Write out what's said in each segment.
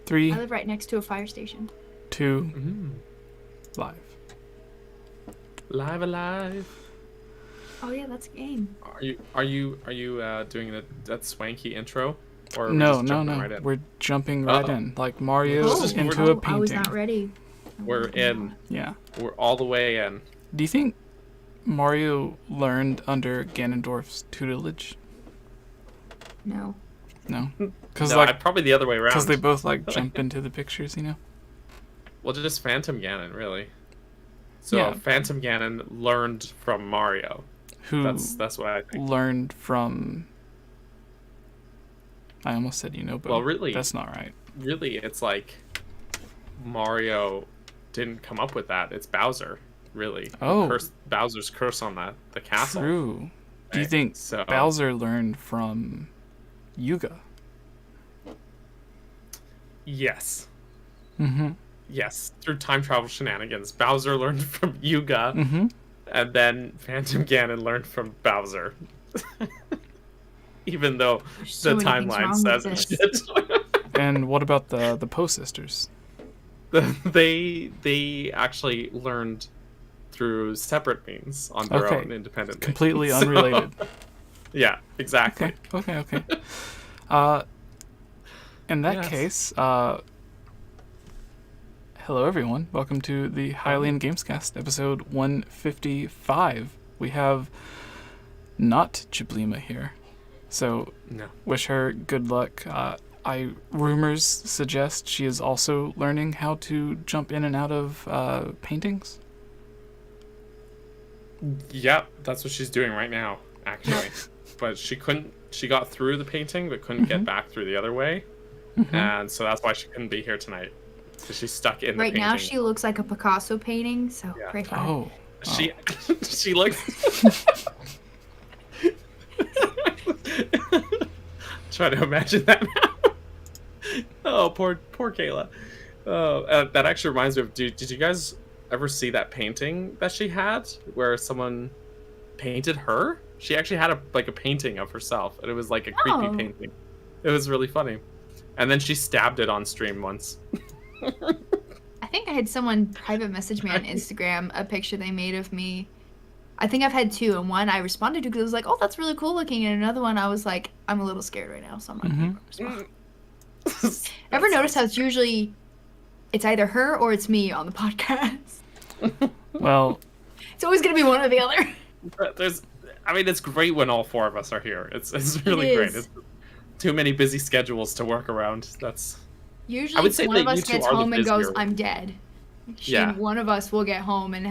3, I live right next to a fire station. 2, live. Live alive. Oh yeah, that's a game. Are you doing that swanky intro? Or No. right in? We're jumping right in, like Mario Oh. into a painting. I was not ready. We're in. Yeah. We're all the way in. Do you think Mario learned under Ganondorf's tutelage? No. No? Because No, probably the other way around. Because they both like jump into the pictures, you know? Well, just Phantom Ganon, really. So Yeah. Phantom Ganon learned from Mario. Who That's what I think. learned from... I almost said but Well, really, that's not right. Really, it's like Mario didn't come up with that. It's Bowser, really. Oh. Bowser's curse on the castle. True. Do you Right? think So- Bowser learned from Yuga? Yes. Mm-hmm. Yes. Through time travel shenanigans, Bowser learned from Yuga, Mm-hmm. and then Phantom Ganon learned from Bowser. Even though There's so the many things timeline wrong says with it this. shit. And what about the Poe sisters? They actually learned through separate means on their Okay. own independently. Completely So, unrelated. Yeah, exactly. Okay. In that Yes. case, hello everyone. Welcome to the Hylian Gamescast, episode 155. We have not 𝗙𝗵𝗲 here, so No. wish her good luck. Rumors suggest she is also learning how to jump in and out of paintings. Yep, that's what she's doing right now, actually. But she got through the painting, but couldn't get back through the other way. And so that's why she couldn't be here tonight. Because she's stuck in the Right painting. now, she looks like a Picasso painting, so Yeah. pray for her. Oh, She looks... Try to imagine that now. Oh, poor Kayla. Oh, that actually reminds me of... Did you guys ever see that painting that she had? Where someone painted her? She actually had a painting of herself. And it was like a creepy painting. It was really funny. And then she stabbed it on stream once. I think I had someone private message me on Instagram a picture they made of me. I think I've had two, and one I responded to because I was like, "Oh, that's really cool looking," and another one I was like, "I'm a little scared right now, so I'm not gonna respond." Ever notice how it's usually it's either her or it's me on the podcast? well, It's always gonna be one or the other. It's great when all four of us are here. It's really great. It's too many busy schedules to work around. That's Usually, I would say one of that us you two gets are the home and goes, busier. "I'm dead." Yeah. And one of us will get home and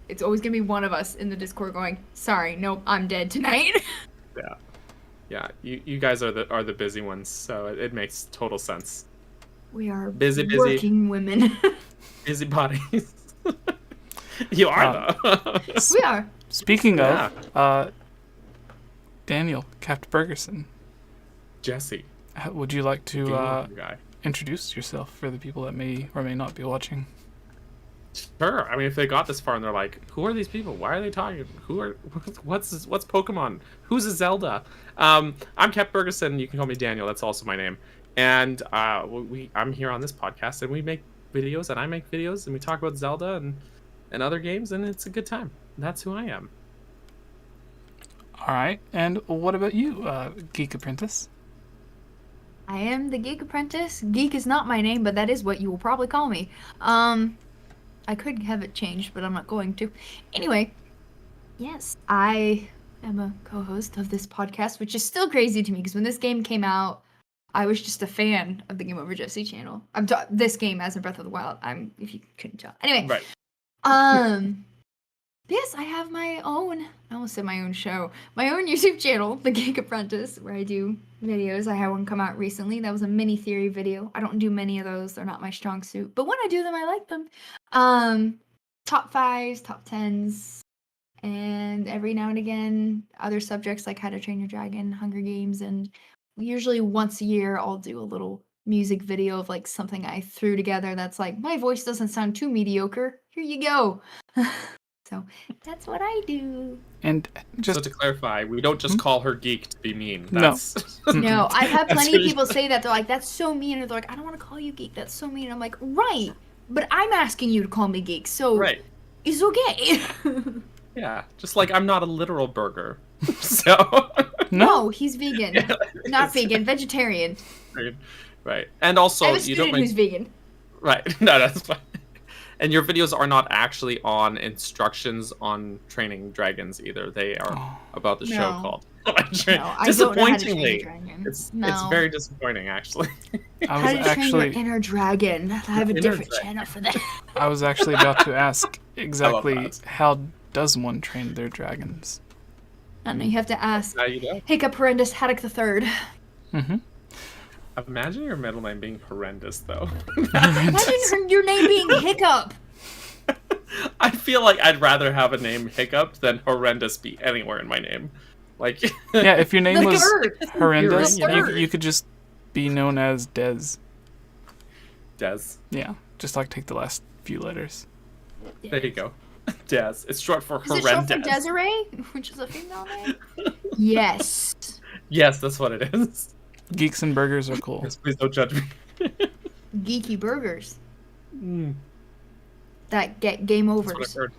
it's always gonna be one of us in the Discord going, "Sorry, nope, I'm dead tonight." yeah. You guys are the busy ones, so it makes total sense. We are Busy. working women. Busy bodies. You are though. We are. speaking Yeah. of, Daniel 𝗏𝗏 Jesse. would you like to Guy. introduce yourself for the people that may or may not be watching? Sure. I mean, if they got this far and they're like, "Who are these people? Why are they talking? What's Pokemon? Who's a Zelda?" I'm 𝗏𝗏. You can call me Daniel. That's also my name. And I'm here on this podcast, and we make videos, and I make videos, and we talk about Zelda and other games, and it's a good time. That's who I am. All right, and what about you, Geek Apprentice? I am the Geek Apprentice. Geek is not my name, but that is what you will probably call me. I could have it changed, but I'm not going to. Anyway, yes, I am a co-host of this podcast, which is still crazy to me because when this game came out, I was just a fan of the Game Over Jesse channel. This game as in Breath of the Wild. If you couldn't tell. Anyway, Right. Yes, I have my own, I almost said my own show, my own YouTube channel, The Geek Apprentice, where I do videos. I had one come out recently. That was a mini theory video. I don't do many of those. They're not my strong suit. But when I do them, I like them. Top 5s, top 10s, and every now and again, other subjects like How to Train Your Dragon, Hunger Games, and usually once a year, I'll do a little music video of like something I threw together that's like, my voice doesn't sound too mediocre. Here you go. So that's what I do. And just So to clarify, we don't just call her geek to be mean. No. That's... No, I've had That's plenty of what people say that. They're like, that's so mean. Or they're like, I don't want to call you geek. That's so mean. I'm like, right. But I'm asking you to call me geek. So Right. it's okay. Yeah. Just like I'm not a literal burger. So. No, he's vegan. Yeah, Not vegan, vegetarian. Right. And also, I have a you don't student make... who's vegan. Right. No, that's fine. And your videos are not actually on instructions on training dragons either. They are about the show No. called. No, I don't know how to train a Disappointingly, dragon. it's No. very disappointing actually. I How was to train your actually inner dragon. I have a Inner different dragon. channel for that. I was actually about to ask exactly that. how does one train their dragons? I don't know, you have to ask Now you know. 𝗧𝗵𝗲 Mm-hmm. Imagine your middle name being horrendous though. Imagine your name being Hiccup. I feel like I'd rather have a name Hiccup than horrendous be anywhere in my name. Like Yeah, if your name The was third. horrendous, You're right. you could just be known as Dez. Des. Yeah, just like take the last few letters. There you go. Des. It's short for Is it short horrendous. for Desiree, which is a female name? Yes. Yes, that's what it is. Geeks and burgers are cool. Yes, please don't judge me. Geeky burgers Mm, that get game that's what I've overs heard.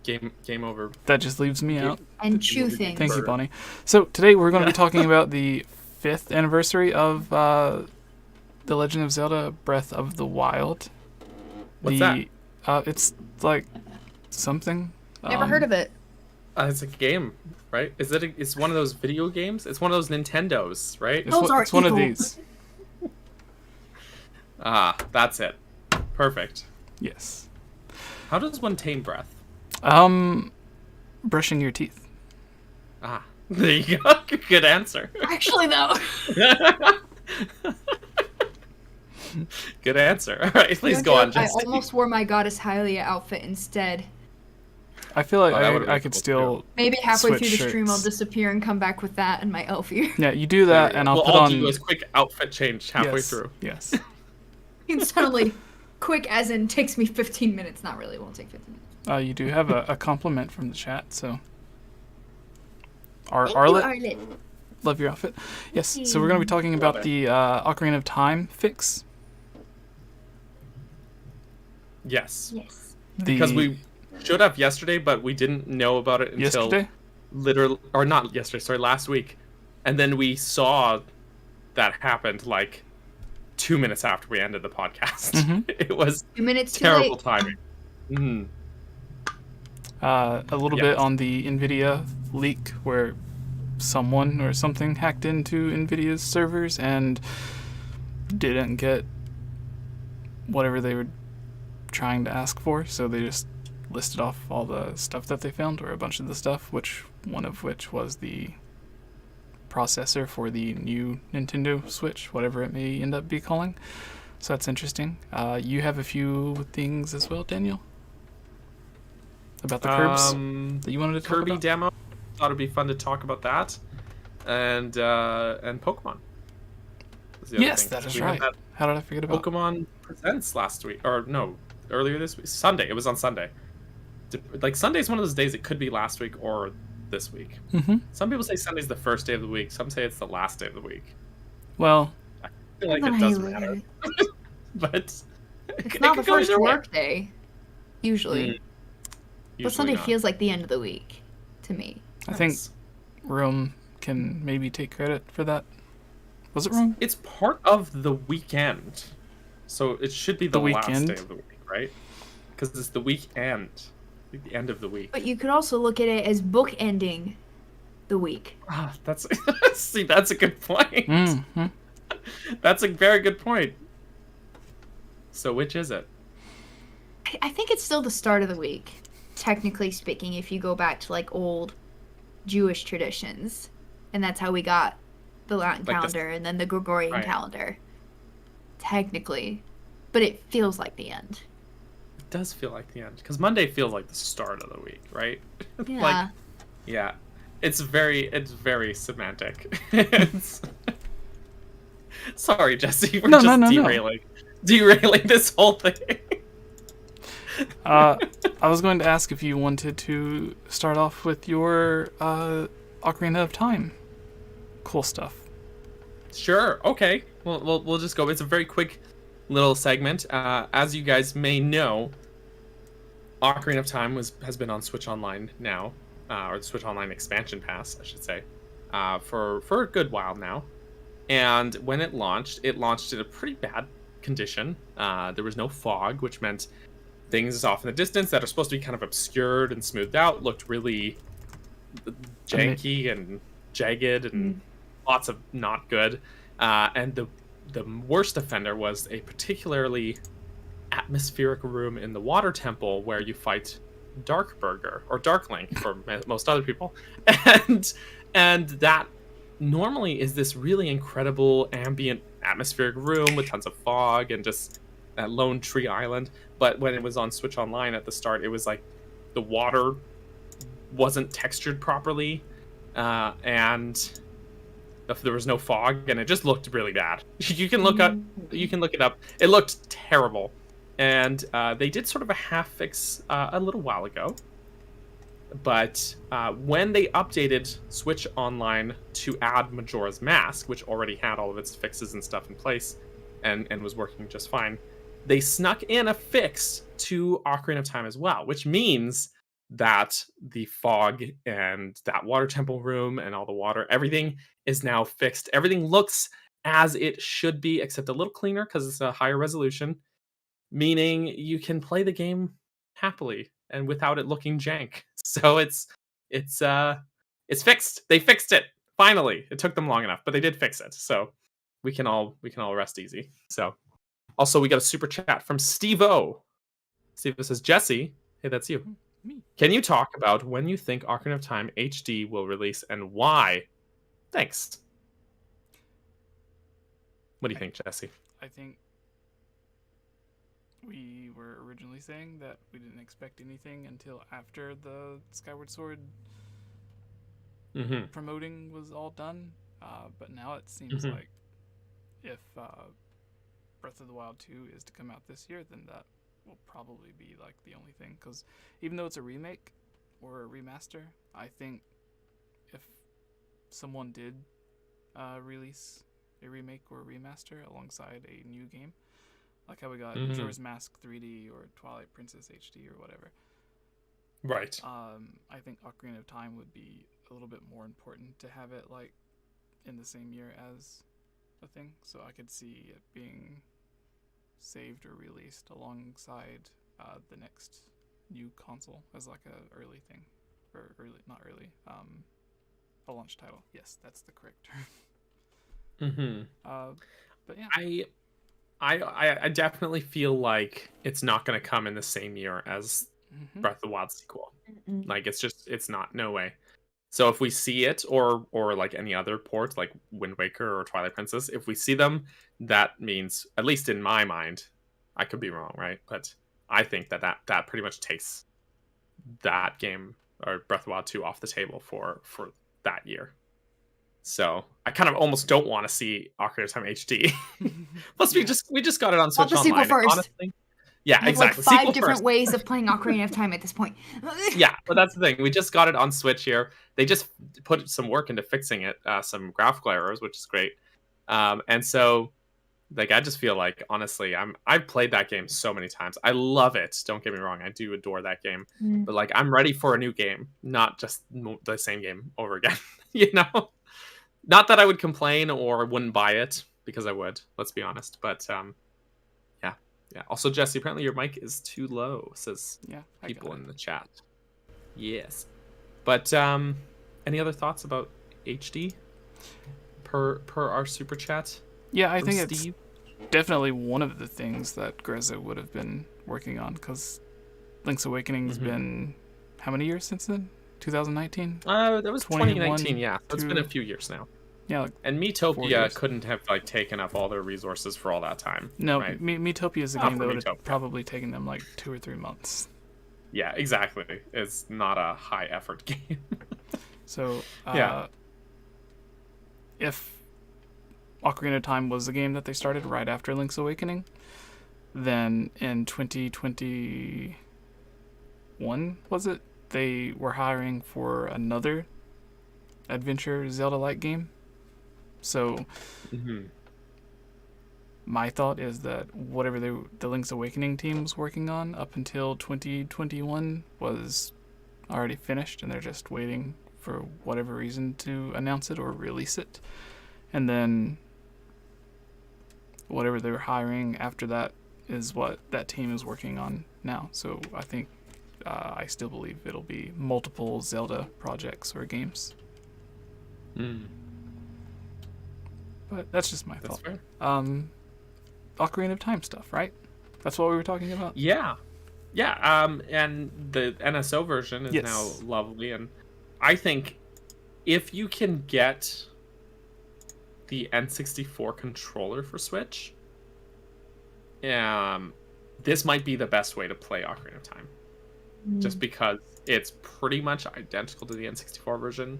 Game over. That just leaves me out. and chew Thank things. Thank you, Burger. Bonnie. So today we're going to be talking about the 5th anniversary of The Legend of Zelda: Breath of the Wild. What's that? It's like something. Never heard of it. It's a game, right? Is it? It's one of those video games. It's one of those Nintendos, right? It's, Those are it's one of evil. these. Ah, that's it. Perfect. Yes. How does one tame breath? Brushing your teeth. Ah, there you go. Good answer. Actually, though. Good answer. All right, please go on, I Jesse. almost wore my Goddess Hylia outfit instead. I feel like Oh, that would've I been could cool, still. Maybe halfway Switch through the stream, I'll shirts. disappear and come back with that and my elf ear. Yeah, you do that, and I'll we'll put all on. do a quick outfit change halfway yes, through. Yes. And suddenly, quick as in takes me 15 minutes. Not really, it won't take 15 minutes. You do have a compliment from the chat, so. Thank you, Arlet, Arlet. love your outfit. Yes, so we're going to be talking about it. the Ocarina of Time fix. Yes, Yes. because we should have yesterday, but we didn't know about it until Yesterday? literally, or not yesterday. Sorry, last week, and then we saw that happened like 2 minutes after we ended the podcast. Mhm. It was 2 minutes too terrible late. timing. Mhm. A little Yes. bit on the NVIDIA leak where someone or something hacked into NVIDIA's servers and didn't get whatever they were trying to ask for, so they just listed off all the stuff that they found, or a bunch of the stuff, one of which was the processor for the new Nintendo Switch, whatever it may end up be calling. So that's interesting. You have a few things as well, Daniel, about the curbs that you wanted to talk Kirby about? demo. Thought it'd be fun to talk about that, and Pokemon. was the other Yes, thing. that is We had right. that How did I forget about? Pokemon Presents last week, or no, earlier this week. Sunday. It was on Sunday. Like Sunday's one of those days. It could be last week or this week. Mm-hmm. Some people say Sunday's the first day of the week. Some say it's the last day of the week. Well, I feel like Depends it on does how you look matter. at it. But It's it not could the go first either way. work day, usually. But Usually Sunday not. feels like the end of the week to me. I think Yes. Rome can maybe take credit for that. Was it Rome? It's part of the weekend, so it should be the last weekend? day of the week, right? Because it's the weekend, like the end of the week. But you could also look at it as book ending the week. Ah, that's see, that's a good point. Mm-hmm. That's a very good point. So which is it? I think it's still the start of the week, technically speaking, if you go back to like old Jewish traditions. And that's how we got the Latin Like calendar and then the Gregorian Right. calendar. Technically. But it feels like the end. It does feel like the end, because Monday feels like the start of the week, right? Yeah. Like, yeah, it's very semantic. It's... Sorry, Jesse, we're No, just no. derailing this whole thing. I was going to ask if you wanted to start off with your Ocarina of Time cool stuff. Sure. Okay. Well, we'll just go. It's a very quick little segment. As you guys may know, Ocarina of Time has been on Switch Online now, or the Switch Online expansion pass, I should say, for a good while now. And when it launched in a pretty bad condition. There was no fog, which meant things off in the distance that are supposed to be kind of obscured and smoothed out looked really janky and jagged and lots of not good. And the worst offender was a particularly atmospheric room in the water temple where you fight Darkburger, or Dark Link for most other people. And that normally is this really incredible ambient atmospheric room with tons of fog and just that lone tree island. But when it was on Switch Online at the start, it was like the water wasn't textured properly, and there was no fog, and it just looked really bad. You can look it up. It looked terrible. And they did sort of a half fix a little while ago. But when they updated Switch Online to add Majora's Mask, which already had all of its fixes and stuff in place and was working just fine, they snuck in a fix to Ocarina of Time as well, which means that the fog and that water temple room and all the water, everything is now fixed. Everything looks as it should be, except a little cleaner because it's a higher resolution, meaning you can play the game happily and without it looking jank. So it's fixed. They fixed it finally. It took them long enough, but they did fix it. So we can all rest easy. So also we got a super chat from Steve-O. Steve-O says, Jesse, hey, that's you. Me. Can you talk about when you think Ocarina of Time HD will release and why? Thanks. What do you think, Jesse? I think we were originally saying that we didn't expect anything until after the Skyward Sword promoting was all done. But now it seems like if Breath of the Wild 2 is to come out this year, then that will probably be like the only thing. Because even though it's a remake or a remaster, I think if someone did release a remake or a remaster alongside a new game, like how we got Majora's Mask 3D or Twilight Princess HD or whatever. Right. I think Ocarina of Time would be a little bit more important to have it like in the same year as a thing. So I could see it being saved or released alongside the next new console as like a early thing. Or a launch title. Yes, that's the correct term. But yeah. I definitely feel like it's not going to come in the same year as Breath of the Wild sequel. Like it's not, no way. So if we see it or like any other port like Wind Waker or Twilight Princess, if we see them, that means, at least in my mind, I could be wrong, right? But I think that pretty much takes that game or Breath of the Wild 2 off the table for that year. So I kind of almost don't want to see Ocarina of Time HD. Plus, we just got it on Switch Online. Sequel first. Honestly, yeah, exactly. Like 5 sequel different first. ways of playing Ocarina of Time at this point. Yeah, but that's the thing. We just got it on Switch here. They just put some work into fixing it, some graphical errors, which is great. And so, like, I just feel like, honestly, I've played that game so many times. I love it. Don't get me wrong. I do adore that game. But like, I'm ready for a new game, not just the same game over again. You know. Not that I would complain or wouldn't buy it, because I would, let's be honest. But yeah. Also, Jesse, apparently your mic is too low, says people in the chat. Yes. But any other thoughts about HD per our super chat? Yeah, I think Steve? it's definitely one of the things that 𝗏𝗧 would have been working on, because Link's Awakening's been how many years since then? 2019? That was 2019, yeah. So it's been a few years now. Yeah, like and Miitopia couldn't have like taken up all their resources for all that time. No, right? Miitopia is a game that would have probably taken them like 2 or 3 months. Yeah, exactly. It's not a high effort game. So, if Ocarina of Time was a game that they started right after Link's Awakening, then in 2020, 2021, was it? They were hiring for another adventure Zelda-like game. So my thought is that whatever the Link's Awakening team was working on up until 2021 was already finished, and they're just waiting for whatever reason to announce it or release it. And then whatever they were hiring after that is what that team is working on now. So I think I still believe it'll be multiple Zelda projects or games. But that's just my thought. Fair. Ocarina of Time stuff, right? That's what we were talking about? Yeah. And the NSO version is now lovely, and I think if you can get the N64 controller for Switch, this might be the best way to play Ocarina of Time. Just because it's pretty much identical to the N64 version,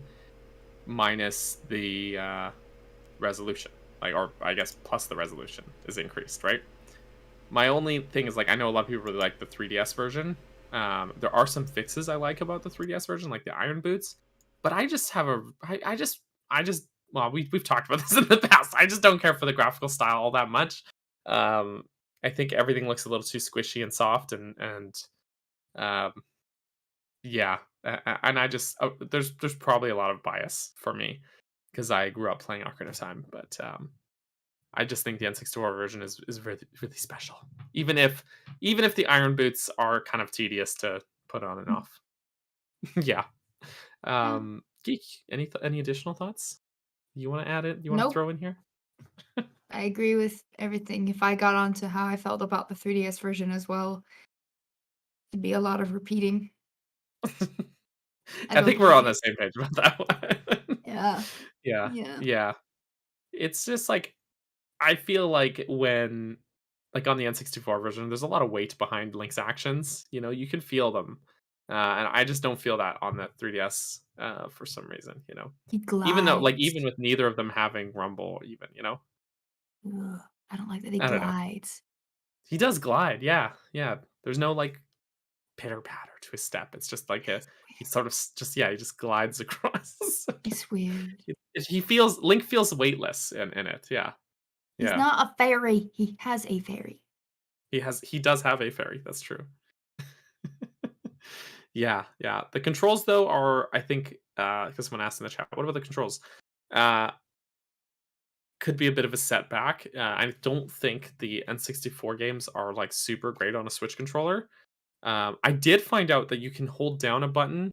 minus the resolution. Or I guess plus the resolution is increased, right? My only thing is, like, I know a lot of people really like the 3DS version. There are some fixes I like about the 3DS version, like the iron boots. But I just have well, we've talked about this in the past. I just don't care for the graphical style all that much. I think everything looks a little too squishy and soft, and yeah. And I just there's probably a lot of bias for me because I grew up playing Ocarina of Time, but I just think the N64 version is really, really special. Even if the iron boots are kind of tedious to put on and off. Yeah. Geek, any additional thoughts? You want to add it? You want to throw in here? I agree with everything. If I got onto how I felt about the 3DS version as well, it'd be a lot of repeating. I think we're on the same page about that one. Yeah. It's just like, I feel like when, like on the N64 version, there's a lot of weight behind Link's actions. You know, you can feel them. And I just don't feel that on the 3DS for some reason, you know. He glides. Even with neither of them having rumble, even, you know. Ugh, I don't like that he glides. He does glide, yeah. There's no like pitter patter to his step. It's just like he sort of he just glides across. It's weird. Link feels weightless in it, yeah. He's not a fairy. He has a fairy. He does have a fairy. That's true. Yeah. The controls though are, I think, because someone asked in the chat, what about the controls? Could be a bit of a setback. I don't think the N64 games are like super great on a Switch controller. I did find out that you can hold down a button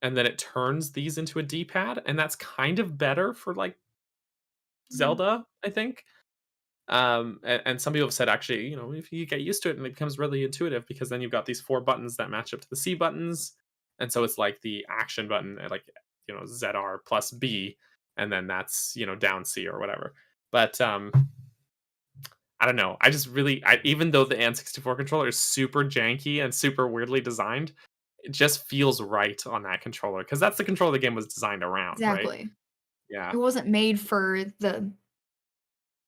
and then it turns these into a D-pad, and that's kind of better for like Zelda, I think. And some people have said, actually, you know, if you get used to it, and it becomes really intuitive, because then you've got these 4 buttons that match up to the C buttons, and so it's like the action button, like, you know, ZR plus B, and then that's, you know, down C or whatever. But I don't know. I just really, even though the N64 controller is super janky and super weirdly designed, it just feels right on that controller, because that's the controller the game was designed around. Exactly. Right? Yeah. It wasn't made for the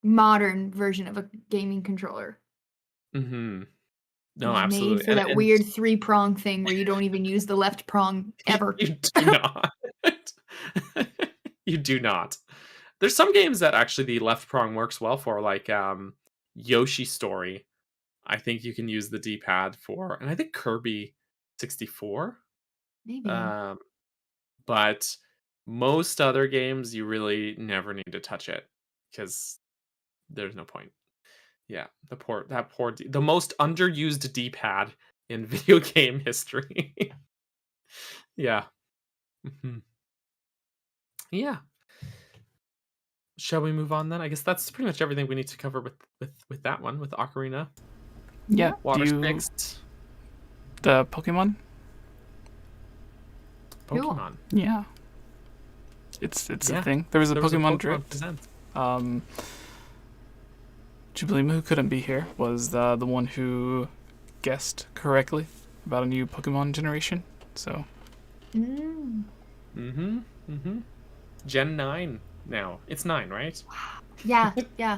modern version of a gaming controller. No, absolutely. Made for that weird 3-prong thing where you don't even use the left prong ever. You do not. You do not. There's some games that actually the left prong works well for, like Yoshi Story. I think you can use the D-pad for, and I think Kirby 64. Maybe. But most other games, you really never need to touch it, because there's no point. Yeah, the most underused D-pad in video game history. Yeah. Yeah. Shall we move on then? I guess that's pretty much everything we need to cover with that one, with Ocarina. Yeah. Water's fixed. The Pokemon? Pokemon. Yeah. It's a thing. There was a Pokemon Direct. 𝗵𝗵𝗃, who couldn't be here, was the one who guessed correctly about a new Pokemon generation. So. Gen 9 now. It's 9, right? Yeah. Yeah,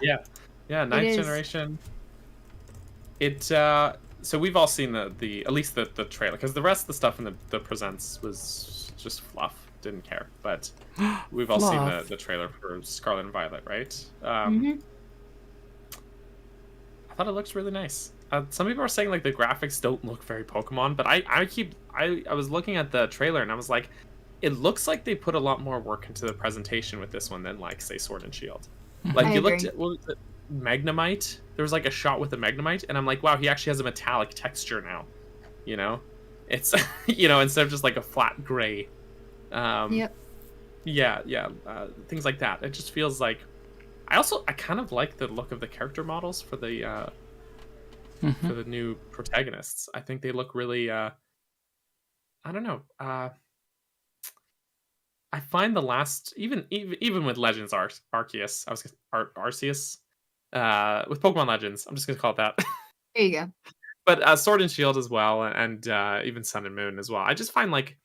9th generation. It so we've all seen the at least the trailer, because the rest of the stuff in the presents was just fluff. Didn't care, but we've all seen the trailer for Scarlet and Violet, right? I thought it looks really nice. Some people are saying like the graphics don't look very Pokemon, but I was looking at the trailer and I was like, it looks like they put a lot more work into the presentation with this one than like say Sword and Shield. Like you looked at Magnemite. There was like a shot with the Magnemite, and I'm like, wow, he actually has a metallic texture now. You know, it's instead of just like a flat gray. Yep. Yeah, things like that. It just feels like. I kind of like the look of the character models for the new protagonists. I think they look really. I don't know. I find the last even with Legends Arceus, Arceus, with Pokemon Legends, I'm just gonna call it that. There you go. But Sword and Shield as well, and even Sun and Moon as well. I just find like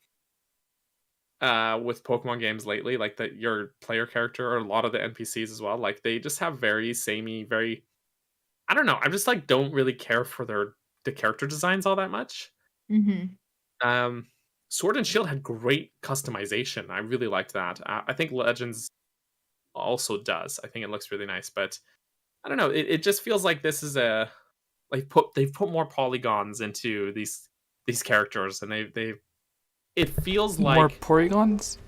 with Pokemon games lately, like your player character or a lot of the NPCs as well, like they just have very samey, very. I don't know. I just like don't really care for the character designs all that much. Sword and Shield had great customization. I really liked that. I think Legends also does. I think it looks really nice, but I don't know. It just feels like this is they've put more polygons into these characters, and it feels like more polygons.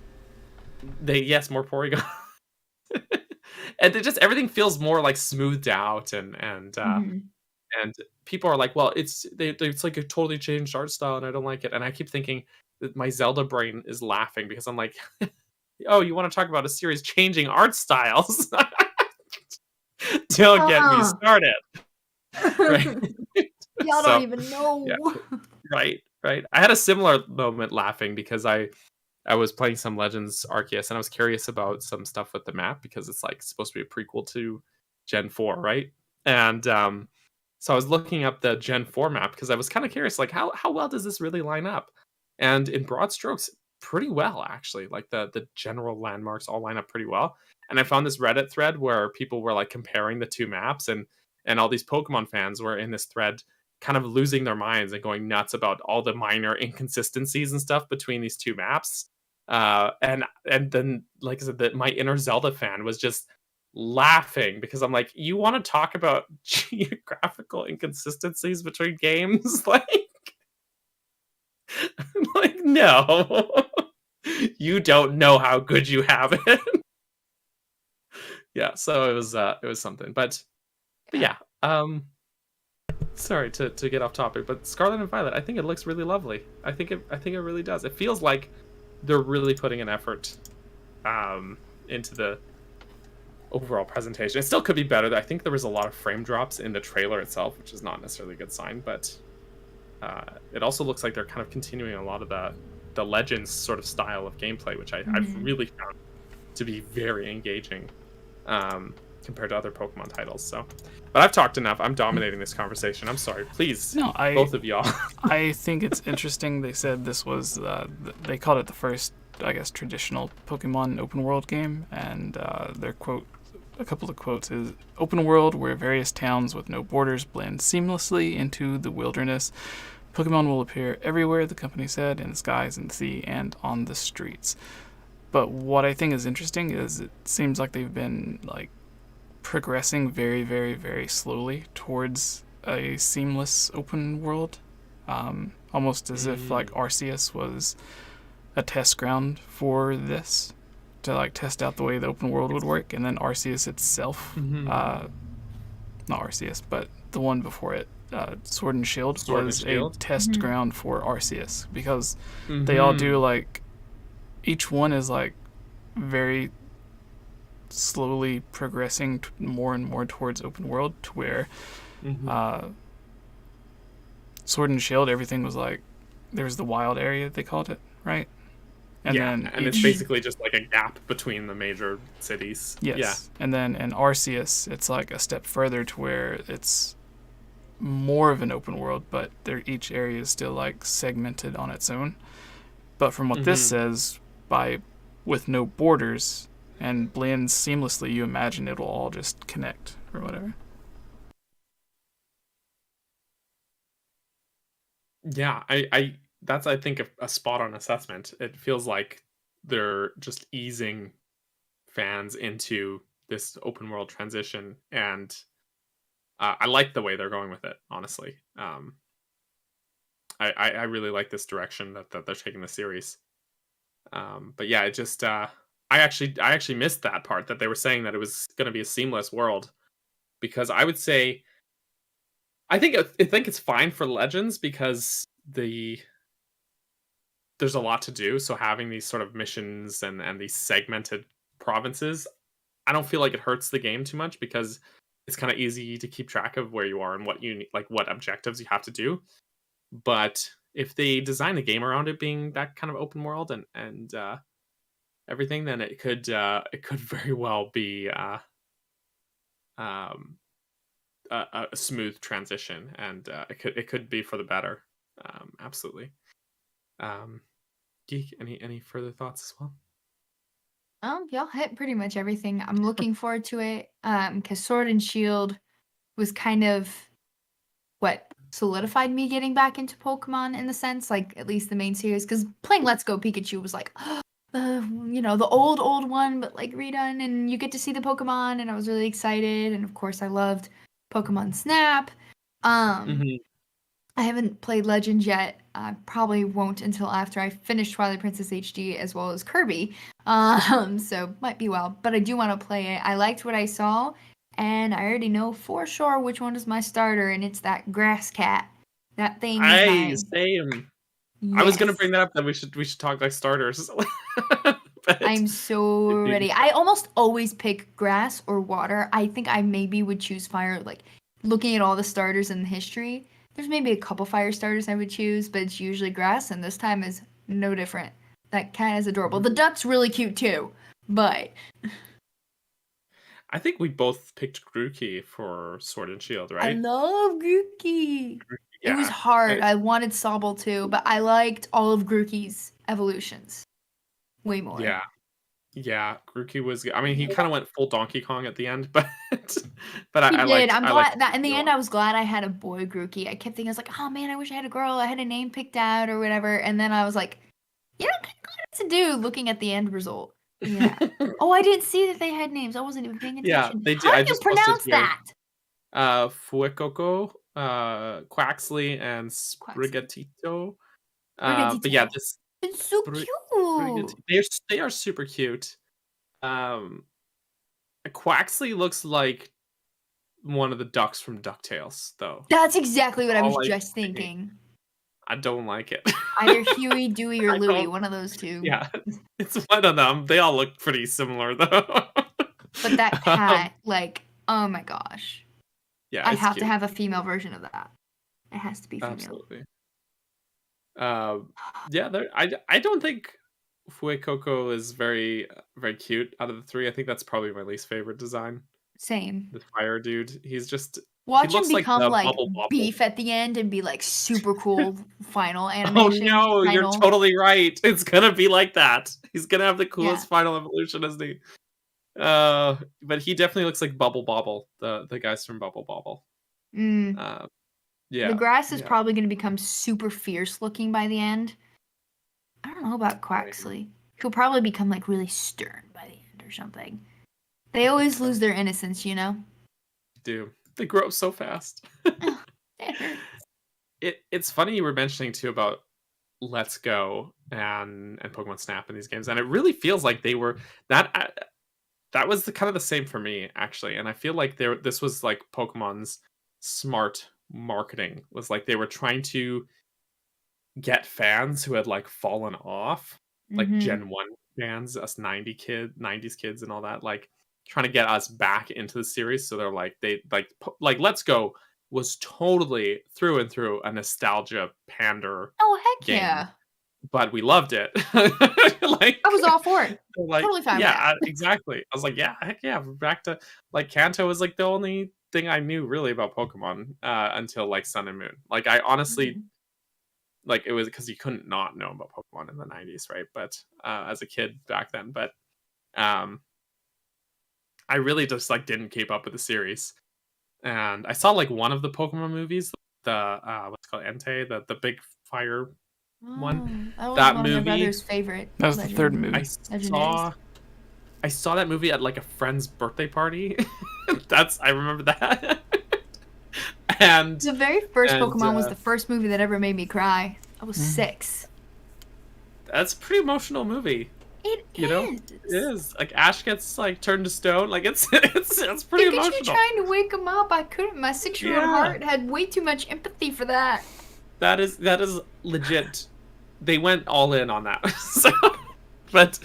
More polygons. And everything feels more like smoothed out and people are like, well, it's like a totally changed art style and I don't like it. And I keep thinking that my Zelda brain is laughing because I'm like, oh, you want to talk about a series changing art styles? Don't get me started. Right? Y'all don't even know. Yeah. Right. I had a similar moment laughing because I was playing some Legends Arceus and I was curious about some stuff with the map because it's like supposed to be a prequel to Gen 4, right? And so I was looking up the Gen 4 map because I was kind of curious, like how well does this really line up? And in broad strokes, pretty well actually. Like the general landmarks all line up pretty well. And I found this Reddit thread where people were like comparing the two maps, and all these Pokemon fans were in this thread kind of losing their minds and going nuts about all the minor inconsistencies and stuff between these two maps. And then, like I said, my inner Zelda fan was just laughing because I'm like, you want to talk about geographical inconsistencies between games? Like no, you don't know how good you have it. Yeah, so it was something, but yeah. Sorry to get off topic, but Scarlet and Violet, I think it looks really lovely. I think it really does. It feels like they're really putting an effort into the overall presentation. It still could be better. I think there was a lot of frame drops in the trailer itself, which is not necessarily a good sign, but it also looks like they're kind of continuing a lot of the Legends sort of style of gameplay, which I've really found to be very engaging compared to other Pokemon titles. So, but I've talked enough. I'm dominating this conversation. I'm sorry. Please, both of y'all. I think it's interesting. They said this was they called it the first, I guess, traditional Pokemon open world game, and their quote, a couple of quotes is, "Open world where various towns with no borders blend seamlessly into the wilderness. Pokemon will appear everywhere," the company said, "in the skies, in the sea, and on the streets." But what I think is interesting is it seems like they've been like progressing very, very, very slowly towards a seamless open world, almost as if like Arceus was a test ground for this, to like test out the way the open world would work, and then Arceus itself, not Arceus, but the one before it, Sword and Shield, was a test ground for Arceus, because they all do like, each one is like very slowly progressing more and more towards open world, to where Sword and Shield, everything was like, there was the wild area, they called it, right? And then it's basically just like a gap between the major cities. Yes. Yeah. And then in Arceus, it's like a step further to where it's more of an open world, but each area is still like segmented on its own. But from what this says, with no borders and blends seamlessly, you imagine it'll all just connect or whatever. Yeah, I that's I think a spot on assessment. It feels like they're just easing fans into this open world transition, and I like the way they're going with it. Honestly, I really like this direction that they're taking the series. But yeah, it just I actually missed that part that they were saying that it was going to be a seamless world, because I would say I think it's fine for Legends because there's a lot to do. So having these sort of missions and these segmented provinces, I don't feel like it hurts the game too much because it's kind of easy to keep track of where you are and what you need, like what objectives you have to do. But if they design the game around it being that kind of open world and everything, then it could very well be um, a smooth transition, and it could be for the better. Absolutely. Um, Geek, any further thoughts as well? Y'all hit pretty much everything. I'm looking forward to it. Because Sword and Shield was kind of what solidified me getting back into Pokemon in the sense, like at least the main series. Because playing Let's Go Pikachu was like, the old one, but like redone, and you get to see the Pokemon, and I was really excited. And of course, I loved Pokemon Snap. Um, Mhm. I haven't played Legends yet. I probably won't until after I finish Twilight Princess HD as well as Kirby. So might be well, but I do want to play it. I liked what I saw, and I already know for sure which one is my starter, and it's that grass cat. That thing is I my same. I was gonna yes. bring that up that we should talk like starters, but I'm so ready. I almost always pick grass or water. I think I maybe would choose fire. Like looking at all the starters in the history, there's maybe a couple fire starters I would choose, but it's usually grass, and this time is no different. That cat is adorable. The duck's really cute too, but I think we both picked Grookey for Sword and Shield, I right? love Grookey. It was Yeah. hard. I wanted Sobble too, but I liked all of Grookey's evolutions way more. Yeah. Yeah, Grookey was. I mean, he kind of went full Donkey Kong at the end, but but He I did. liked I'm I liked glad that in the Grookey a end lot. I was glad I had a boy Grookey. I kept thinking I was like, oh man, I wish I had a girl. I had a name picked out or whatever. And then I was like, you know, I'm kind of glad it's a dude looking at the end result. Yeah. Oh, I didn't see that they had names. I wasn't even paying Yeah, attention. they How did. do I you just posted pronounce here. that? Fuecoco, Quaxley, and Quaxley. Sprigatito. But yeah, Brigadito. this It's so Bri- cute. they are super cute. Um, Quaxley looks like one of the ducks from DuckTales, though. That's exactly what I was All I just say. thinking. I don't like it. Either Huey, Dewey, or I Louie, don't. one of those two. Yeah, it's one of them. They all look pretty similar, though. But that um, cat, like, oh my gosh. yeah, I it's have to cute. have a female version of that. It has to be female. Absolutely. Yeah, I don't think Fuecoco is very cute out of the three. I think that's probably my least favorite design. Same. The fire dude. He Watch him looks like become the like Bubble Bobble. beef at the end and be like super cool final Oh animation. no, you're Final. totally right. It's gonna be like that. He's gonna have the Yeah. coolest final evolution, isn't he? But he definitely looks like Bubble Bobble, the guys from Bubble Bobble. Mm. Uh, The yeah, grass is yeah. probably going to become super fierce looking by the end. I don't know about Same. Quaxley. He'll probably become like really stern by the end or something. They always lose their innocence, you know? Do they grow up so fast? Ugh, it hurts. It's funny you were mentioning too about Let's Go and Pokemon Snap in these games, and it really feels like they were that was the kind of the same for me actually, and I feel like this was like Pokemon's smart marketing was like they were trying to get fans who had like fallen off, like Mm-hmm. Gen 1 fans, us 90s kids and all that, like trying to get us back into the series. So they're like like Let's Go was totally through and through a nostalgia pander Oh, heck game, yeah. but we loved it. Like I was all for it. like Totally fine with yeah, that. exactly. I was like, yeah, heck yeah, we're back to like Kanto was like the only thing I knew really about Pokemon until like Sun and Moon. Like I honestly Mhm. like it was because you couldn't not know about Pokemon in the 90s, right? But as a kid back then, but um, I really just like didn't keep up with the series. And I saw like one of the Pokemon movies, the what's it called Entei, the big fire one. That was That one of my movie- brother's favorite. That was the third movie. I saw that movie at like a friend's birthday party. I remember that. And The very first and, Pokemon was the first movie that ever made me cry. I was 6. that's a pretty emotional movie. It You know, is. it is like Ash gets like turned to stone. Like it's pretty Look at emotional. you trying to wake him up. I couldn't. My 6-year-old Yeah. heart had way too much empathy for that. That is legit. They went all in on that. So, but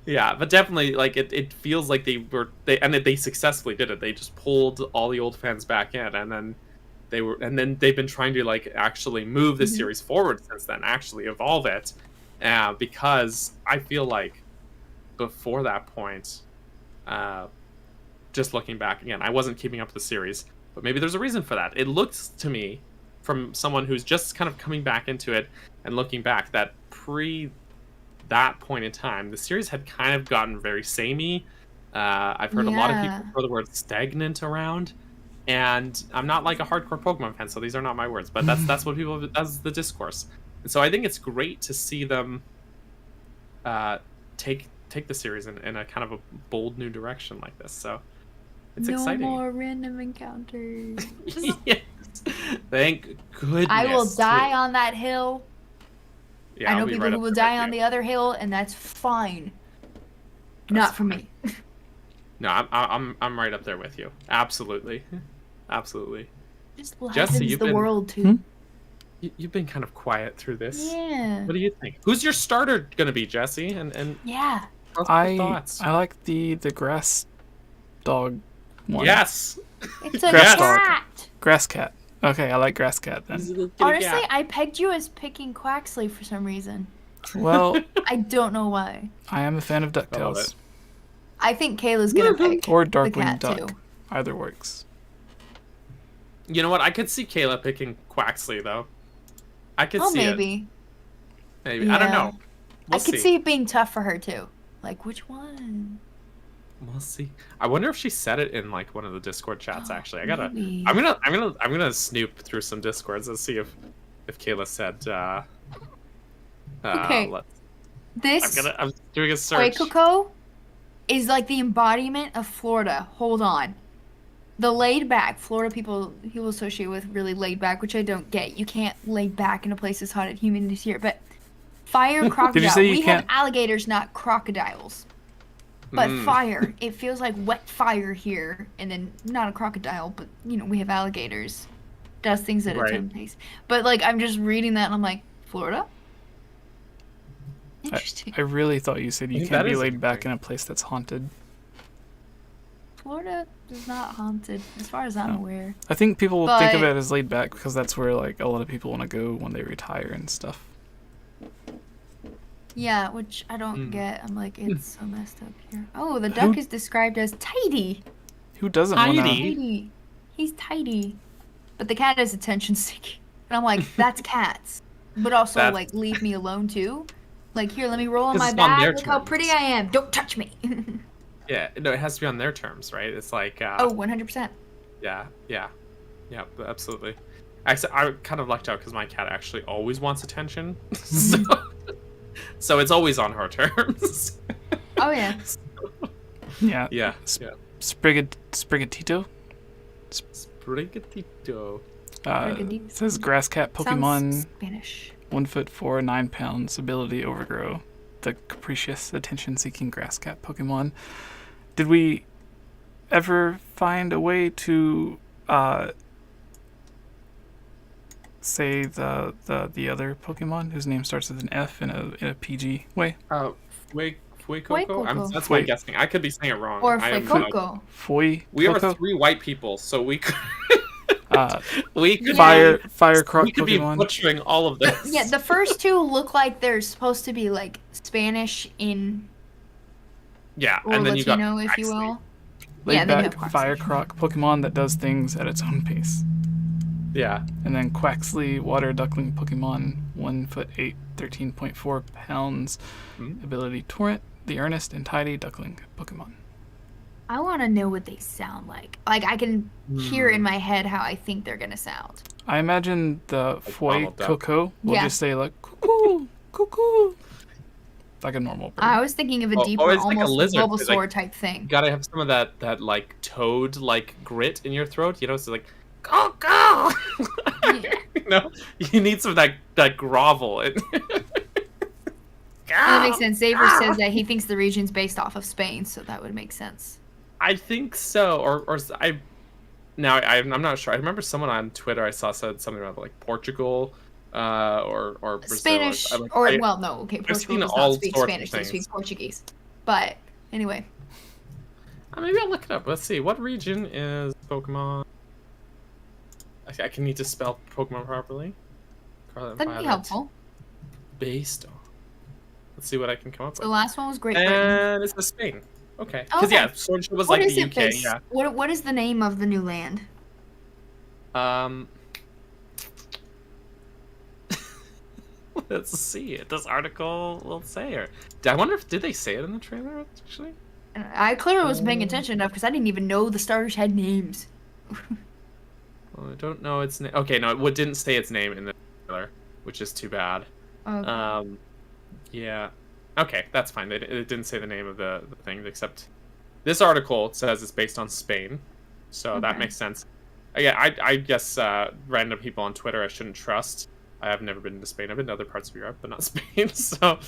yeah, but definitely like it feels like they successfully did it. They just pulled all the old fans back in, and then they've been trying to like actually move the series forward since then, actually evolve it. Because I feel like before that point, just looking back again, I wasn't keeping up with the series, but maybe there's a reason for that. It looks to me, from someone who's just kind of coming back into it and looking back, that pre that point in time, the series had kind of gotten very samey. I've heard a lot of people throw the word stagnant around, and I'm not like a hardcore Pokemon fan, so these are not my words, but that's what people, that's the discourse. And so I think it's great to see them take the series in a kind of a bold new direction like this. So it's exciting. No more random encounters. Yes. Thank goodness. I will die on that hill. Yeah, I know I'll be people right who up will there die with on you. the other hill, and that's fine. That's Not for fine. me. No, I'm right up there with you. Absolutely, absolutely. Just Jesse, livens you've the been- world too. You've been kind of quiet through this. Yeah. What do you think? Who's your starter gonna be, Jesse? And Yeah. what's your I thoughts? like the grass dog one. Yes. It's a Grass cat. Grass cat. Okay, I like grass cat then. Honestly, I pegged you as picking 𝗏𝗏𝗃 for some reason. Well, I don't know why. I am a fan of I love DuckTales. it. I think Kayla's gonna pick Or the Darkwing cat Duck. too. Either works. You know what? I could see Kayla picking 𝗏𝗏𝗃 though. I could Oh, see maybe. it. Maybe. I don't Yeah. know. We'll I could see it being tough for her too. Like, which one? We'll see. I wonder if she said it in like one of the Discord chats. Actually, Maybe. I'm gonna snoop through some Discords and see if Kayla said. Okay. This I'm doing a search. 𝗏𝗃𝗃 is like the embodiment of Florida. Hold on. The laid back Florida people associate with really laid back, which I don't get. You can't lay back in a place as hot and humid as here. But fire crocodile. say you We have can't- alligators, not crocodiles. But Mm. fire, it feels like wet fire here, and then not a crocodile, but we have alligators. Does things at its Right. own pace. But like I'm just reading that and I'm like, Florida? Interesting. I really thought you said you think can't that be is laid back interesting. in a place that's haunted. Florida is not haunted, as far as I'm No. aware. I think people will think of But- it as laid back because that's where like a lot of people want to go when they retire and stuff. Yeah, which I don't Mm. get. I'm like, it's so messed up here. Oh, the duck is described as tidy. Who doesn't want to? Tidy? Tidy. He's tidy. But the cat is attention seeking. And I'm like, that's cats. But also, That's- like, leave me alone too. Like, here, let me roll on 'Cause my it's on their back. Look how terms. pretty I am. Don't touch me. Yeah, no, it has to be on their terms, right? It's like, Oh, 100%. yeah, absolutely. Actually, I kind of lucked out because my cat actually always wants attention, so it's always on her terms. Oh, yeah. Yeah. yeah. Sprigatito. Sprigatito. Sprigatito. It says grass cat Sounds Pokemon, Spanish. 1'4", 9 pounds, ability overgrow. The capricious, attention-seeking grass cat Pokemon. Did we ever find a way to say the other Pokemon whose name starts with an F in a PG way? Fuecoco? That's my Fue- guessing. I could be saying it wrong. Or I am- 𝗏𝗏𝗃. Foy. We are Coco? 3 white people, so we could Fire Croc we could be Pokemon. butchering all of this. Yeah, the first two look like they're supposed to be, like, Spanish in... Yeah, Or and then you got Latino, if you Quaxley. will. Laid Yeah, they back have Quaxley. Fire Croc Pokemon that does things at its own pace. Yeah. And then 𝗏𝗏𝗃 Water Duckling Pokemon, 1'8", 13.4 pounds. Mhm. Ability Torrent, the Earnest and Tidy Duckling Pokemon. I want to know what they sound like. Like, I can hear in my head how I think they're going to sound. I imagine the Donald Duck. 𝗏𝗏 will Yeah. just say like cuckoo, cuckoo, like a normal bird. I was thinking of a deeper, or it's like a almost lizard, 'cause, Bulbasaur like, type thing. You gotta have some of that like toad like grit in your throat. You know, so like go go. Yeah. You know, you need some of that grovel. That makes sense. Xavier says that he thinks the region's based off of Spain, so that would make sense. I think so, or I'm not sure. I remember someone on Twitter I saw said something about like Portugal, or Brazil. Spanish, no, okay, Portugal does not speak sorts of Spanish, they things. speak Portuguese. But, anyway. Maybe I'll look it up. Let's see. What region is Pokemon? I can need to spell Pokemon properly. That'd be helpful. Based on. Let's see what I can come up The with. last one was Great Britain. And it's the Spain. Okay. Because Okay. yeah, Sword Shield was What like is the it UK. based? Yeah. What is the name of the new land? Let's see. This article will say, or I wonder if did they say it in the trailer actually? And I clearly wasn't paying attention enough because I didn't even know the starters had names. Well, I don't know its name. Okay, no, it didn't say its name in the trailer, which is too bad. Okay. Yeah. Okay, that's fine. It didn't say the name of the thing, except this article says it's based on Spain, so that Okay. makes sense. Yeah, I guess random people on Twitter I shouldn't trust. I have never been to Spain. I've been to other parts of Europe, but not Spain. So,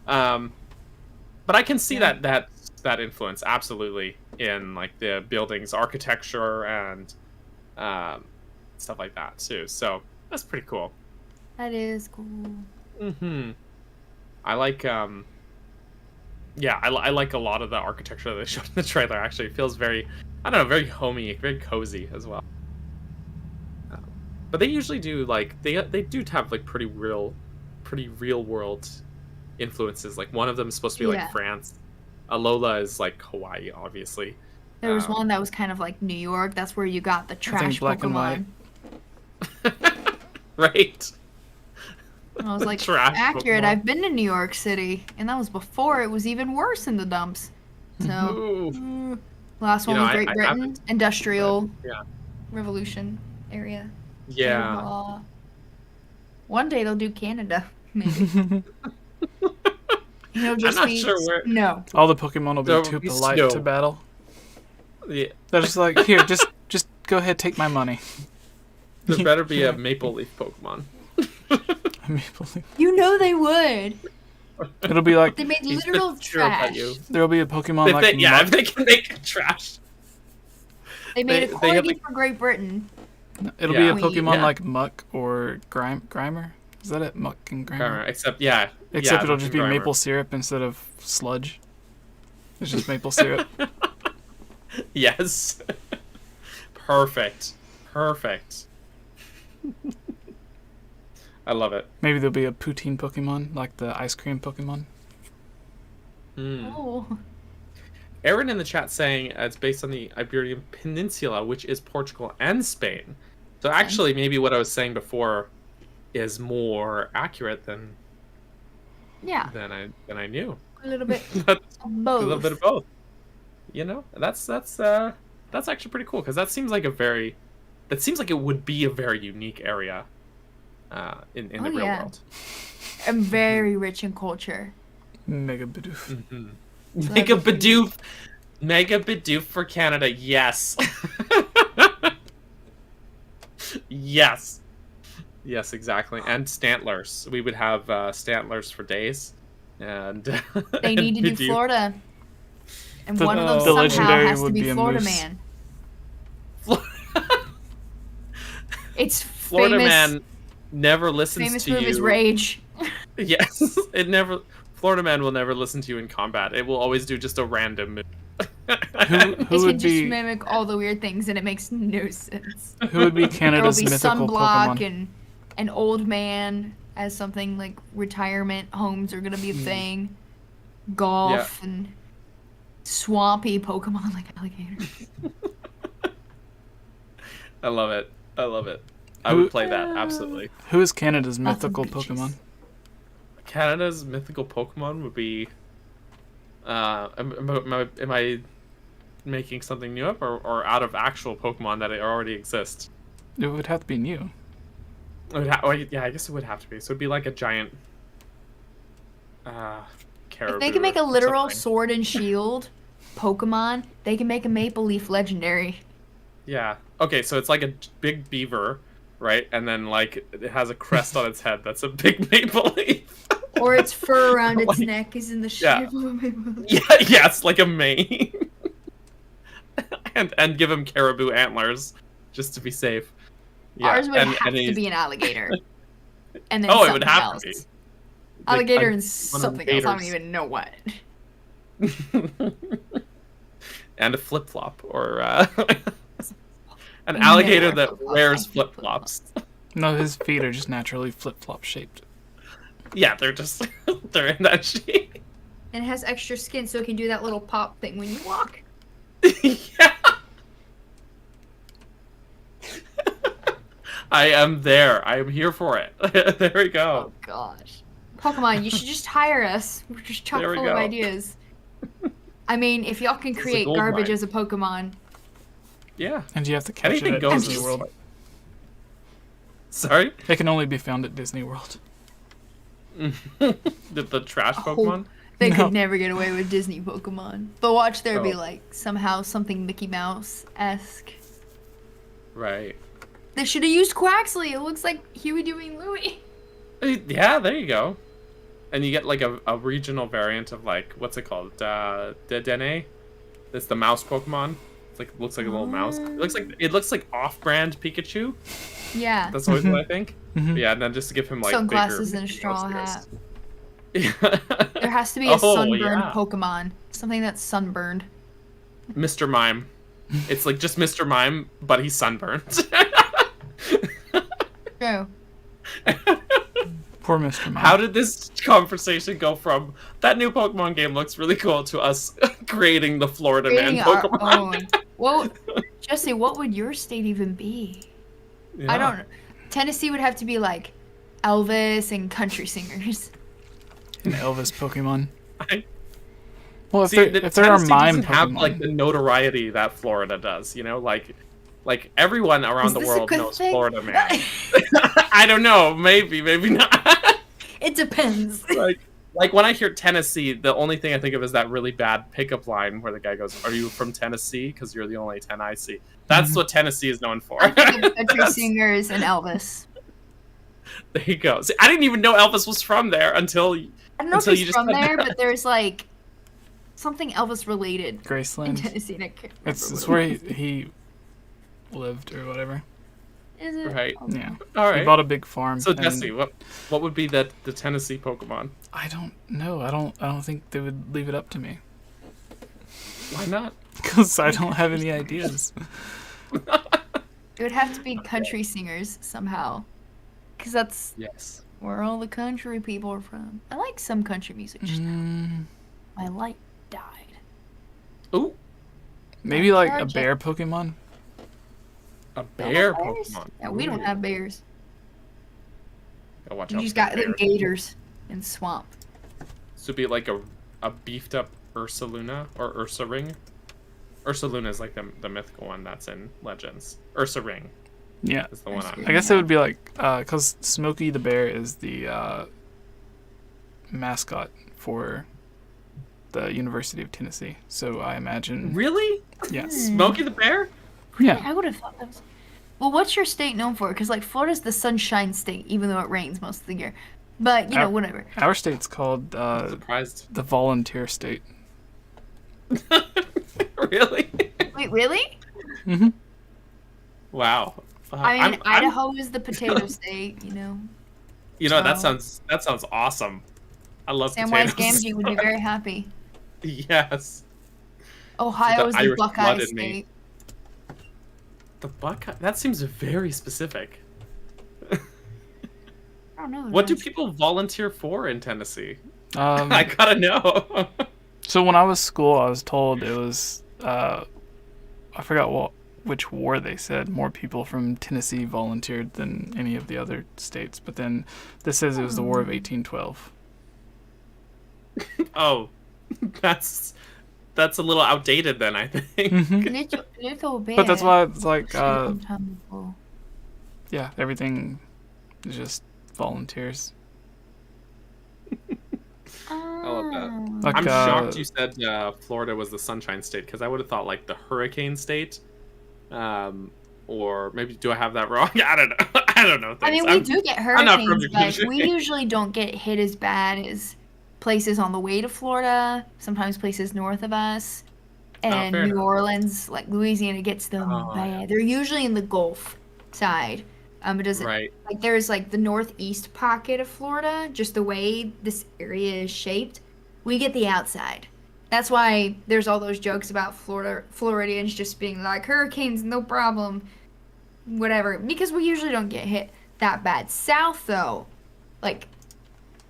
but I can see that influence absolutely in like the buildings, architecture, and stuff like that too. So that's pretty cool. That is cool. I like I like a lot of the architecture that they showed in the trailer. Actually, it feels very, I don't know, very homey, very cozy as well. But they usually do like they do have like pretty real world influences. Like one of them is supposed to be like France. Alola is like Hawaii, obviously. There was one that was kind of like New York. That's where you got the trash black and Pokemon. Right. And I was like, Trash accurate. Pokemon. I've been to New York City, and that was before it was even worse in the dumps. So, Ooh. last one You know, was Great I Britain, haven't- industrial Yeah. revolution area. Yeah. And, one day they'll do Canada, maybe. It'll just not be sure where- no. All the Pokemon will be There too will be polite snow. to battle. Yeah. They're just like, here, just go ahead, take my money. There better be a Maple Leaf Pokemon. Maple Leaf. You know they would. It'll be like They made He's literal just sure about trash. you. there'll be a Pokemon If like they, yeah, if Muck. they can make trash. They made a they have, corgi like- for Great Britain. It'll Yeah. be a Pokemon Yeah. like Muck or Grimer. Is that it? Muck and Grimer. Except Except it'll just be Grimer. maple syrup instead of sludge. It's just maple syrup. Yes. Perfect. I love it. Maybe there'll be a poutine Pokemon like the ice cream Pokemon. Oh. Aaron in the chat saying it's based on the Iberian Peninsula, which is Portugal and Spain. So actually, maybe what I was saying before is more accurate than Yeah. I knew. A little bit That's of both. a little bit of both. You know, that's actually pretty cool because that seems like it would be a very unique area in the real world. I'm very rich in culture. Mega Bidoof. Mega Bidoof for Canada, yes. Yes, exactly. And Stantlers. We would have Stantlers for days. And They need to do Bidoof. Florida. And The- one of them the somehow legendary has to would be be a Florida moose. Man. It's Florida famous, Man never listens famous to for you. his rage. Yes, Florida Man will never listen to you in combat. It will always do just a random move. Who It can would just be mimic all the weird things and it makes no sense. who would be There will Canada's be mythical sunblock Pokemon? and an old man as something like retirement homes are gonna be a thing. Golf and swampy Pokemon like alligators. I love it. I would play that, absolutely. Who is Canada's Lots of mythical beaches. Pokemon? Canada's mythical Pokemon would be... am I making something new up, or out of actual Pokemon that already exist? It would have to be new. Yeah, I guess it would have to be. So it'd be like a giant caribou. If they can make a or literal something. sword and shield Pokemon, they can make a Maple Leaf legendary. Yeah. Okay, so it's like a big beaver, right? And then like it has a crest on its head that's a big maple leaf. Or its fur around its Like- neck is in the shape Yeah. of a maple leaf. Yeah, it's like a mane. and give him caribou antlers just to be safe. Yeah. Ours would and have to he's- be an alligator. And then Oh, it something would have else. to be. Alligator Like, and one of something else. I don't Vader's. even know what. And a flip flop, or an You alligator never wear that flip-flops. wears I hate flip flops. No, his feet are just naturally flip-flop shaped. Yeah, they're just they're in that shape. And it has extra skin so it can do that little pop thing when you walk. Yeah. I am there. I am here for it. There we Oh go. gosh. Pokemon, you should just hire us. We're just chock There we full of go. ideas. I mean, if y'all can It's a create gold garbage mine. as a Pokemon, Yeah. And you have to catch Anything it at goes. Disney World. Sorry? It can only be found at Disney World. the trash Oh. Pokemon? they No. could never get away with Disney Pokemon. But watch there be Oh. like somehow something Mickey Mouse-esque. Right. They should have used Quaxley. It looks like Huey, Dewey, and Louie. Yeah, there you go. And you get like a regional variant of like, what's it called? Dene? It's the mouse Pokemon. It's like looks like a little mouse. It looks like off-brand Pikachu. Yeah. That's always what I think. Mhm. But yeah, and then just to give him like Sunglasses bigger and a straw Mickey Mouse hat. ears. There has to be a Oh, sunburned yeah. Pokemon. Something that's sunburned. Mr. Mime. It's like just Mr. Mime, but he's sunburned. True. Poor Mr. Mime. How did this conversation go from that new Pokemon game looks really cool to us creating the Florida Creating Man our Pokemon? own. Well, Jesse, what would your state even be? Yeah. I don't. Tennessee would have to be like Elvis and country singers. An Elvis Pokemon? I- Well, if See, there, the if there are Tennessee mime doesn't have Pokemon, like the notoriety that Florida does, you know, like everyone around Is the this a world good knows thing? Florida Man. I don't know, maybe not. It depends. like when I hear Tennessee, the only thing I think of is that really bad pickup line where the guy goes, "Are you from Tennessee? Because you're the only 10 I see." That's what Tennessee is known for. I think of country singers and Elvis. There you go. See, I didn't even know Elvis was from there until I don't know if Until you he's just from said there, that. but there's like something Elvis related in Graceland. Tennessee. And I can't It's remember it's what where it he lived or whatever. is. Is it? Right. Oh, Yeah. all He right. bought a big farm. So and Jesse, what would be the Tennessee Pokemon? I don't know. I don't think they would leave it up to me Why not? because I don't have any ideas. It would have to be country singers somehow, because that's Yes. where all the country people are from. I like some country music. Just my light died. Ooh, Maybe like a Charge it. bear Pokemon. a Y'all bear have bears? Pokemon. Yeah, we don't Ooh. have bears. Gotta watch You out just for got bears. the gators and swamp. So it'd be like a beefed up Ursaluna or Ursaring. Ursaluna is like the mythical one that's in Legends. Ursaring Yeah. is the one I'm. I guess it would be like because Smokey the Bear is the mascot for the University of Tennessee. So I imagine. Really? Yes. Smokey the Bear? Yeah. I would have thought that was. Well, what's your state known for? Because like Florida's the sunshine state, even though it rains most of the year. But you know, whatever. Our state's called I'm surprised. the Volunteer State. Really? Wait, really? Mm-hmm. Wow. I mean, Idaho is the potato state. You know, You know that so- sounds awesome. I love Samwise potatoes. Gamgee would be very happy. Yes. Ohio is the Irish Buckeye blood in state. me. The Buckeye. That seems very specific. I don't know. What do that's- people volunteer for in Tennessee? Um, I gotta know. so when I was school, I was told it was I forgot which war they said more people from Tennessee volunteered than any of the other states. But then this says it was the War of 1812. Oh, that's that's a little outdated then, I think. Little bit. But that's why it's like, Some time ago. yeah, everything is just volunteers. I love that. Like, I'm shocked you said Florida was the Sunshine State, because I would have thought like the Hurricane State, or maybe do I have that wrong? I don't know. I don't know. I mean, we do get hurricanes, but we usually don't get hit as bad as places on the way to Florida. Sometimes places north of us, and New Orleans, like Louisiana, gets them bad. They're usually in the Gulf side. It doesn't like there's like the northeast pocket of Florida, just the way this area is shaped. We get the outside. That's why there's all those jokes about Floridians just being like hurricanes, no problem, whatever. Because we usually don't get hit that bad. South though, like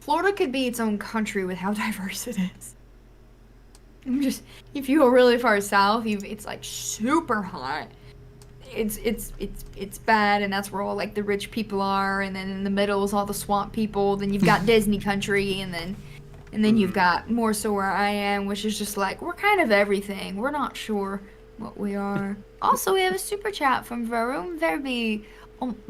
Florida could be its own country with how diverse it is. If you go really far south, it's like super hot. It's bad, and that's where all like the rich people are, and then in the middle is all the swamp people. Then you've got Disney country, and then you've got more so where I am, which is just like we're kind of everything. We're not sure what we are. Also, we have a super chat from 𝗵𝗃𝗏𝗏𝗏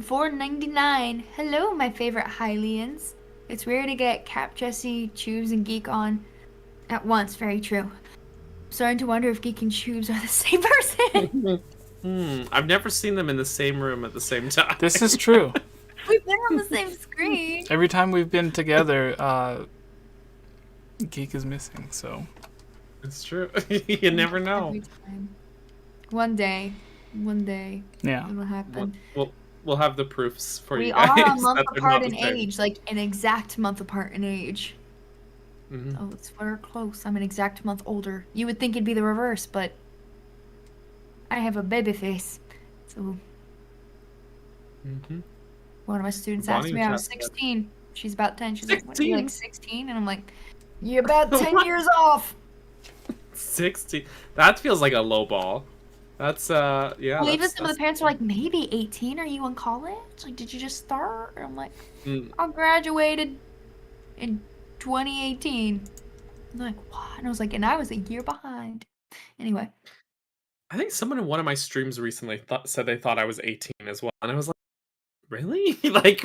$4.99. Hello, my favorite Hylians. It's rare to get Cap, Jesse, Tubes, and Geek on at once. Very true. Starting to wonder if Geek and Tubes are the same person. I've never seen them in the same room at the same time. This is true. We've been on the same screen. Every time we've been together, Geek is missing, so. It's true. You never know. Every time. One day. Yeah. It'll happen. We'll have the proofs for you We guys. are a month apart in age, like an exact month apart in age. Oh, it's we're close. I'm an exact month older. You would think it'd be the reverse, but I have a baby face. So one of my students asked me, I was 16. She's about 10. She's like, what are you, like 16? And I'm like, you're about 10 years off. 16. That feels like a low ball. That's yeah. Well, even some of the parents are like, maybe 18. Are you in college? Like, did you just start? And I'm like, I graduated in 2018. I'm like, what? And I was like, and I was a year behind. Anyway. I think someone in one of my streams recently said they thought I was 18 as well, and I was like, really? Like,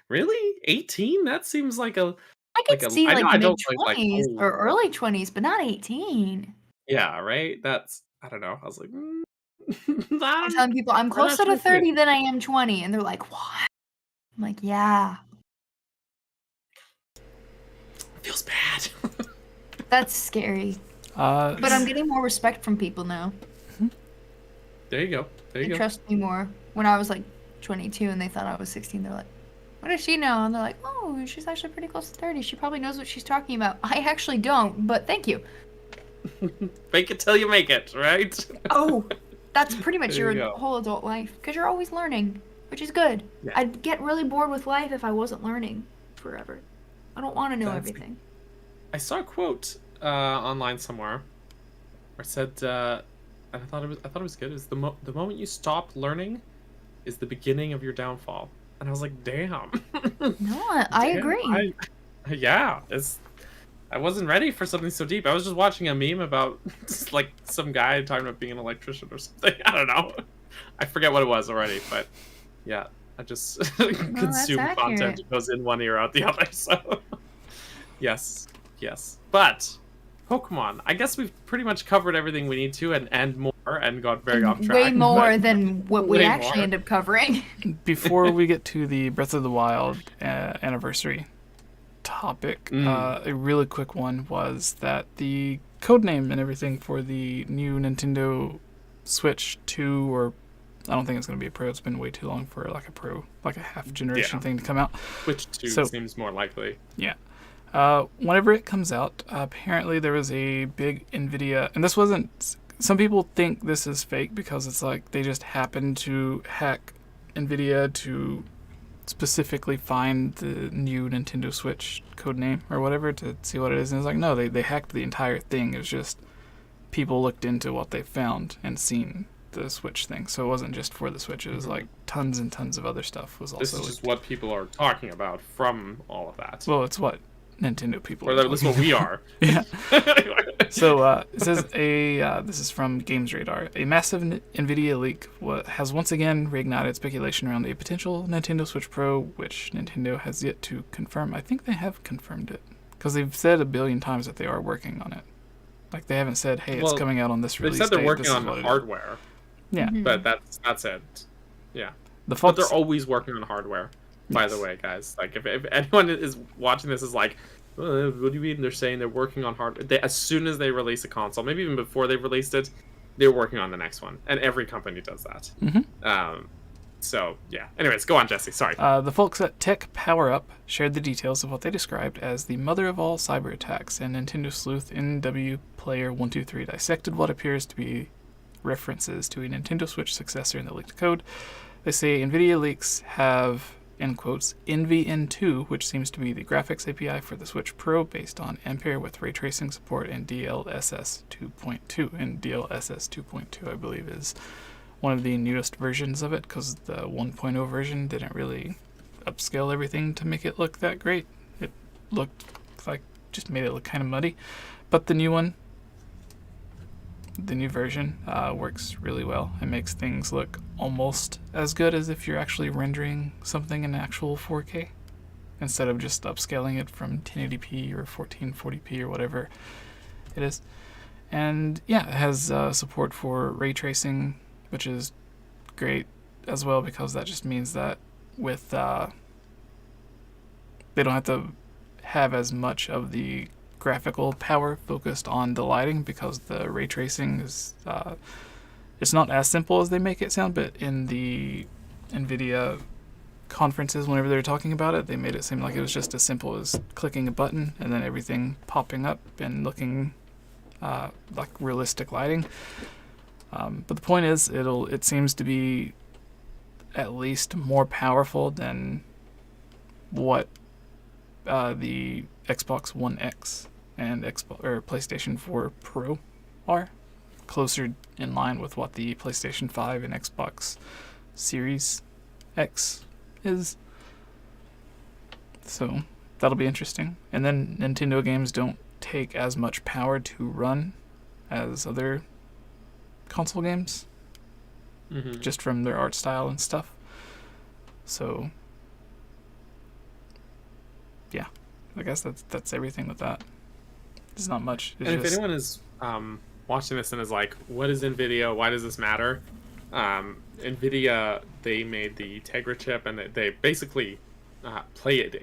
really? 18? That seems like a. I could see like mid-20s or early 20s, but not 18. Yeah, right. That's I don't know. I was like, I'm telling people I'm closer to 30 than I am 20, and they're like, what? I'm like, yeah. Feels bad. That's scary. But I'm getting more respect from people now. There you go. There you go. They trust me more. When I was like 22 and they thought I was 16, they're like, what does she know? And they're like, oh, she's actually pretty close to 30. She probably knows what she's talking about. I actually don't, but thank you. Fake it till you make it, right? Oh, that's pretty much your whole adult life. Because you're always learning, which is good. Yeah. I'd get really bored with life if I wasn't learning forever. I don't want to know everything. I saw a quote online somewhere where it said, and I thought it was good. Is the moment you stop learning is the beginning of your downfall. And I was like, damn. No, I agree. I wasn't ready for something so deep. I was just watching a meme about like some guy talking about being an electrician or something. I don't know. I forget what it was already, but yeah, I just consume content that goes in one ear out the other. So yes. But Pokemon, I guess we've pretty much covered everything we need to and more, and got very off track. Way more than what we actually end up covering. Before we get to the Breath of the Wild anniversary topic, a really quick one was that the codename and everything for the new Nintendo Switch 2, or I don't think it's going to be a Pro. It's been way too long for like a half generation thing to come out. Switch 2 seems more likely. Yeah. Whenever it comes out, apparently there was a big NVIDIA, and this wasn't, some people think this is fake because it's like they just happened to hack NVIDIA to specifically find the new Nintendo Switch codename or whatever to see what it is. And it's like, no, they hacked the entire thing. It was just people looked into what they found and seen the Switch thing. So it wasn't just for the Switch. It was like tons and tons of other stuff was also. This is just what people are talking about from all of that. Well, it's what Nintendo people. Or at least what we are. Yeah. So it says this is from Games Radar. A massive NVIDIA leak has once again reignited speculation around a potential Nintendo Switch Pro, which Nintendo has yet to confirm. I think they have confirmed it because they've said a billion times that they are working on it. Like they haven't said, "Hey, it's coming out on this release." They said they're date. working This is on what it is. hardware. Yeah, But that's it. Yeah. but they're always working on hardware. By the way, guys, like if anyone is watching this is like, what do you mean they're saying they're working on hardware? As soon as they release a console, maybe even before they've released it, they're working on the next one, and every company does that. So yeah. Anyways, go on, Jesse. Sorry. The folks at Tech Power Up shared the details of what they described as the mother of all cyber attacks, and Nintendo sleuth NW Player 123 dissected what appears to be references to a Nintendo Switch successor in the leaked code. They say NVIDIA leaks have, in quotes, NVN2, which seems to be the graphics API for the Switch Pro based on Ampere with ray tracing support and DLSS 2.2. And DLSS 2.2, I believe, is one of the newest versions of it because the 1.0 version didn't really upscale everything to make it look that great. It looked like, just made it look kind of muddy. But the new one, the new version, works really well. It makes things look almost as good as if you're actually rendering something in actual 4K instead of just upscaling it from 1080p or 1440p or whatever it is. And yeah, it has support for ray tracing, which is great as well because that just means that with they don't have to have as much of the graphical power focused on the lighting because the ray tracing is it's not as simple as they make it sound, but in the NVIDIA conferences whenever they were talking about it, they made it seem like it was just as simple as clicking a button and then everything popping up and looking like realistic lighting. But the point is it seems to be at least more powerful than what the Xbox One X and PlayStation 4 Pro are, closer in line with what the PlayStation 5 and Xbox Series X is. So that'll be interesting. And then Nintendo games don't take as much power to run as other console games, just from their art style and stuff. So yeah, I guess that's everything with that. There's not much. And if anyone is watching this and is like, what is NVIDIA? Why does this matter? NVIDIA, they made the Tegra chip, and they basically played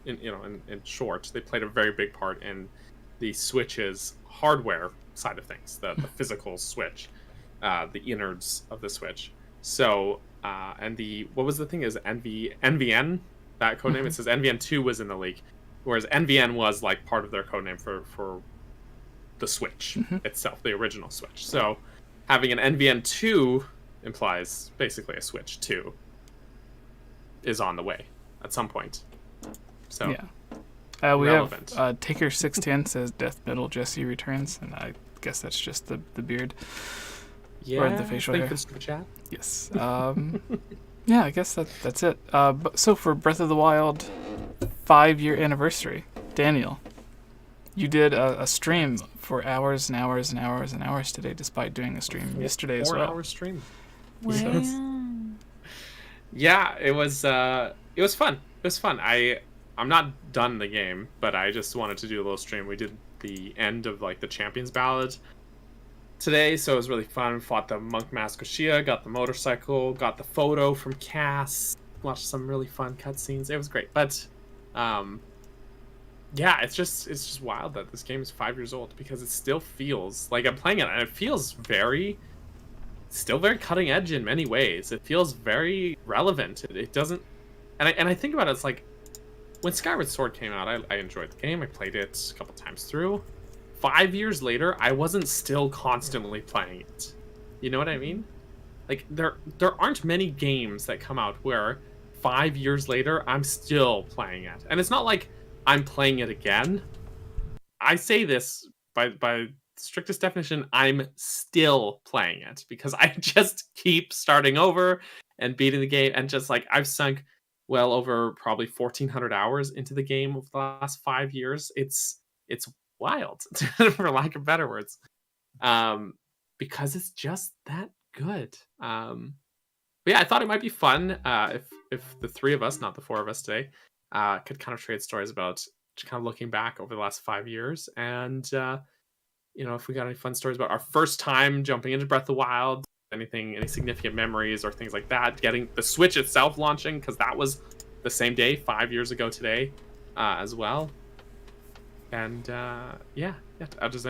in short, they played a very big part in the Switch's hardware side of things, the physical Switch, the innards of the Switch. So, and what was the thing is NVN, that codename, it says NVN2 was in the leak, whereas NVN was like part of their codename for the Switch itself, the original Switch. So having an NVN2 implies basically a Switch 2 is on the way at some point. So yeah, we relevant. have Taker610 says Death Metal Jesse returns, and I guess that's just the beard. Yeah, or the facial hair. for the super chat. Yes. Yeah, I guess that's it. So for Breath of the Wild 5-year anniversary, Daniel, you did a stream for hours and hours and hours and hours today, despite doing a stream yesterday as well. 4-hour stream. Wow. Yeah, it was fun. It was fun. I'm not done the game, but I just wanted to do a little stream. We did the end of like the Champions Ballad today, so it was really fun. Fought the Monk Master Shia, got the motorcycle, got the photo from Cass, watched some really fun cutscenes. It was great. But yeah, it's just wild that this game is 5 years old, because it still feels like I'm playing it, and it feels still very cutting edge in many ways. It feels very relevant. It doesn't, and I think about it, it's like when Skyward Sword came out, I enjoyed the game. I played it a couple times through. 5 years later, I wasn't still constantly playing it. You know what I mean? Like there aren't many games that come out where 5 years later I'm still playing it, and it's not like I'm playing it again. I say this by the strictest definition, I'm still playing it, because I just keep starting over and beating the game, and just like I've sunk well over probably 1,400 hours into the game over the last 5 years. It's wild, for lack of better words, because it's just that good. But yeah, I thought it might be fun if the three of us, not the four of us today, could kind of trade stories about just kind of looking back over the last 5 years, and if we got any fun stories about our first time jumping into Breath of the Wild, any significant memories or things like that, getting the Switch itself launching, because that was the same day 5 years ago today, as well. And does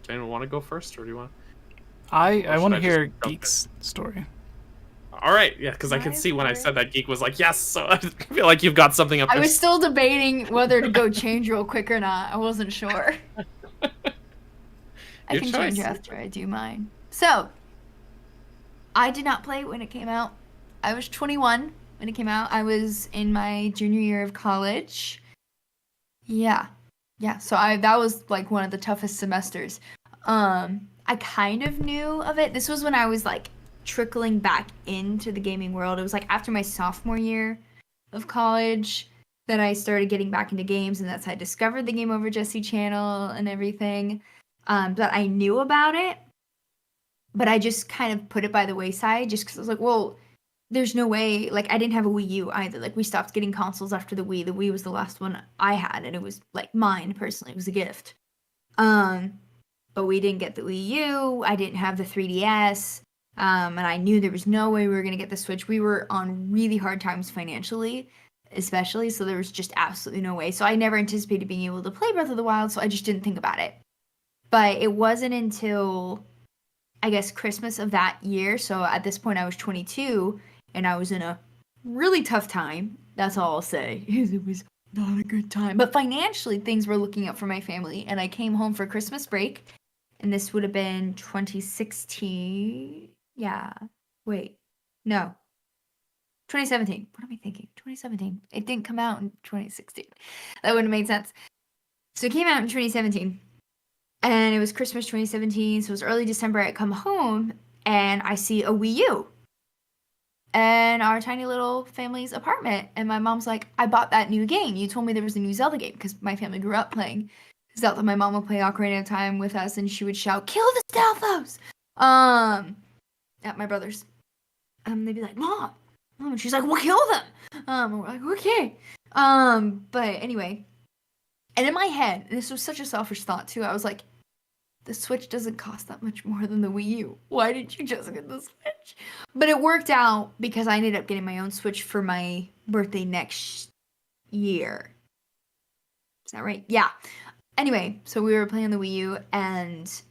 anyone want to go first, or do you want? I want to hear Geek's story. All right, yeah, because I can see when I said that, Geek was like, yes, so I feel like you've got something up there. I was still debating whether to go change real quick or not. I wasn't sure. I can change after I do mine. So, I did not play it when it came out. I was 21 when it came out. I was in my junior year of college. Yeah, so that was like one of the toughest semesters. I kind of knew of it. This was when I was like trickling back into the gaming world. It was like after my sophomore year of college that I started getting back into games, and that's how I discovered the Game Over Jessie channel and everything. But I knew about it, but I just kind of put it by the wayside just because I was like, well, there's no way. Like, I didn't have a Wii U either. Like, we stopped getting consoles after the Wii. The Wii was the last one I had, and it was like mine personally. It was a gift. But we didn't get the Wii U. I didn't have the 3DS. And I knew there was no way we were going to get the Switch. We were on really hard times financially, especially, so there was just absolutely no way. So I never anticipated being able to play Breath of the Wild, so I just didn't think about it. But it wasn't until, I guess, Christmas of that year, so at this point I was 22, and I was in a really tough time. That's all I'll say. It was not a good time. But financially, things were looking up for my family, and I came home for Christmas break, and this would have been 2016... Yeah. Wait. No. 2017. What am I thinking? 2017. It didn't come out in 2016. That wouldn't have made sense. So it came out in 2017. And it was Christmas 2017. So it was early December. I come home and I see a Wii U in our tiny little family's apartment. And my mom's like, I bought that new game. You told me there was a new Zelda game, because my family grew up playing Zelda. My mom would play Ocarina of Time with us, and she would shout, "Kill the Stealthos!" At my brothers. They'd be like, Mom. And she's like, well, kill them. And we're like, okay. But anyway. And in my head, and this was such a selfish thought too, I was like, the Switch doesn't cost that much more than the Wii U. Why didn't you just get the Switch? But it worked out because I ended up getting my own Switch for my birthday next year. Is that right? Yeah. Anyway, so we were playing the Wii U, and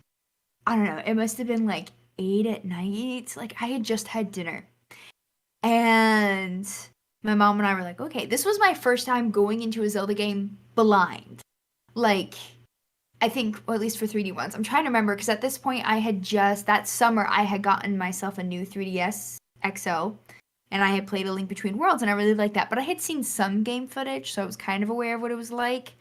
I don't know, it must have been like 8 at night. Like, I had just had dinner, and my mom and I were like, okay, this was my first time going into a Zelda game blind. Like, I think, well, at least for 3D ones. I'm trying to remember, because at this point that summer I had gotten myself a new 3DS XL, and I had played A Link Between Worlds, and I really liked that. But I had seen some game footage, so I was kind of aware of what it was like.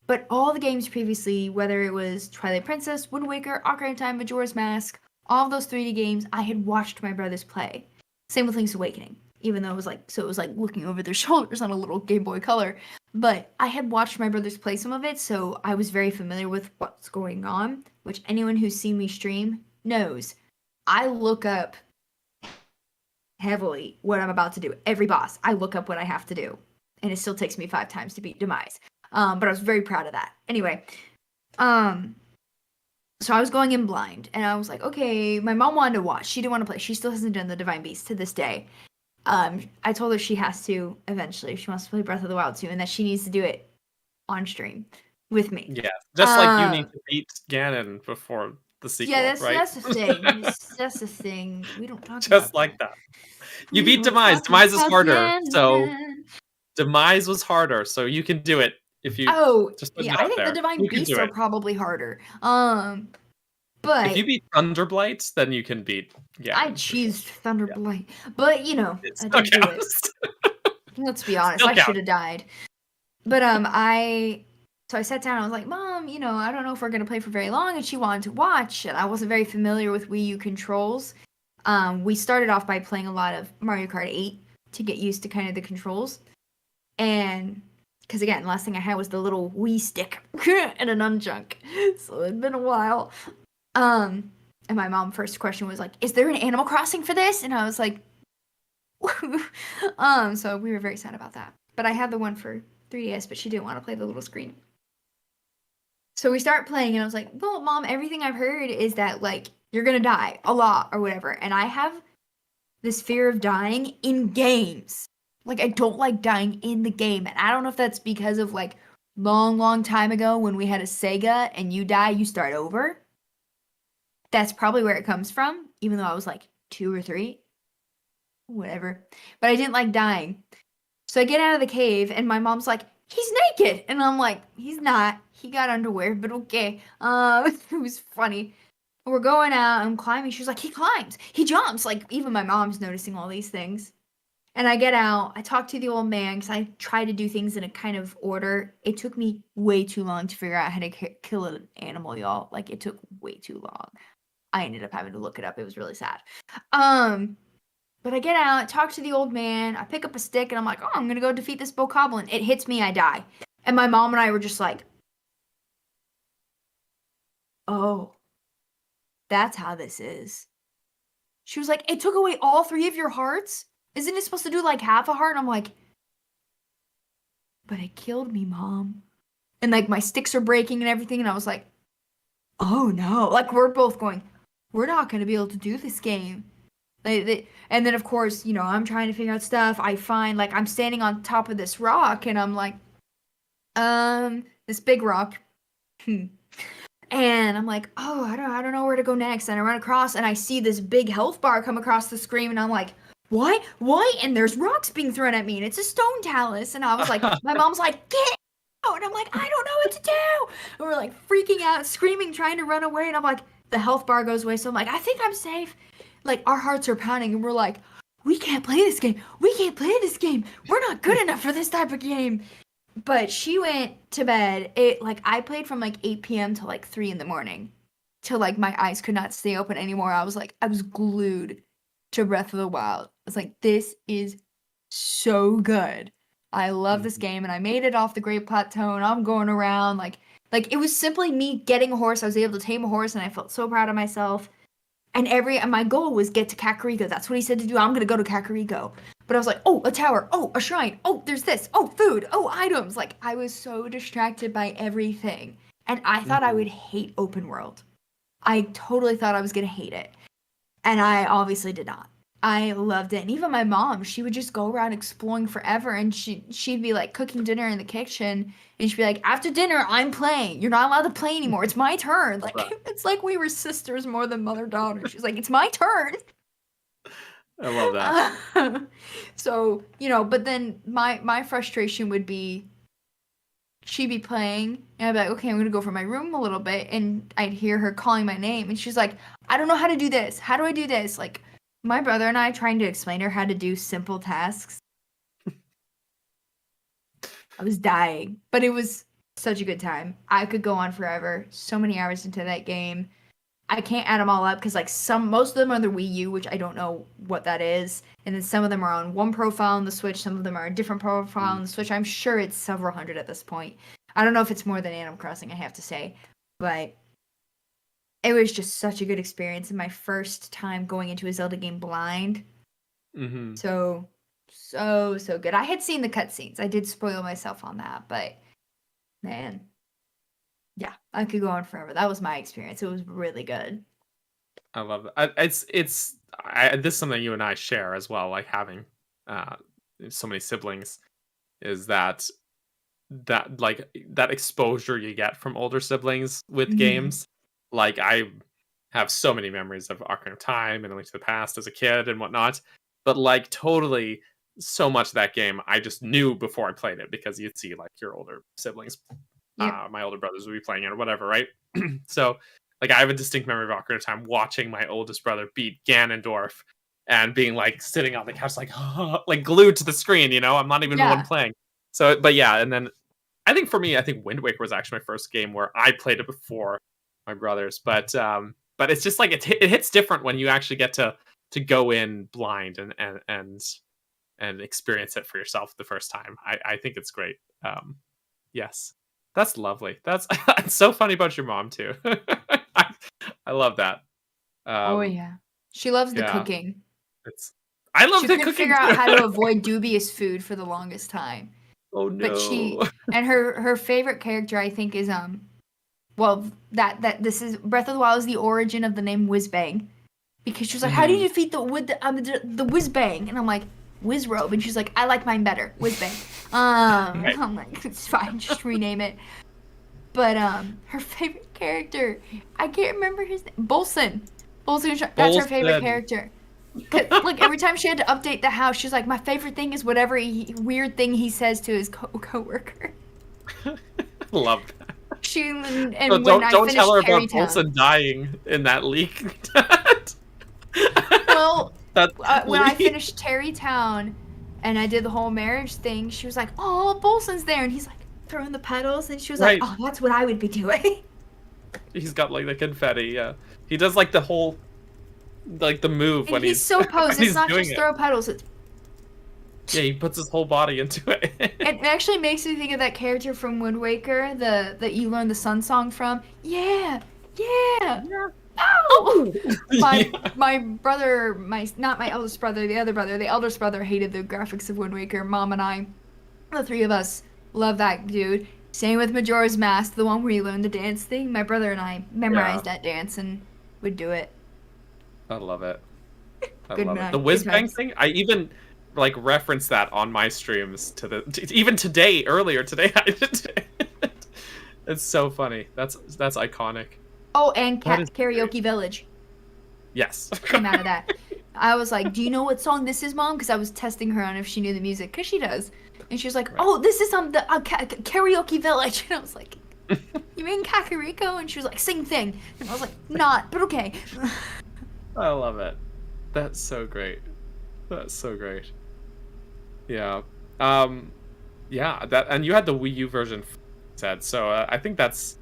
But all the games previously, whether it was Twilight Princess, Wind Waker, Ocarina of Time, Majora's Mask, all of those 3D games, I had watched my brothers play. Same with Link's Awakening, even though it was like looking over their shoulders on a little Game Boy Color. But I had watched my brothers play some of it, so I was very familiar with what's going on, which anyone who's seen me stream knows. I look up heavily what I'm about to do. Every boss, I look up what I have to do. And it still takes me 5 times to beat Demise. But I was very proud of that. Anyway, so I was going in blind, and I was like, okay, my mom wanted to watch. She didn't want to play. She still hasn't done the Divine Beast to this day. I told her she has to eventually if she wants to play Breath of the Wild 2, and that she needs to do it on stream with me. Yeah, just like you need to beat Ganon before the sequel, right? Yeah, that's the thing. That's the thing. We don't talk just about like that. You beat Demise. Demise is harder, so Demise was harder, so you can do it. If you I think the Divine Beasts are probably harder. But if you beat Thunderblight, then you can beat. Yeah, I choose Thunderblight, but I didn't do it. Let's be honest, I should have died. But so I sat down. And I was like, Mom, I don't know if we're gonna play for very long, and she wanted to watch, and I wasn't very familiar with Wii U controls. We started off by playing a lot of Mario Kart 8 to get used to kind of the controls. And because again, the last thing I had was the little Wii stick and a nunchuck, so it'd been a while. And my mom first question was like, "Is there an Animal Crossing for this?" And I was like, so we were very sad about that. But I had the one for 3DS, but she didn't want to play the little screen. So we start playing, and I was like, "Well, Mom, everything I've heard is that like you're gonna die a lot or whatever," and I have this fear of dying in games. Like, I don't like dying in the game. And I don't know if that's because of, like, long time ago when we had a Sega and you die, you start over. That's probably where it comes from, even though I was, like, 2 or 3. Whatever. But I didn't like dying. So I get out of the cave, and my mom's like, "He's naked!" And I'm like, "He's not. He got underwear, but okay." It was funny. We're going out, I'm climbing. She was like, "He climbs. He jumps." Like, even my mom's noticing all these things. And I get out, I talk to the old man, because I try to do things in a kind of order. It took me way too long to figure out how to kill an animal, y'all. Like, it took way too long. I ended up having to look it up. It was really sad. But I get out, talk to the old man, I pick up a stick, and I'm like, "Oh, I'm going to go defeat this bokoblin." It hits me, I die. And my mom and I were just like, "Oh, that's how this is." She was like, "It took away all 3 of your hearts? Isn't it supposed to do like half a heart?" And I'm like, "But it killed me, Mom." And like my sticks are breaking and everything. And I was like, "Oh no." Like we're both going, "We're not going to be able to do this game." And then of course, I'm trying to figure out stuff. I find like I'm standing on top of this rock and I'm like, this big rock. And I'm like, "Oh, I don't know where to go next." And I run across and I see this big health bar come across the screen and I'm like, What? And there's rocks being thrown at me, and it's a stone talus. And I was like, my mom's like, "Get out!" And I'm like, "I don't know what to do." And we're like freaking out, screaming, trying to run away. And I'm like, the health bar goes away. So I'm like, "I think I'm safe." Like, our hearts are pounding, and we're like, "We can't play this game. We can't play this game. We're not good enough for this type of game." But she went to bed. I played from like 8 p.m. to like 3 in the morning, till like my eyes could not stay open anymore. I was glued to Breath of the Wild. I was like, "This is so good. I love this game." And I made it off the Great Plateau, and I'm going around like it was simply me getting a horse. I was able to tame a horse, and I felt so proud of myself. And my goal was get to Kakariko. That's what he said to do. I'm gonna go to Kakariko. But I was like, "Oh, a tower. Oh, a shrine. Oh, there's this. Oh, food. Oh, items." Like, I was so distracted by everything. And I thought I would hate open world. I totally thought I was gonna hate it. And I obviously did not. I loved it. And even my mom, she would just go around exploring forever. And she'd be like cooking dinner in the kitchen. And she'd be like, "After dinner, I'm playing. You're not allowed to play anymore. It's my turn." Like, it's like we were sisters more than mother-daughter. She's like, "It's my turn." I love that. So, but then my frustration would be, she'd be playing, and I'd be like, "Okay, I'm gonna go from my room a little bit," and I'd hear her calling my name, and she's like, "I don't know how to do this. How do I do this?" Like, my brother and I trying to explain to her how to do simple tasks. I was dying, but it was such a good time. I could go on forever. So many hours into that game. I can't add them all up because most of them are the Wii U, which I don't know what that is, and then some of them are on one profile on the Switch. Some of them are a different profile on the Switch. I'm sure it's several hundred at this point. I don't know if it's more than Animal Crossing, I have to say, but it was just such a good experience, and my first time going into a Zelda game blind. Mm-hmm. So good. I had seen the cutscenes. I did spoil myself on that, but man, yeah, I could go on forever. That was my experience. It was really good. I love it. This is something you and I share as well. Like having so many siblings, is that exposure you get from older siblings with games. Like, I have so many memories of Ocarina of Time and A Link to the Past as a kid and whatnot, but like totally so much of that game I just knew before I played it, because you'd see like your older siblings, my older brothers would be playing it or whatever, right? So like I have a distinct memory of Ocarina of Time watching my oldest brother beat Ganondorf and being like sitting on the couch like like glued to the screen, I'm not even the one playing. So, but yeah, and then I think Wind Waker was actually my first game where I played it before my brothers, but it's just like it hits different when you actually get to go in blind and and experience it for yourself the first time. I think it's great. Yes, that's lovely. That's it's so funny about your mom too. I love that. Oh yeah, she loves the yeah, cooking. I love She the couldn't cooking. figure out too. how to avoid dubious food for the longest time. Oh But she no. and her favorite character, I think, is well, that this is Breath of the Wild is the origin of the name Whizbang, because she was like, how do you defeat the Whizbang? And I'm like, Wizrobe, and she's like, I like mine better, Whizbang. Right. I'm like, it's fine, just rename it. But her favorite character, I can't remember his name. Bolson. That's her favorite Bolson. character. Like every time she had to update the house, she's like, my favorite thing is whatever weird thing he says to his coworker. Love that. She and So when I don't finished tell her about Terrytown, Bolson dying in that leak. well, That's when I leak. finished Terrytown and I did the whole marriage thing, she was like, "Oh, Bolson's there," and he's like throwing the petals, and she was Right. like, "Oh, that's what I would be doing." He's got like the confetti. Yeah, he does like the whole, like the move And when he's so when posed. he's It's not doing just it. throw petals. It's Yeah, he puts his whole body into it. It actually makes me think of that character from Wind Waker, that you learned the Sun Song from. Yeah. Oh! My brother, not my eldest brother, the other brother, the eldest brother hated the graphics of Wind Waker. Mom and I, the three of us, love that dude. Same with Majora's Mask, the one where you learn the dance thing. My brother and I memorized that dance and would do it. I love it. I Good love night. it. The Good whiz bang nights. thing. I even like referenced that on my streams even today. Earlier today, I did. It's so funny. That's iconic. Oh, and That is Karaoke Village Yes. came out of that. I was like, "Do you know what song this is, Mom?" Because I was testing her on if she knew the music, because she does. And she was like, "Oh, this is the Karaoke Village." And I was like, "You mean Kakariko?" And she was like, "Same thing." And I was like, "Not, but okay." I love it. That's so great. That's so great. Yeah. Yeah. That, and you had the Wii U version said, so I think that's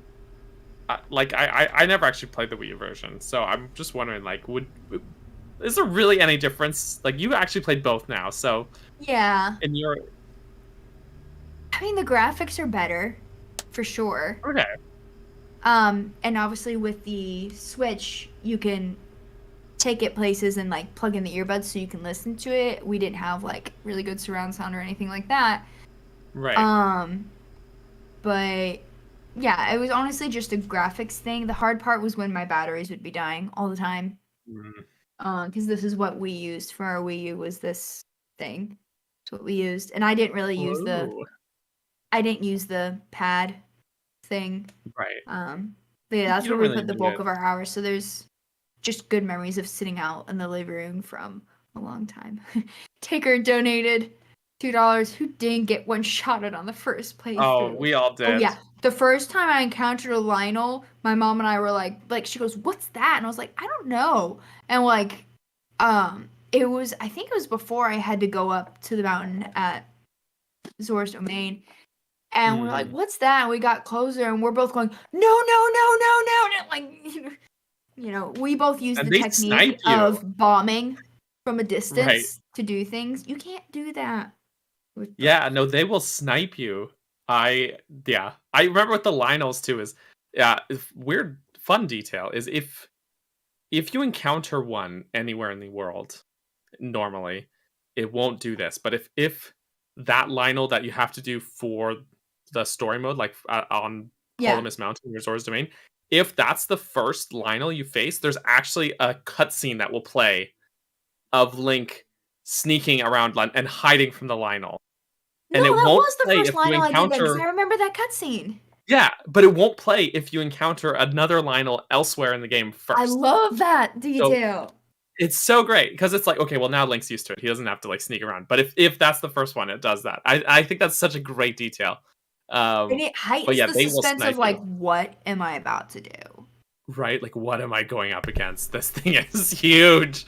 like I never actually played the Wii U version, so I'm just wondering, like, is there really any difference? Like, you actually played both now, so Yeah. in your I mean, the graphics are better, for sure. okay. And obviously with the Switch, you can take it places and like plug in the earbuds so you can listen to it. We didn't have like really good surround sound or anything like that. Right. But yeah, it was honestly just a graphics thing. The hard part was when my batteries would be dying all the time. Because this is what we used for our Wii U, was this thing. It's what we used. And I didn't really use Ooh. the pad thing. Right. But yeah, that's You where don't we really put the need bulk it. of our hours. So there's just good memories of sitting out in the living room from a long time. Taker donated $2. Who didn't get one-shotted on the first playthrough? Oh, we all did. Oh yeah, the first time I encountered a Lionel, my mom and I were like she goes, "What's that?" And I was like, "I don't know." And like, I think it was before I had to go up to the mountain at Zora's Domain. And we're like, "What's that?" And we got closer, and we're both going, "No!" And like, we both use And the they technique snipe you. of bombing from a distance Right. to do things. You can't do that. Yeah, no, they will snipe you. I remember with the Lionels too is weird fun detail is if you encounter one anywhere in the world, normally it won't do this. But if that Lionel that you have to do for the story mode, like on Ptolemy Mountain in Zora's Domain, if that's the first Lionel you face, there's actually a cutscene that will play of Link sneaking around and hiding from the Lionel. And No, it that won't was the play first if you Lionel I did that, because encounter. I remember that cutscene. Yeah, but it won't play if you encounter another Lionel elsewhere in the game first. I love that detail. It's so great because it's like, okay, well now Link's used to it. He doesn't have to like sneak around. But if that's the first one, it does that. I think that's such a great detail. And it heightens yeah, the they will suspense snipe of like, you. what am I about to do? Right? Like, what am I going up against? This thing is huge.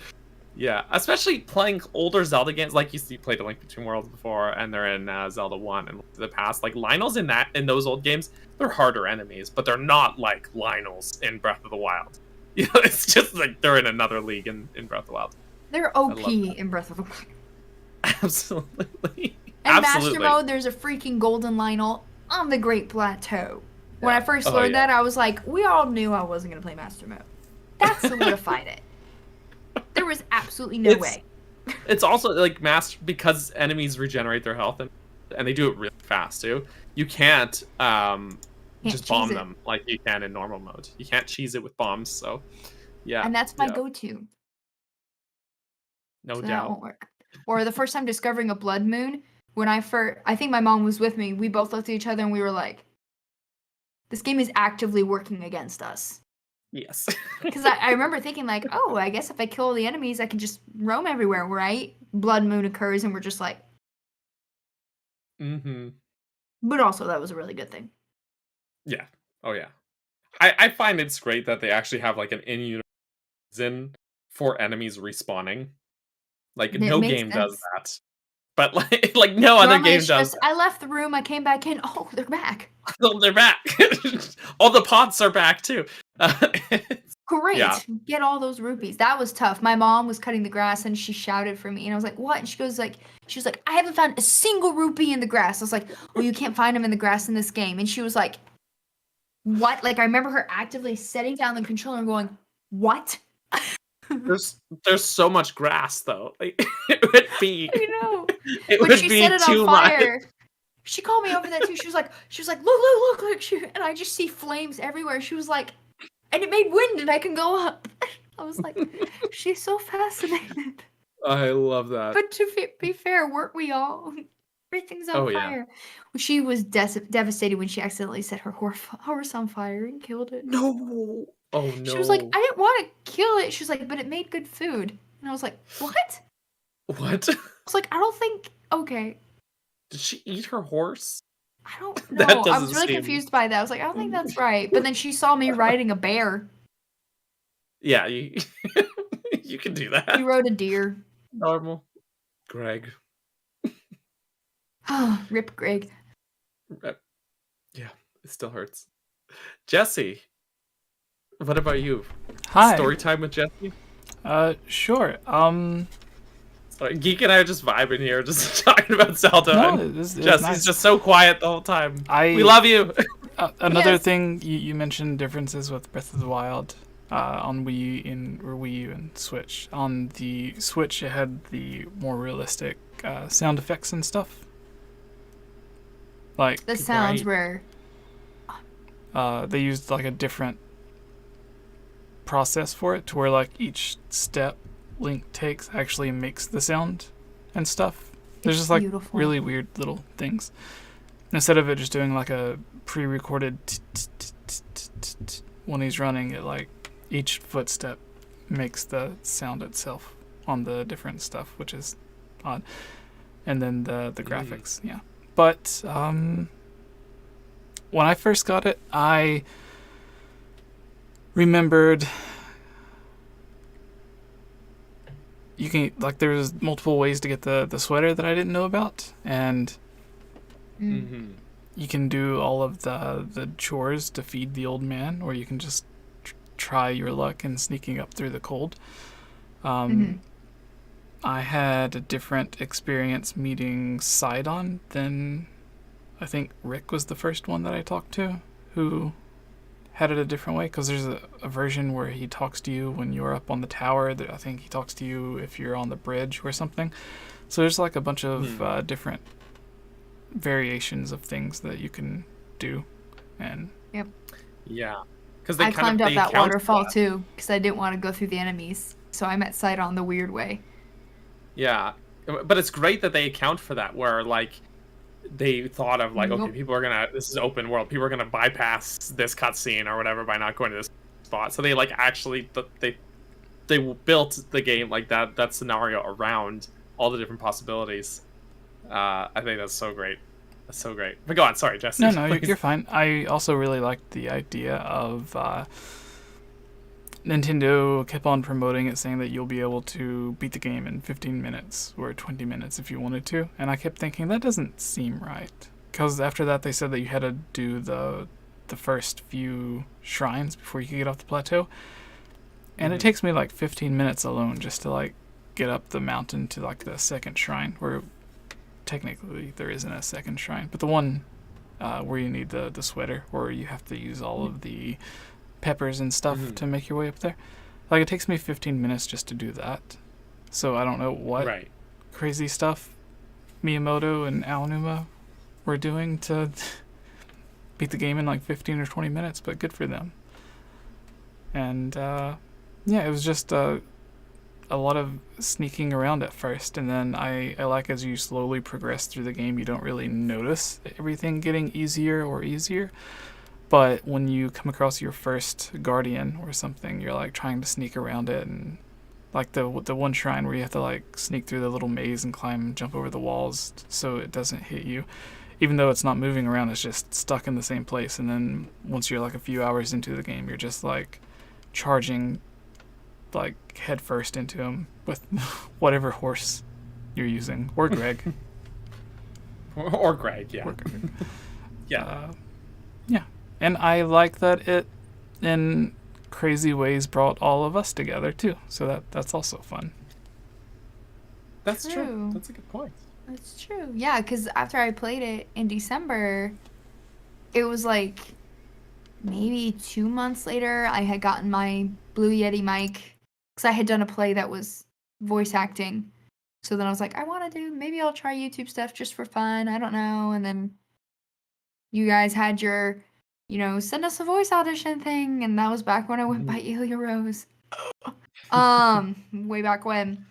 Yeah, especially playing older Zelda games, like you played A Link Between Worlds before, and they're in Zelda 1 and the past. Like, Lionels in those old games, they're harder enemies, but they're not like Lionels in Breath of the Wild. You know, it's just like they're in another league in Breath of the Wild. They're OP in Breath of the Wild. Absolutely. And Absolutely. Master Mode, there's a freaking golden Lionel on the Great Plateau. When I first Oh, learned yeah. that, I was like, we all knew I wasn't going to play Master Mode. That solidified it. There was absolutely no way. It's also like because enemies regenerate their health and they do it really fast too. You can't just bomb cheese it. them like you can in normal mode. You can't cheese it with bombs, so yeah. And that's my go-to. No So that doubt. won't work. Or the first time discovering a blood moon, when I think my mom was with me, we both looked at each other and we were like, this game is actively working against us. Yes. Because I remember thinking like, oh, I guess if I kill all the enemies, I can just roam everywhere, right? Blood moon occurs and we're just like... Mm-hmm. But also, that was a really good thing. Yeah. Oh, yeah. I find it's great that they actually have like an in-universe reason for enemies respawning. Like, no game does that. But like no other game does that. I left the room, I came back in, oh, they're back. Oh, they're back. All the pots are back, too. Great. Yeah. Get all those rupees. That was tough. My mom was cutting the grass and she shouted for me and I was like, what? And she was like, I haven't found a single rupee in the grass. I was like, well, you can't find them in the grass in this game. And she was like, what? Like, I remember her actively setting down the controller and going, what? There's so much grass though. Like, it would be. I know. It When would she be set it too on much. fire, she called me over that too. She was like, look, and I just see flames everywhere. She was like, and it made wind, and I can go up. I was like, she's so fascinated. I love that. But to be fair, weren't we all? Everything's on fire. Yeah. She was devastated when she accidentally set her horse on fire and killed it. No. Oh no. She was like, I didn't want to kill it. She was like, but it made good food. And I was like, what? What? I was like, I don't think. Okay. Did she eat her horse? I don't know. That I was doesn't really seem- confused by that. I was like, I don't think that's right. But then she saw me riding a bear. Yeah, you can do that. You rode a deer. Normal. Greg. Oh, rip Greg. Yeah, it still hurts. Jesse, what about you? Hi. Story time with Jesse? Sure. Sorry, Geek and I are just vibing here, just talking about Zelda. No, and it's Jesse's nice. just so quiet the whole time. We We love you. Another Yes. thing you mentioned differences with Breath of the Wild on Wii U and Switch. On the Switch, it had the more realistic sound effects and stuff. Like The sounds Right. were. they used like a different process for it, to where like each step Link takes actually makes the sound and stuff. There's It's just like beautiful. really weird little things. Instead of it just doing like a pre-recorded when he's running, it like each footstep makes the sound itself on the different stuff, which is odd. And then the graphics, yeah. But when I first got it, I remembered you can like there's multiple ways to get the sweater that I didn't know about, and Mm-hmm. you can do all of the chores to feed the old man, or you can just try your luck in sneaking up through the cold. I had a different experience meeting Sidon than I think Rick was the first one that I talked to who had it a different way, because there's a version where he talks to you when you're up on the tower. I think he talks to you if you're on the bridge or something. So there's like a bunch of different variations of things that you can do. And Yeah. Because I climbed up that waterfall too, because I didn't want to go through the enemies. So I met Sidon the weird way. Yeah. But it's great that they account for that, where like they thought of like, okay, people are gonna, this is open world, people are gonna bypass this cutscene or whatever by not going to this spot. So they like actually they built the game like that scenario around all the different possibilities. I think that's so great. That's so great. But go on, sorry, Jesse. no, please. you're fine. I also really liked the idea of Nintendo kept on promoting it, saying that you'll be able to beat the game in 15 minutes or 20 minutes if you wanted to. And I kept thinking, that doesn't seem right. Because after that, they said that you had to do the first few shrines before you could get off the plateau. And it takes me like 15 minutes alone just to like get up the mountain to like the second shrine, where technically there isn't a second shrine, but the one where you need the sweater, or you have to use all of the peppers and stuff to make your way up there. Like, it takes me 15 minutes just to do that. So I don't know what crazy stuff Miyamoto and Aonuma were doing to beat the game in like 15 or 20 minutes, but good for them. And yeah, it was just a lot of sneaking around at first, and then I like, as you slowly progress through the game, you don't really notice everything getting easier or easier. But when you come across your first guardian or something, you're like trying to sneak around it, and like the one shrine where you have to like sneak through the little maze and climb, jump over the walls so it doesn't hit you. Even though it's not moving around, it's just stuck in the same place. And then once you're like a few hours into the game, you're just like charging like head first into him with whatever horse you're using, or Greg. or Greg, yeah. Or Greg. Yeah. Yeah. And I like that it, in crazy ways, brought all of us together too. So that's also fun. That's true. That's a good point. That's true. Yeah, because after I played it in December, it was like maybe 2 months later, I had gotten my Blue Yeti mic, because I had done a play that was voice acting. So then I was like, maybe I'll try YouTube stuff just for fun. I don't know. And then you guys had your, send us a voice audition thing. And that was back when I went by Ilya Rose. Way back when.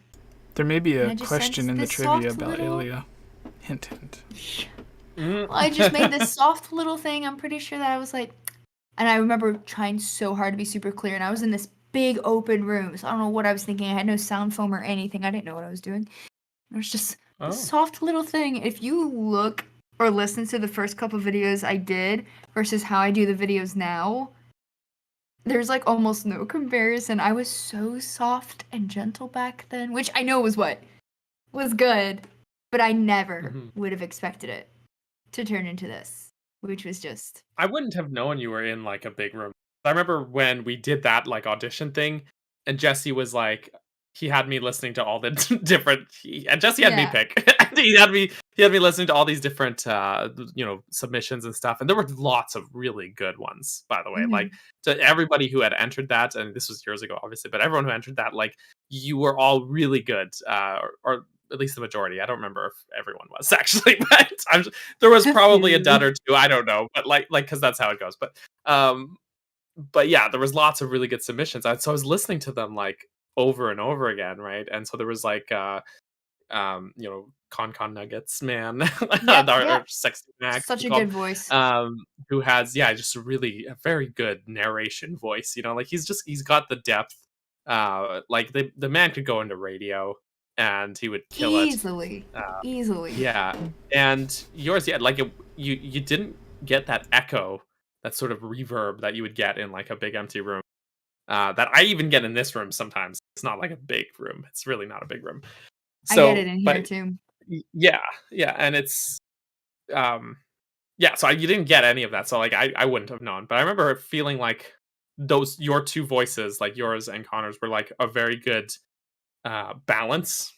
There may be a question in the trivia about Ilya. Hint, hint. Well, I just made this soft little thing. I'm pretty sure that I was like, and I remember trying so hard to be super clear, and I was in this big open room, so I don't know what I was thinking. I had no sound foam or anything. I didn't know what I was doing. It was just a soft little thing. If you look or listen to the first couple videos I did versus how I do the videos now, there's like almost no comparison. I was so soft and gentle back then, which I know was good, but I never would have expected it to turn into this, which was just... I wouldn't have known you were in like a big room. I remember when we did that like audition thing, and Jesse was like, he had me listening to all the different, and Jesse had me pick. he had me listening to all these different submissions and stuff, and there were lots of really good ones, by the way. Like, to everybody who had entered that, and this was years ago obviously, but everyone who entered that, like, you were all really good, or at least the majority. I don't remember if everyone was actually, but there was probably a dud or two, I don't know, but like because that's how it goes. But yeah, there was lots of really good submissions. So I was listening to them like over and over again, right? And so there was like Con Nuggets, man. Our sexy Max, such a good voice. Who has just a very good narration voice. Like he's got the depth. Like the man could go into radio and he would kill easily. Yeah, and yours, like you didn't get that echo, that sort of reverb that you would get in like a big empty room. That I even get in this room sometimes. It's not like a big room. It's really not a big room. So, I get it in here too. Yeah, and it's so you didn't get any of that. So like I wouldn't have known. But I remember feeling like your two voices, like yours and Connor's, were like a very good balance.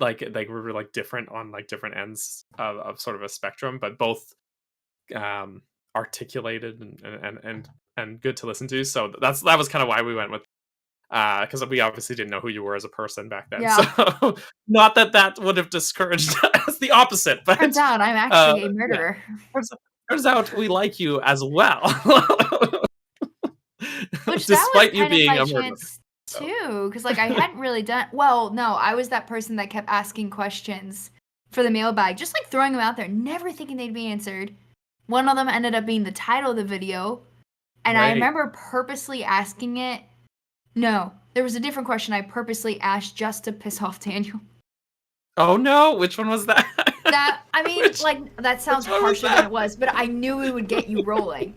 Like they were like different on like different ends of sort of a spectrum, but both articulated and good to listen to. So that was kind of why we went with, because we obviously didn't know who you were as a person back then. Yeah. So not that would have discouraged us, the opposite. But turns out I'm actually a murderer. Yeah. Turns out we like you as well. Which despite that was you kind being of a my murderer. chance too, because like I hadn't really done well. No, I was that person that kept asking questions for the mailbag, just like throwing them out there, never thinking they'd be answered. One of them ended up being the title of the video, and I remember purposely asking it. No, there was a different question I purposely asked just to piss off Daniel. Oh no, which one was that? That sounds harsher than it was, but I knew it would get you rolling.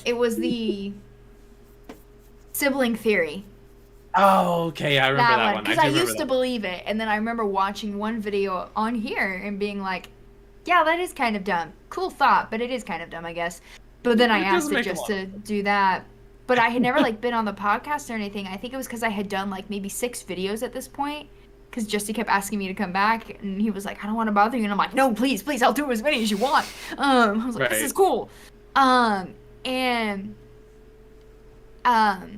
It was the sibling theory. Oh, okay, I remember that one. Because I used to believe it, and then I remember watching one video on here and being like, yeah, that is kind of dumb. Cool thought, but it is kind of dumb, I guess. But then I asked it just to do that. But I had never like been on the podcast or anything. I think it was because I had done like maybe 6 videos at this point. because Jesse kept asking me to come back, and he was like, I don't want to bother you, and I'm like, no, please, I'll do as many as you want. I was like, this is cool. And I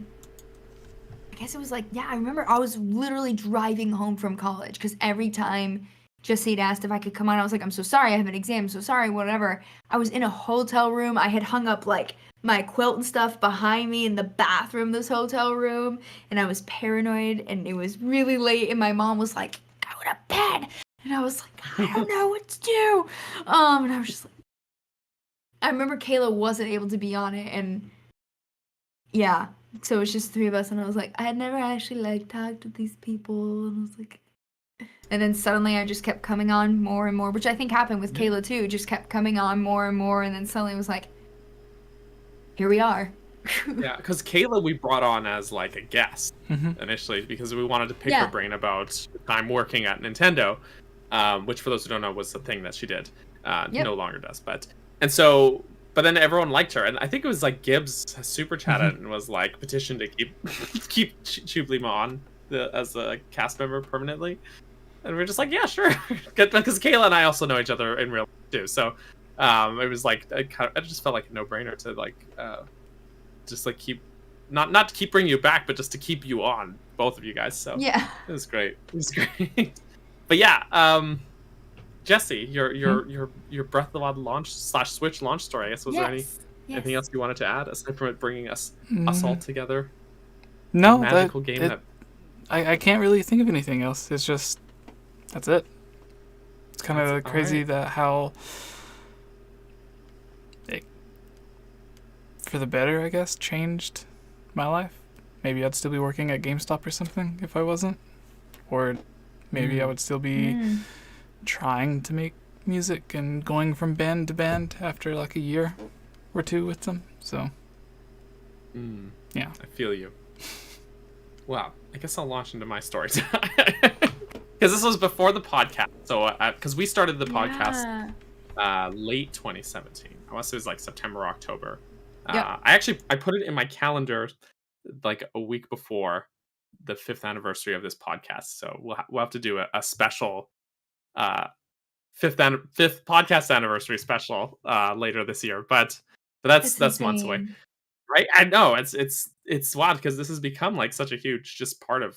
guess it was like, yeah, I remember I was literally driving home from college, because every time Jesse had asked if I could come on, I was like, I'm so sorry, I have an exam, so sorry, whatever. I was in a hotel room. I had hung up like my quilt and stuff behind me in the bathroom of this hotel room, and I was paranoid, and it was really late, and my mom was like, go to bed, and I was like, I don't know what to do. And I was just like, I remember Kayla wasn't able to be on it, and yeah, so it was just 3 of us, and I was like, I had never actually like talked to these people, and I was like, and then suddenly I just kept coming on more and more, which I think happened with Kayla too, just kept coming on more and more, and then suddenly it was like, here we are. Yeah, because Kayla we brought on as like a guest initially, because we wanted to pick her brain about time working at Nintendo, which for those who don't know was the thing that she did. No longer does, but then everyone liked her, and I think it was like Gibbs super chatted and was like petitioned to keep 𝗙cie𝗹𝗹𝗃𝗀𝗏 on as a cast member permanently, and we're just like, yeah, sure, because Kayla and I also know each other in real life too, so it was like it just felt like a no-brainer to like just like keep not to keep bringing you back, but just to keep you on, both of you guys. So yeah, it was great. But yeah, Jesse, your Breath of the Wild launch / Switch launch story, I guess, was there anything else you wanted to add aside from it bringing us all together? No, magical game I can't really think of anything else. It's just that's it. It's kind of crazy that how it, for the better, I guess, changed my life. Maybe I'd still be working at GameStop or something if I wasn't, or maybe I would still be trying to make music and going from band to band after like a year or 2 with them. So yeah, I feel you. Wow, I guess I'll launch into my story because this was before the podcast. So because we started the podcast late 2017, I want to say it was like September, October. I put it in my calendar like a week before the 5th anniversary of this podcast, so we'll have to do a special 5th podcast anniversary special later this year, but that's months away, right? I know it's wild because this has become like such a huge just part of,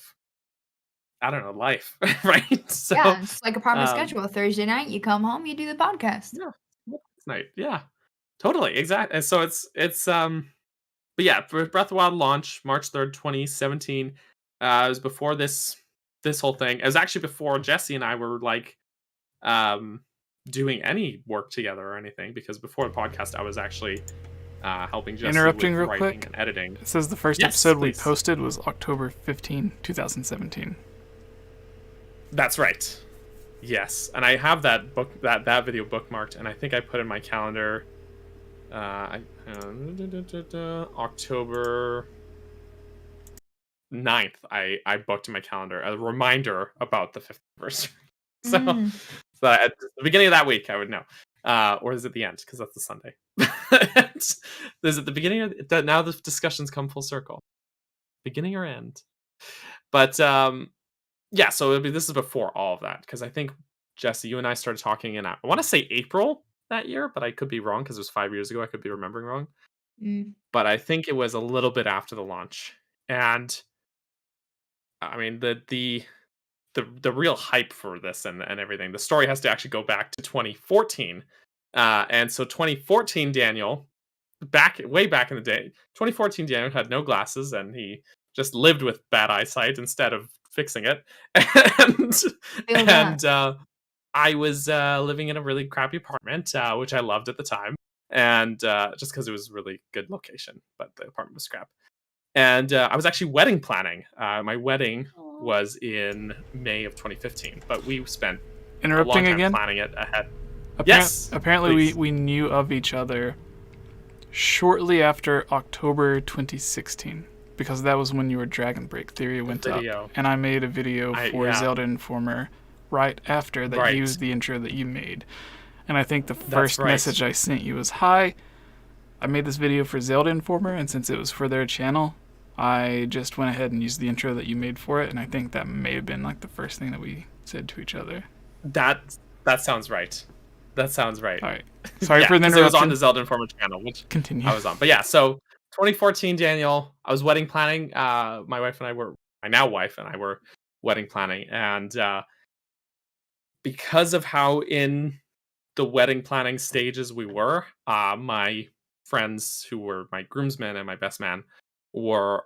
I don't know, life. Right? So yeah, it's like a part of schedule. Thursday night you come home, you do the podcast. Night, yeah, totally, exactly. So it's but yeah, Breath of the Wild launch March 3rd 2017. It was before this whole thing. It was actually before Jesse and I were like doing any work together or anything, because before the podcast I was actually helping Jesse interrupting with real writing quick and editing. It says the first episode we posted was October 15, 2017. That's right. Yes, and I have that that video bookmarked, and I think I put in my calendar October 9th. I booked in my calendar a reminder about the 5th anniversary. So at the beginning of that week I would know, or is it the end, because that's the Sunday? Is it the beginning of that? Now the discussions come full circle, beginning or end. But yeah, so this is before all of that, because I think, Jesse, you and I started talking in, I want to say April that year, but I could be wrong because it was 5 years ago. I could be remembering wrong. But I think it was a little bit after the launch. And I mean, the real hype for this and everything, the story has to actually go back to 2014. And so 2014, Daniel, way back in the day, 2014, Daniel had no glasses, and he just lived with bad eyesight instead of fixing it. And I was living in a really crappy apartment, which I loved at the time, and just because it was a really good location, but the apartment was crap. And I was actually wedding planning. My wedding was in May of 2015, but we spent a long time planning it ahead. Yes. Apparently, we knew of each other shortly after October 2016, because that was when your Dragon Break theory went up, and I made a video for Zelda Informer right after that used the intro that you made. And I think the first message I sent you was, "Hi, I made this video for Zelda Informer, and since it was for their channel, I just went ahead and used the intro that you made for it, and I think that may have been like the first thing that we said to each other. That sounds right. That sounds right. All right. Sorry Yeah, for the 'cause interruption. it was on the Zelda Informer channel, which Continue. I was on. But yeah, so 2014, Daniel, I was wedding planning. My wife and I were, my now wife and I were wedding planning. And because of how in the wedding planning stages we were, my friends who were my groomsmen and my best man were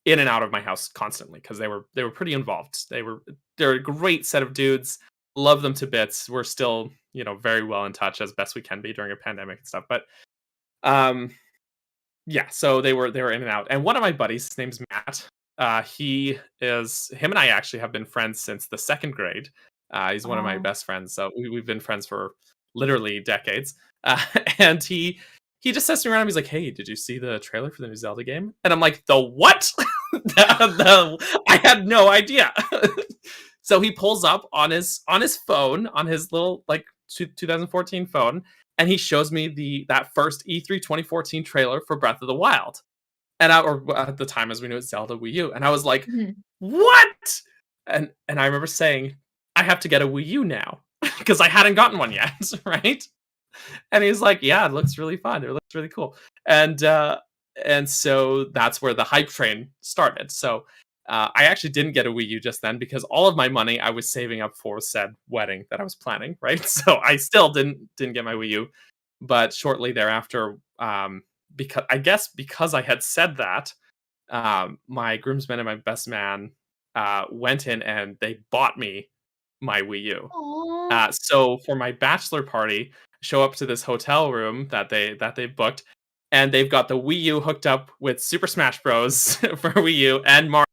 in and out of my house constantly because they were pretty involved. They're a great set of dudes. Love them to bits. We're still, you know, very well in touch as best we can be during a pandemic and stuff. But yeah, so they were in and out. And one of my buddies, his name's Matt. Him and I actually have been friends since the second grade. He's one of my Oh. best friends. So we've been friends for literally decades. And he just says to me around, he's like, "Hey, did you see the trailer for the new Zelda game?" And I'm like, "The what?" I had no idea. So he pulls up on his phone, on his little like 2014 phone, and he shows me that first E3 2014 trailer for Breath of the Wild. And or at the time, as we knew it, Zelda Wii U. And I was like, "What?" And I remember saying, "I have to get a Wii U now." Because I hadn't gotten one yet, right? And he's like, "Yeah, it looks really fun. It looks really cool." And so that's where the hype train started. So I actually didn't get a Wii U just then because all of my money I was saving up for said wedding that I was planning, right? So I still didn't get my Wii U. But shortly thereafter, because I had said that, my groomsmen and my best man went in and they bought me my Wii U. Aw. So for my bachelor party, show up to this hotel room that they booked, and they've got the Wii U hooked up with Super Smash Bros. For Wii U and Mario.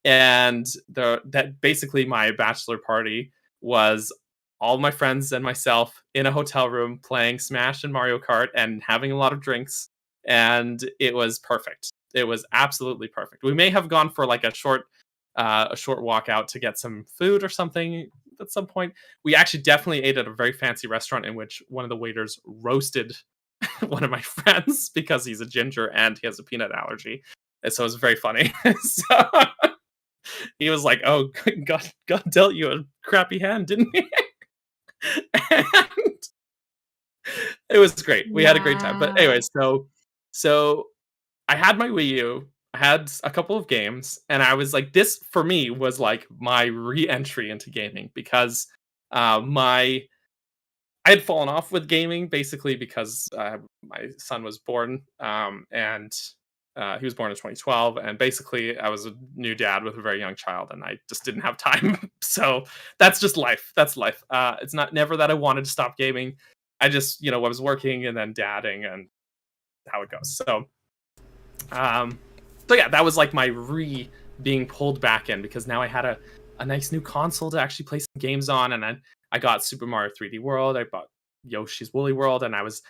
And that basically my bachelor party was all my friends and myself in a hotel room playing Smash and Mario Kart and having a lot of drinks, and it was perfect. It was absolutely perfect. We may have gone for like a short walk out to get some food or something at some point. We actually definitely ate at a very fancy restaurant in which one of the waiters roasted one of my friends because he's a ginger and he has a peanut allergy. And so it was very funny. So he was like, "Oh, God dealt you a crappy hand, didn't he?" And it was great. We had a great time. But anyway, so I had my Wii U. I had a couple of games, and I was like, this for me was like my re-entry into gaming because I had fallen off with gaming basically because my son was born, and he was born in 2012, and basically I was a new dad with a very young child, and I just didn't have time. So that's just life. That's life. It's never that I wanted to stop gaming. I just, I was working and then dadding, and how it goes. So yeah, that was like my being pulled back in because now I had a nice new console to actually play some games on, and then I got Super Mario 3D World. I bought Yoshi's Woolly World, and I was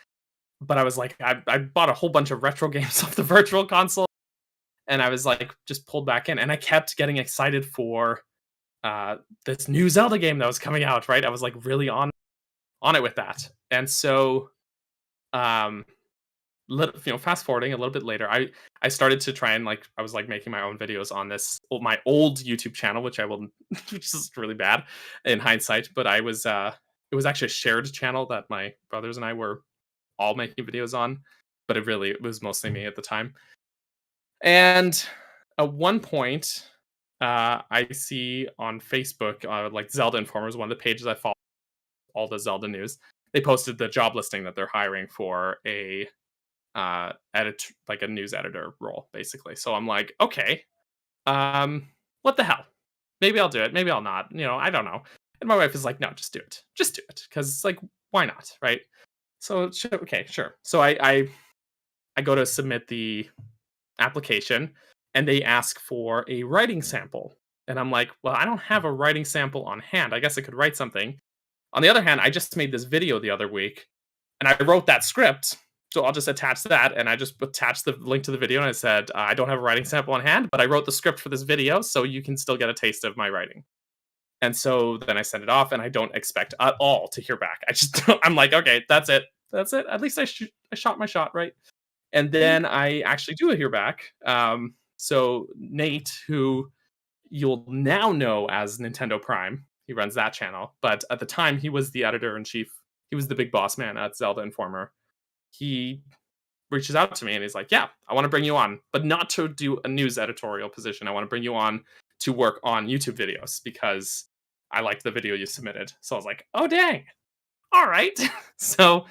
like, I bought a whole bunch of retro games off the Virtual Console, and I was like, just pulled back in, and I kept getting excited for this new Zelda game that was coming out. Right, I was like really on it with that, and so fast forwarding a little bit later, I started to try and I was making my own videos on my old YouTube channel, which which is really bad in hindsight, but it was actually a shared channel that my brothers and I were all making videos on, but it was mostly me at the time. And at one point, I see on Facebook, Zelda Informers, one of the pages I follow, all the Zelda news. They posted the job listing that they're hiring for a news editor role, basically. So I'm like, okay, what the hell? Maybe I'll do it. Maybe I'll not. I don't know. And my wife is like, no, just do it. Just do it, because why not, right? So okay, sure. So I go to submit the application, and they ask for a writing sample, and I'm like, well, I don't have a writing sample on hand. I guess I could write something. On the other hand, I just made this video the other week, and I wrote that script. So I'll just attach that, and I just attached the link to the video, and I said, I don't have a writing sample on hand, but I wrote the script for this video, so you can still get a taste of my writing. And so then I send it off, and I don't expect at all to hear back. I'm like, okay, that's it. At least I shot my shot, right? And then I actually do hear back. So Nate, who you'll now know as Nintendo Prime, he runs that channel. But at the time, he was the editor-in-chief. He was the big boss man at Zelda Informer. He reaches out to me and he's like, yeah, I want to bring you on, but not to do a news editorial position. I want to bring you on to work on YouTube videos because I liked the video you submitted. So I was like, oh, dang. All right. So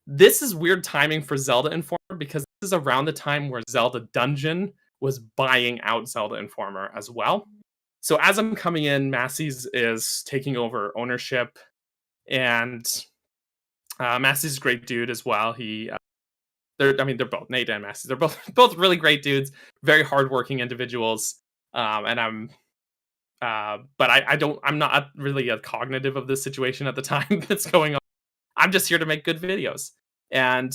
this is weird timing for Zelda Informer because this is around the time where Zelda Dungeon was buying out Zelda Informer as well. So as I'm coming in, Massey's is taking over ownership, and Massey's is a great dude as well. They're both Nate and Massey. They're both really great dudes, very hardworking individuals. And I'm not really cognitive of this situation at the time that's going on. I'm just here to make good videos. And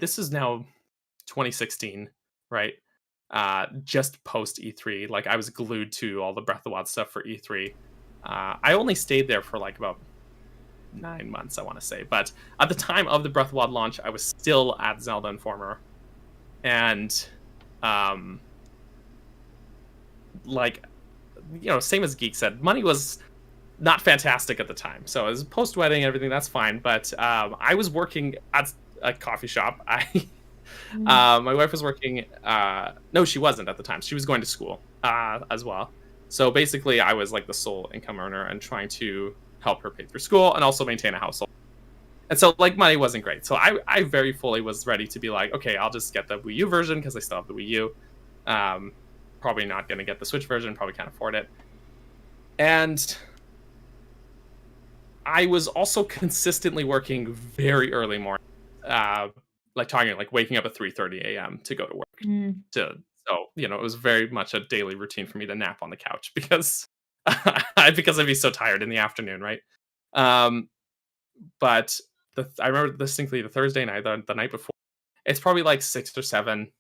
this is now 2016, right? Just post E3. Like, I was glued to all the Breath of the Wild stuff for E3. I only stayed there for like about 9 months, I want to say. But at the time of the Breath of the Wild launch, I was still at Zelda Informer. And same as Geek said, money was not fantastic at the time. So as post-wedding and everything, that's fine. But I was working at a coffee shop. My wife was working. No, she wasn't at the time. She was going to school as well. So basically, I was like the sole income earner and trying to help her pay through school and also maintain a household. And so, like, money wasn't great. So I very fully was ready to be like, okay, I'll just get the Wii U version because I still have the Wii U. Probably not going to get the Switch version. Probably can't afford it. And I was also consistently working very early morning, like waking up at 3:30 a.m. to go to work. So it was very much a daily routine for me to nap on the couch because I'd be so tired in the afternoon, right? But I remember distinctly the Thursday night, the night before. It's probably like 6 or 7,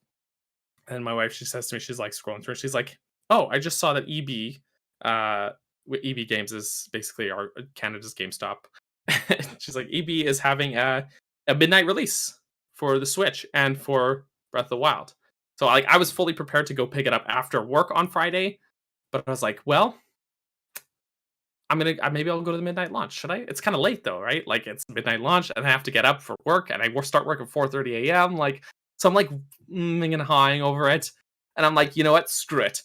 and my wife, she says to me, she's like scrolling through, she's like, "Oh, I just saw that EB Games is basically our Canada's GameStop." She's like, EB is having a midnight release for the Switch and for Breath of the Wild. So I was fully prepared to go pick it up after work on Friday, but I was like, well, maybe I'll go to the midnight launch. Should I? It's kind of late though, right? Like, it's midnight launch and I have to get up for work and I start work at 4:30 a.m. So I'm like and hawing over it. And I'm like, you know what? Screw it.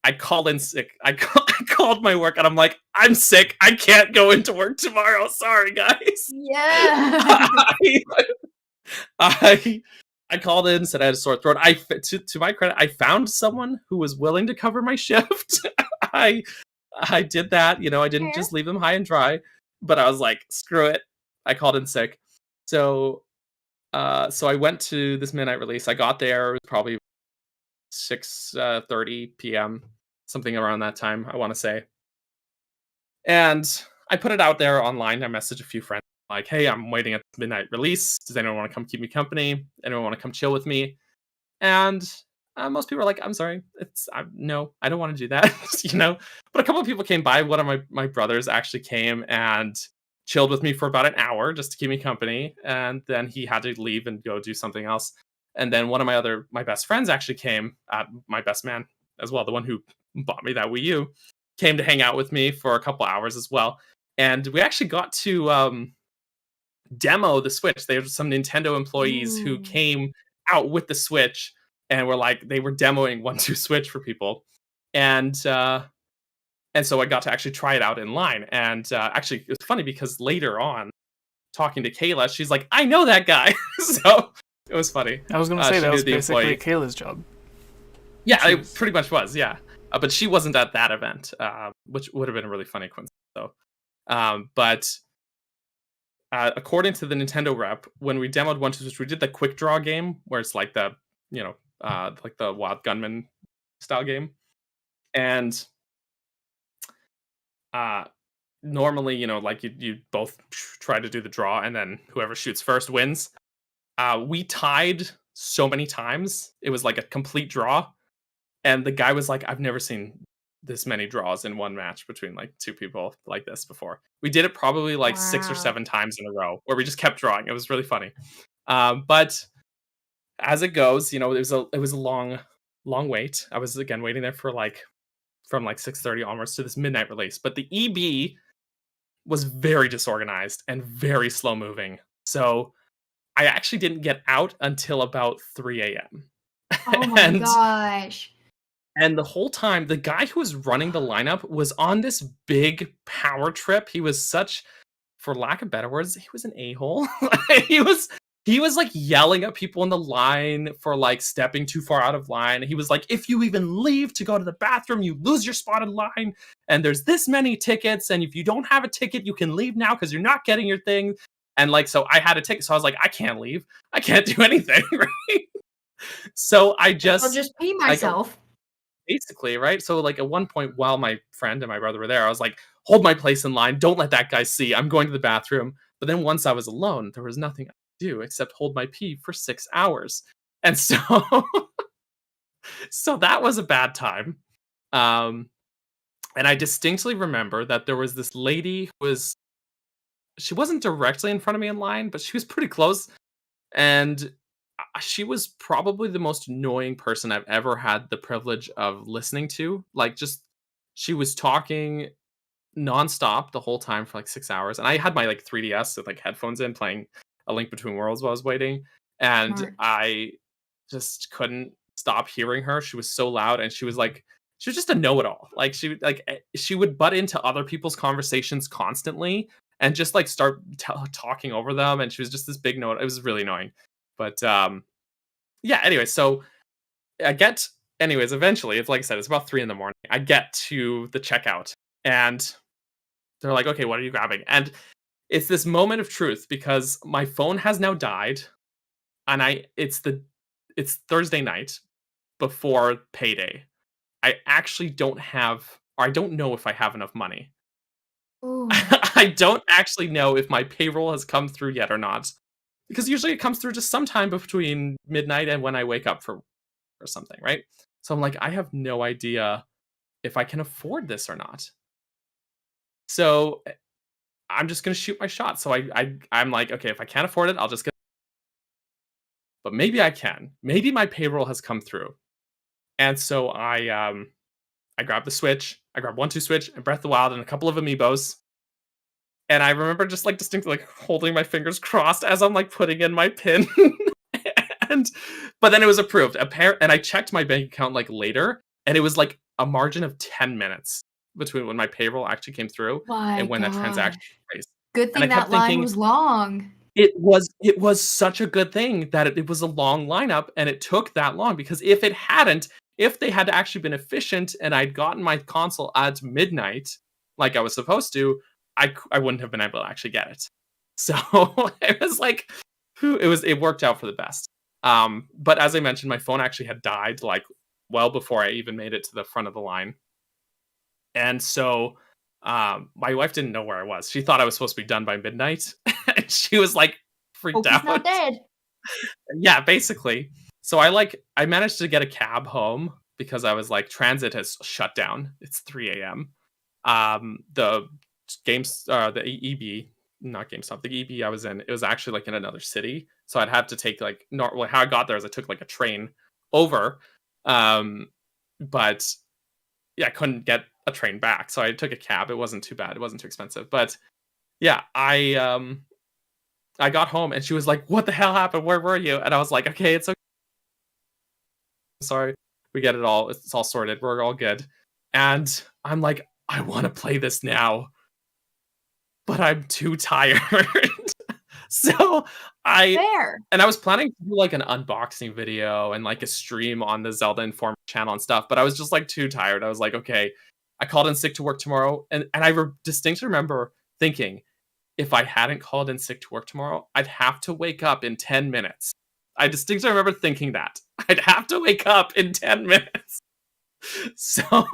I called in sick. I called my work and I'm like, I'm sick. I can't go into work tomorrow. Sorry, guys. Yeah. I called in, said I had a sore throat. To my credit, I found someone who was willing to cover my shift. I did that. I didn't just leave them high and dry, but I was like, screw it. I called in sick. So I went to this midnight release. I got there. It was probably 6:30 p.m., something around that time, I want to say. And I put it out there online. I messaged a few friends like, hey, I'm waiting at the midnight release. Does anyone want to come keep me company? Anyone want to come chill with me? And most people are like, I'm sorry, no, I don't want to do that. But a couple of people came by. One of my brothers actually came and chilled with me for about an hour just to keep me company. And then he had to leave and go do something else. And then one of my best friends actually came, my best man as well, the one who bought me that Wii U, came to hang out with me for a couple hours as well. And we actually got to demo the Switch. There were some Nintendo employees who came out with the Switch and they were demoing 1-2 Switch for people. And so I got to actually try it out in line. And actually, it was funny because later on, talking to Kayla, she's like, I know that guy. So it was funny. I was going to say that was basically Kayla's job. Yeah, it pretty much was, yeah. But she wasn't at that event, which would have been a really funny coincidence, though. But according to the Nintendo rep, when we demoed 1-2 Switch, we did the quick draw game, where it's like the, like the Wild Gunman style game. And normally, you both try to do the draw, and then whoever shoots first wins. We tied so many times. It was like a complete draw. And the guy was like, I've never seen this many draws in one match between like two people like this before. We did it probably like 6 or 7 times in a row where we just kept drawing. It was really funny. But as it goes, it was a long wait. I was again waiting there for from 6:30 onwards to this midnight release. But the EB was very disorganized and very slow moving. So I actually didn't get out until about 3 a.m. Oh my and gosh. and the whole time, the guy who was running the lineup was on this big power trip. He was such, for lack of better words, he was an a-hole. he was like yelling at people in the line for like stepping too far out of line. He was like, if you even leave to go to the bathroom, you lose your spot in line. And there's this many tickets. And if you don't have a ticket, you can leave now because you're not getting your thing. And so I had a ticket. So I was like, I can't leave. I can't do anything. Right. So I'll just pee myself. Basically, right? So at one point, while my friend and my brother were there, I was like, hold my place in line. Don't let that guy see. I'm going to the bathroom. But then once I was alone, there was nothing I could do except hold my pee for 6 hours. And so, so that was a bad time. And I distinctly remember that there was this lady she wasn't directly in front of me in line, but she was pretty close. And she was probably the most annoying person I've ever had the privilege of listening to. She was talking nonstop the whole time for 6 hours. And I had my 3DS with headphones in playing A Link Between Worlds while I was waiting. And Smart. I just couldn't stop hearing her. She was so loud, and she was just a know-it-all. She would butt into other people's conversations constantly and just start talking over them. And she was just this big note. It was really annoying. But yeah, anyway, so eventually, it's like I said, it's about 3 a.m. I get to the checkout, and they're like, okay, what are you grabbing? And it's this moment of truth because my phone has now died, and it's Thursday night before payday. I actually don't know if I have enough money. Ooh. I don't actually know if my payroll has come through yet or not. Because usually it comes through just sometime between midnight and when I wake up or something, right? So I'm like, I have no idea if I can afford this or not. So I'm just gonna shoot my shot. So I'm like, okay, if I can't afford it, I'll just get. But maybe I can. Maybe my payroll has come through. And so I grabbed the Switch. I grabbed 1-2 Switch and Breath of the Wild and a couple of amiibos. And I remember just distinctly holding my fingers crossed as I'm putting in my PIN. But then it was approved. And I checked my bank account later, and it was a margin of 10 minutes between when my payroll actually came through and when that transaction took place. Good thing that line was long. It was such a good thing that it was a long lineup, and it took that long, because if they had actually been efficient and I'd gotten my console at midnight like I was supposed to, I wouldn't have been able to actually get it. So it was it worked out for the best. But as I mentioned, my phone actually had died well before I even made it to the front of the line. And so my wife didn't know where I was. She thought I was supposed to be done by midnight. And she was freaked out. He's not dead. Yeah, basically. So I managed to get a cab home because I was transit has shut down. It's 3 a.m. The EB, not GameStop, the EB I was in, it was actually in another city. So I'd have to take how I got there is I took a train over. But yeah, I couldn't get a train back. So I took a cab. It wasn't too bad. It wasn't too expensive. But yeah, I got home and she was like, what the hell happened? Where were you? And I was like, okay, it's okay. Sorry. We get it all. It's all sorted. We're all good. And I'm like, I want to play this now, but I'm too tired. So Fair. And I was planning to do an unboxing video and a stream on the Zelda Informer channel and stuff, but I was just too tired. I was like, okay, I called in sick to work tomorrow. And I distinctly remember thinking, if I hadn't called in sick to work tomorrow, I'd have to wake up in 10 minutes. I distinctly remember thinking that. I'd have to wake up in 10 minutes. So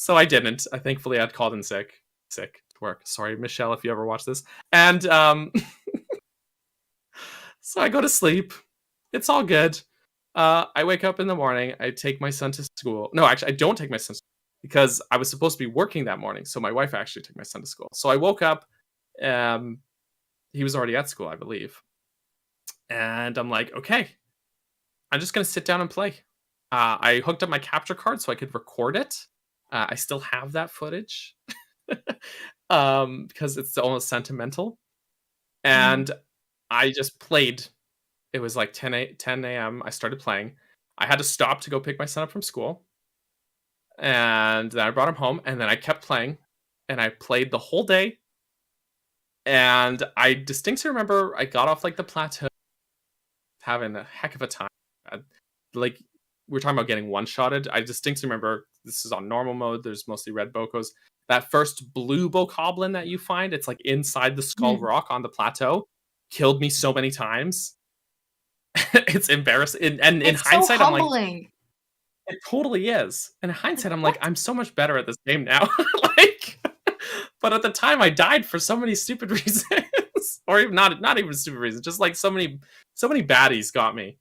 I didn't. Thankfully I'd called in sick to work. Sorry, Michelle, if you ever watch this. And so I go to sleep. It's all good. I wake up in the morning. I take my son to school. No, actually, I don't take my son to school because I was supposed to be working that morning. So my wife actually took my son to school. So I woke up. He was already at school, I believe. And I'm like, okay, I'm just gonna sit down and play. I hooked up my capture card so I could record it. I still have that footage because it's almost sentimental. And I just played. It was like 10 a.m. I started playing. I had to stop to go pick my son up from school. And then I brought him home, and then I kept playing. And I played the whole day. And I distinctly remember I got off like the plateau, having a heck of a time. Like, we were talking about getting one-shotted. I distinctly remember this is on normal mode. There's mostly red bokos. That first blue bokoblin that you find, it's like inside the skull rock on the plateau, killed me so many times. It's embarrassing. And in hindsight, so I'm like, humbling. it totally is. And in hindsight, I'm like, I'm so much better at this game now. Like, but at the time, I died for so many stupid reasons, or even not even stupid reasons. Just like so many baddies got me.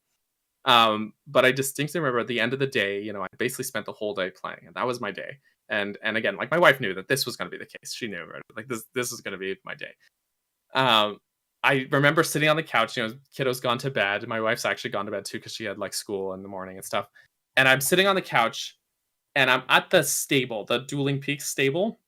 But I distinctly remember at the end of the day, you know, I basically spent the whole day playing, and that was my day. And again, like, my wife knew that this was going to be the case. She knew, right? Like, this is going to be my day. I remember sitting on the couch, you know, kiddo's gone to bed. My wife's actually gone to bed too, because she had like school in the morning and stuff. And I'm sitting on the couch, and I'm at the stable, the Dueling Peaks stable.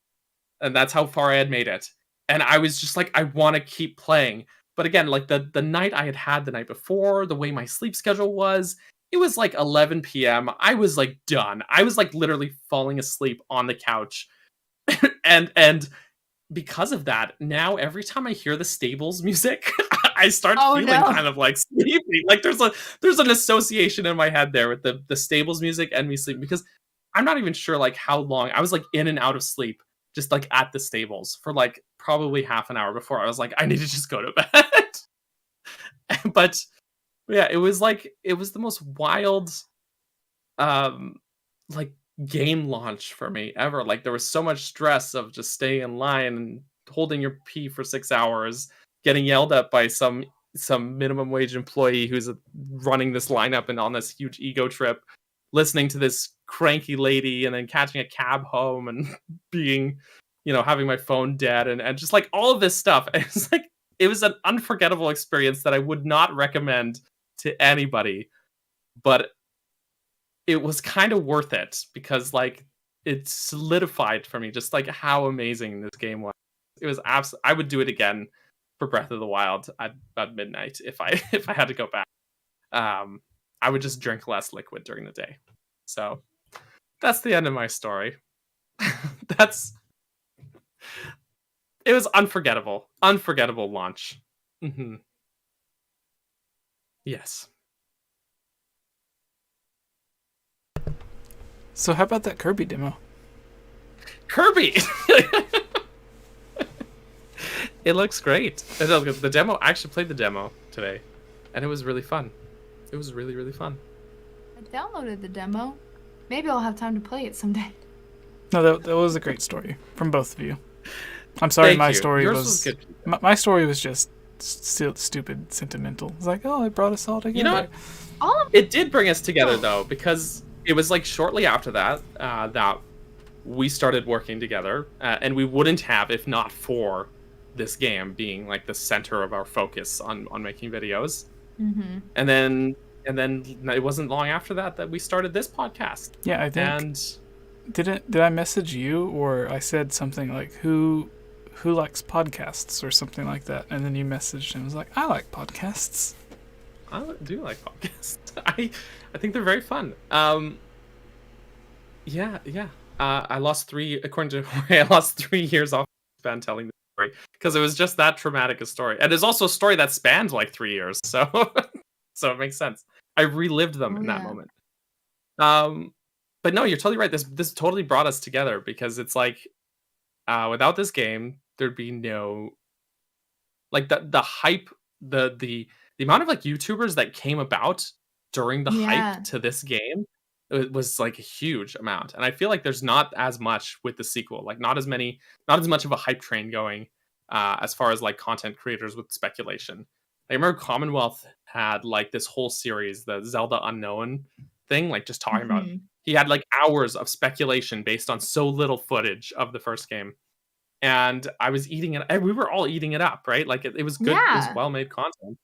And that's how far I had made it. And I was just like, I want to keep playing. But again, like the night I had the night before, the way my sleep schedule was, it was like 11 p.m. I was like done. I was like literally falling asleep on the couch. and because of that, now every time I hear the stables music, I start feeling kind of like sleepy. Like there's an association in my head there with the stables music and me sleeping, because I'm not even sure like how long I was like in and out of sleep, just like at the stables for like probably half an hour before I was like, I need to just go to bed. But yeah, it was the most wild like game launch for me ever. Like, there was so much stress of just staying in line and holding your pee for 6 hours, getting yelled at by some minimum wage employee who's running this lineup and on this huge ego trip, listening to this cranky lady, and then catching a cab home and being, you know, having my phone dead, and just like all of this stuff. It's like, it was an unforgettable experience that I would not recommend to anybody, but it was kind of worth it, because like it solidified for me just like how amazing this game was. It was I would do it again for Breath of the Wild at midnight if I had to go back. I would just drink less liquid during the day. So that's the end of my story. It was unforgettable launch. Mm-hmm. Yes. So how about that Kirby demo? Kirby! It looks great. The demo, I actually played the demo today, and it was really fun. It was really, really fun. I downloaded the demo. Maybe I'll have time to play it someday. No, that was a great story from both of you. I'm sorry, my story Yours was good. My story was just stupid, sentimental. It's like, oh, it brought us all together. You know what? It did bring us together though, because it was like shortly after that that we started working together, and we wouldn't have if not for this game being like the center of our focus on making videos. Mm-hmm. And then it wasn't long after that we started this podcast. Yeah, I think. Did I message you, or I said something like who likes podcasts or something like that, and then you messaged and was like, I like podcasts. I do like podcasts. I think they're very fun. Yeah. I lost 3 years off span telling the story, because it was just that traumatic a story, and it's also a story that spanned like 3 years. So so it makes sense. I relived them in that moment. But no, you're totally right. This totally brought us together, because it's like, without this game, there'd be no, like, the hype, the amount of like YouTubers that came about during the hype to this game. It was like a huge amount, and I feel like there's not as much with the sequel. Like, not as much of a hype train going, as far as like content creators with speculation. I remember 𝗏𝗵𝗆 had like this whole series, the Zelda Unknown thing, like just talking about. He had like hours of speculation based on so little footage of the first game, and I was eating it. And we were all eating it up, right? Like it was good, it was well-made content.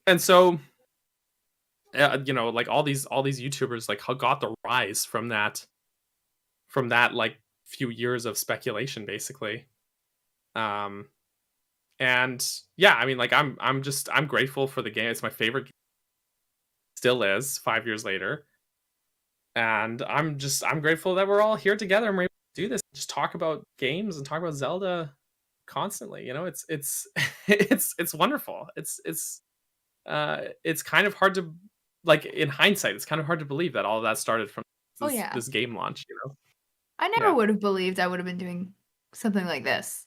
And so you know, like all these YouTubers like got the rise from that like few years of speculation, basically. Um, and yeah, I mean, like I'm grateful for the game. It's my favorite, still is 5 years later, and I'm grateful that we're all here together and we're able to do this, just talk about games and talk about Zelda constantly. You know, it's it's wonderful. It's kind of hard to, like, in hindsight, it's kind of hard to believe that all of that started from Oh yeah. this game launch. You know, I never yeah, would have believed I would have been doing something like this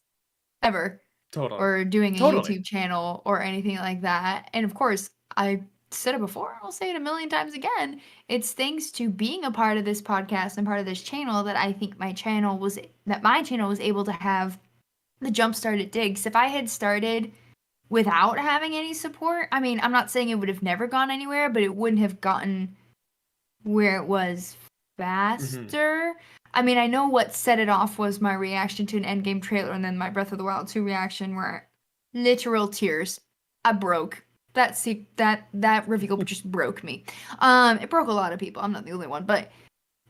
ever, totally, or doing a totally. YouTube channel or anything like that. And of course, I said it before, I'll say it a million times again. It's thanks to being a part of this podcast and part of this channel that I think my channel was able to have the jump start it did. 'Cause if I had started without having any support, I mean, I'm not saying it would have never gone anywhere, but it wouldn't have gotten where it was Hmm. faster. I mean, I know what set it off was my reaction to an Endgame trailer and then my Breath of the Wild 2 reaction where literal tears. I broke. That reveal just broke me. It broke a lot of people. I'm not the only one, but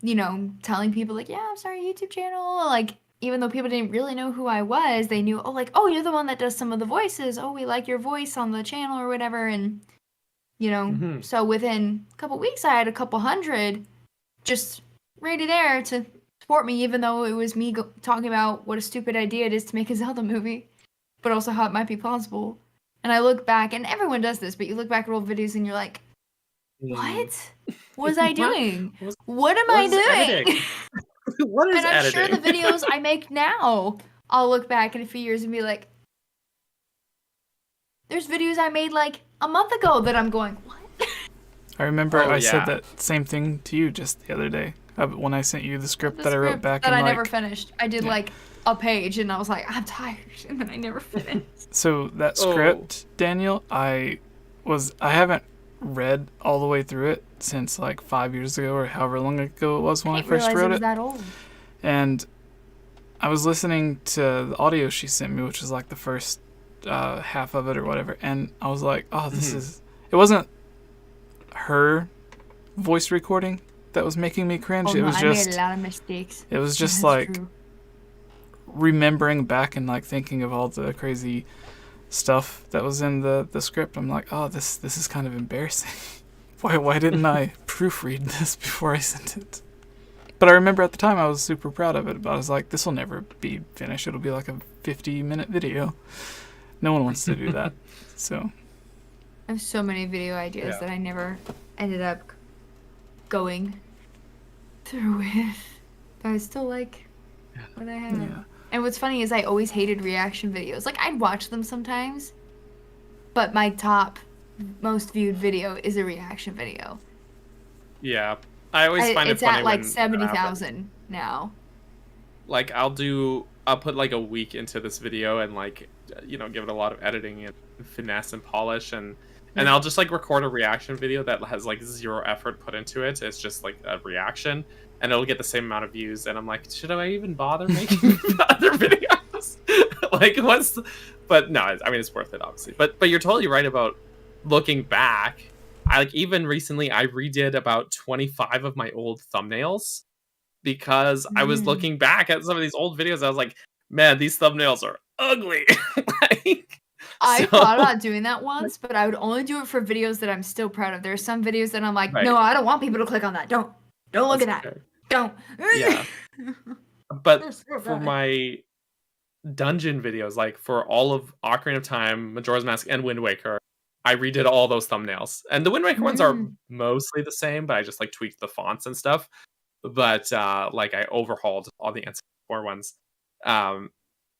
you know, telling people like, yeah, I'm sorry, YouTube channel, like even though people didn't really know who I was, they knew, oh, like, oh, you're the one that does some of the voices. Oh, we like your voice on the channel or whatever. And you know, Hmm. so within a couple weeks, I had a couple hundred just ready there to support me, even though it was me talking about what a stupid idea it is to make a Zelda movie, but also how it might be plausible. And I look back, and everyone does this, but you look back at old videos and you're like, Mm. what was I What? doing? What What am what I is editing? doing? What is And I'm sure the editing? videos I make now, I'll look back in a few years and be like, there's videos I made like a month ago that I'm going, what? I remember Oh I said yeah. that same thing to you just the other day when I sent you the script The that I wrote script back that in I never like. finished. I did Yeah. like a page and I was like, I'm tired. And then I never finished. So that Oh. script, Daniel, I haven't read all the way through it since like 5 years ago or however long ago it was when I I didn't first realize it wrote was it. that old. And I was listening to the audio she sent me, which was like the first half of it or whatever, and I was like, oh, this Mhm. is. It wasn't her voice recording that was making me cringe. Oh It no, was I made a just. lot of mistakes. It was just That's like true. remembering back and like thinking of all the crazy stuff that was in the script. I'm like, oh, this is kind of embarrassing. Why didn't I proofread this before I sent it? But I remember at the time I was super proud of it. But I was like, this will never be finished. It'll be like a 50-minute video. No one wants to do that. So I have so many video ideas Yeah. that I never ended up going through with. But I still like what I have. yeah, And what's funny is I always hated reaction videos. Like, I'd watch them sometimes, but my top most viewed video is a reaction video. Yeah. I always find it It's funny at like when that happens. 70,000 now. Like I'll put like a week into this video and like, you know, give it a lot of editing and finesse and polish, and Yeah. I'll just like record a reaction video that has like zero effort put into it. It's just like a reaction, and it'll get the same amount of views, and I'm like, should I even bother making other videos? Like but no, I mean, it's worth it, obviously. But you're totally right about looking back. I like, even recently I redid about 25 of my old thumbnails because I was Mm. looking back at some of these old videos. I was like, man, these thumbnails are ugly. Like, I so thought about doing that once, but I would only do it for videos that I'm still proud of. There are some videos that I'm like, right, no, I don't want people to click on that. Don't look that's at that. okay. Don't. Yeah, but They're so for bad. my dungeon videos, like for all of Ocarina of Time, Majora's Mask, and Wind Waker, I redid all those thumbnails. And the Wind Waker ones are Mm. mostly the same, but I just like tweaked the fonts and stuff. But like I overhauled all the N64 ones. Um,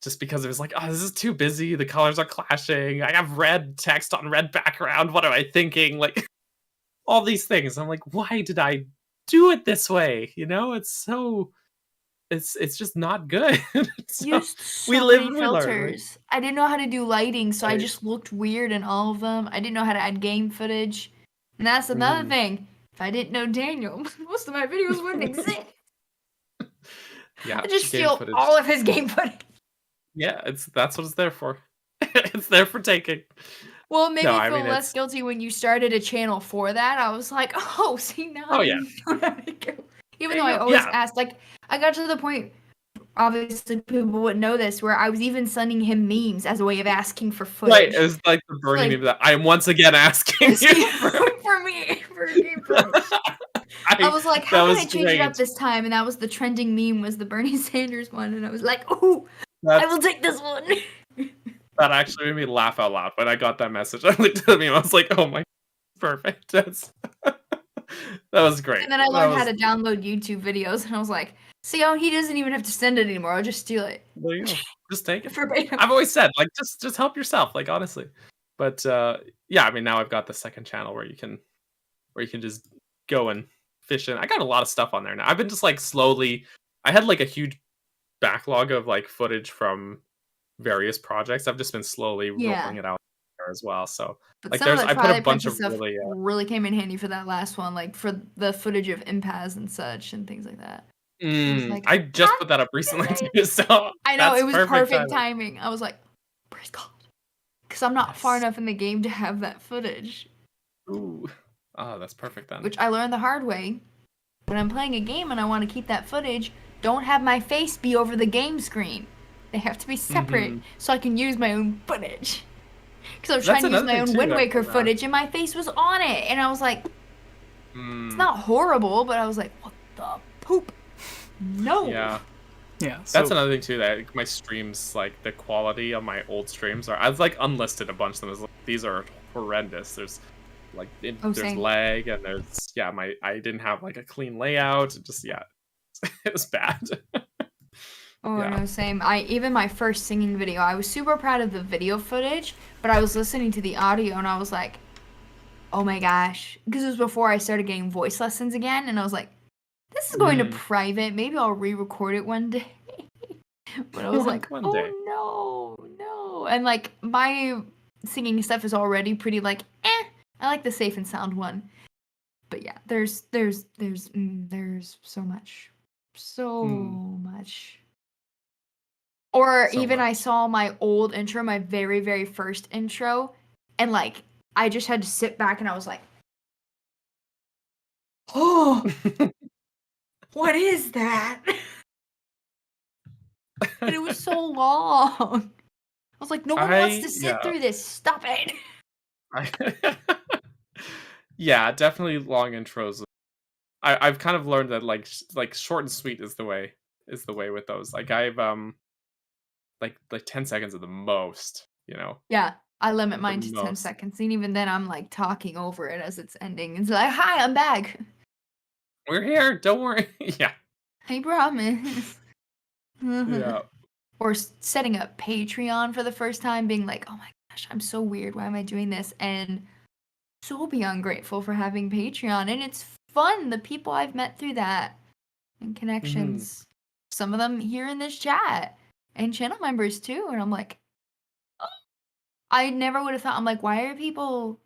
just because it was like, oh, this is too busy. The colors are clashing. I have red text on red background. What am I thinking? Like all these things. I'm like, why did I do it this way? You know, it's just not good. So Used we so live many and we learn, right? filters. I didn't know how to do lighting, so I Right. just looked weird in all of them. I didn't know how to add game footage. And that's another Mhm. thing. If I didn't know Daniel, most of my videos wouldn't exist. Yeah, I just game steal footage. all of his game footage. Yeah, that's what it's there for. It's there for taking. Well, it made No, me I feel mean less it's. guilty when you started a channel for that. I was like, oh, see, now Oh I yeah, know how to go. Even there though you I go. always Yeah, asked, like, I got to the point, obviously people wouldn't know this, where I was even sending him memes as a way of asking for right. It footage. was like the It's Bernie meme like, that I am once again asking you for. for me, for game footage. I was like, That how can I was change it up great. this time? And that was the trending meme, was the Bernie Sanders one. And I was like, oh, I That's will take this one. that actually made me laugh out loud when I got that message. I looked at the meme. I was like, oh my, perfect. That's that was great. And then I That learned how was to download YouTube videos, and I was like, see, oh, he doesn't even have to send it anymore. I'll just steal it. there you go. Just take it. Verbatim. I've always said, like, just help yourself, like honestly. But yeah, I mean, now I've got the second channel where you can just go and fish in. I got a lot of stuff on there now. I've been just like slowly. I had like a huge backlog of like footage from various projects. I've just been slowly rolling it out there as well. So But like, some of there's the I put a Twilight bunch of Princess stuff really. really came in handy for that last one, like for the footage of 𝗵𝗃s and such and things like that. I was like, I just put that up recently too, so I know, that's it was perfect timing. I was like, praise God. Because I'm not far enough in the game to have that footage. Ooh. Oh, that's perfect then. Which I learned the hard way. When I'm playing a game and I want to keep that footage, don't have my face be over the game screen. They have to be separate so I can use my own footage. Because I was trying to use my own Wind Waker footage and my face was on it. And I was like, it's not horrible, but I was like, what the poop? No. Yeah. Yeah. That's another thing too, that my streams, like the quality of my old streams are, I've like unlisted a bunch of them. Like, these are horrendous. There's like there's same. lag and there's I didn't have like a clean layout. It just it was bad. Oh no, same. Even my first singing video, I was super proud of the video footage, but I was listening to the audio and I was like, oh my gosh, because it was before I started getting voice lessons again, and I was like, this is going to private. Maybe I'll re-record it one day. But I was like, oh no. And like my singing stuff is already pretty like, I like the safe and sound one. But yeah, there's so much. So much. Or even I saw my old intro, my very, very first intro, and like I just had to sit back and I was like, oh, what is that? And it was so long. I was like, no one wants to sit through this. Stop it. Yeah, definitely long intros. I've kind of learned that like short and sweet is the way with those. Like I've like 10 seconds at the most, you know. Yeah, I limit mine to 10 seconds, and even then I'm like talking over it as it's ending. It's like, hi, I'm back. We're here, don't worry. Yeah. I promise. Yeah. Or setting up Patreon for the first time, being like, oh my gosh, I'm so weird. Why am I doing this? And so beyond grateful for having Patreon. And it's fun. The people I've met through that and connections. Some of them here in this chat and channel members too. And I'm like, oh. I never would have thought. I'm like, why are people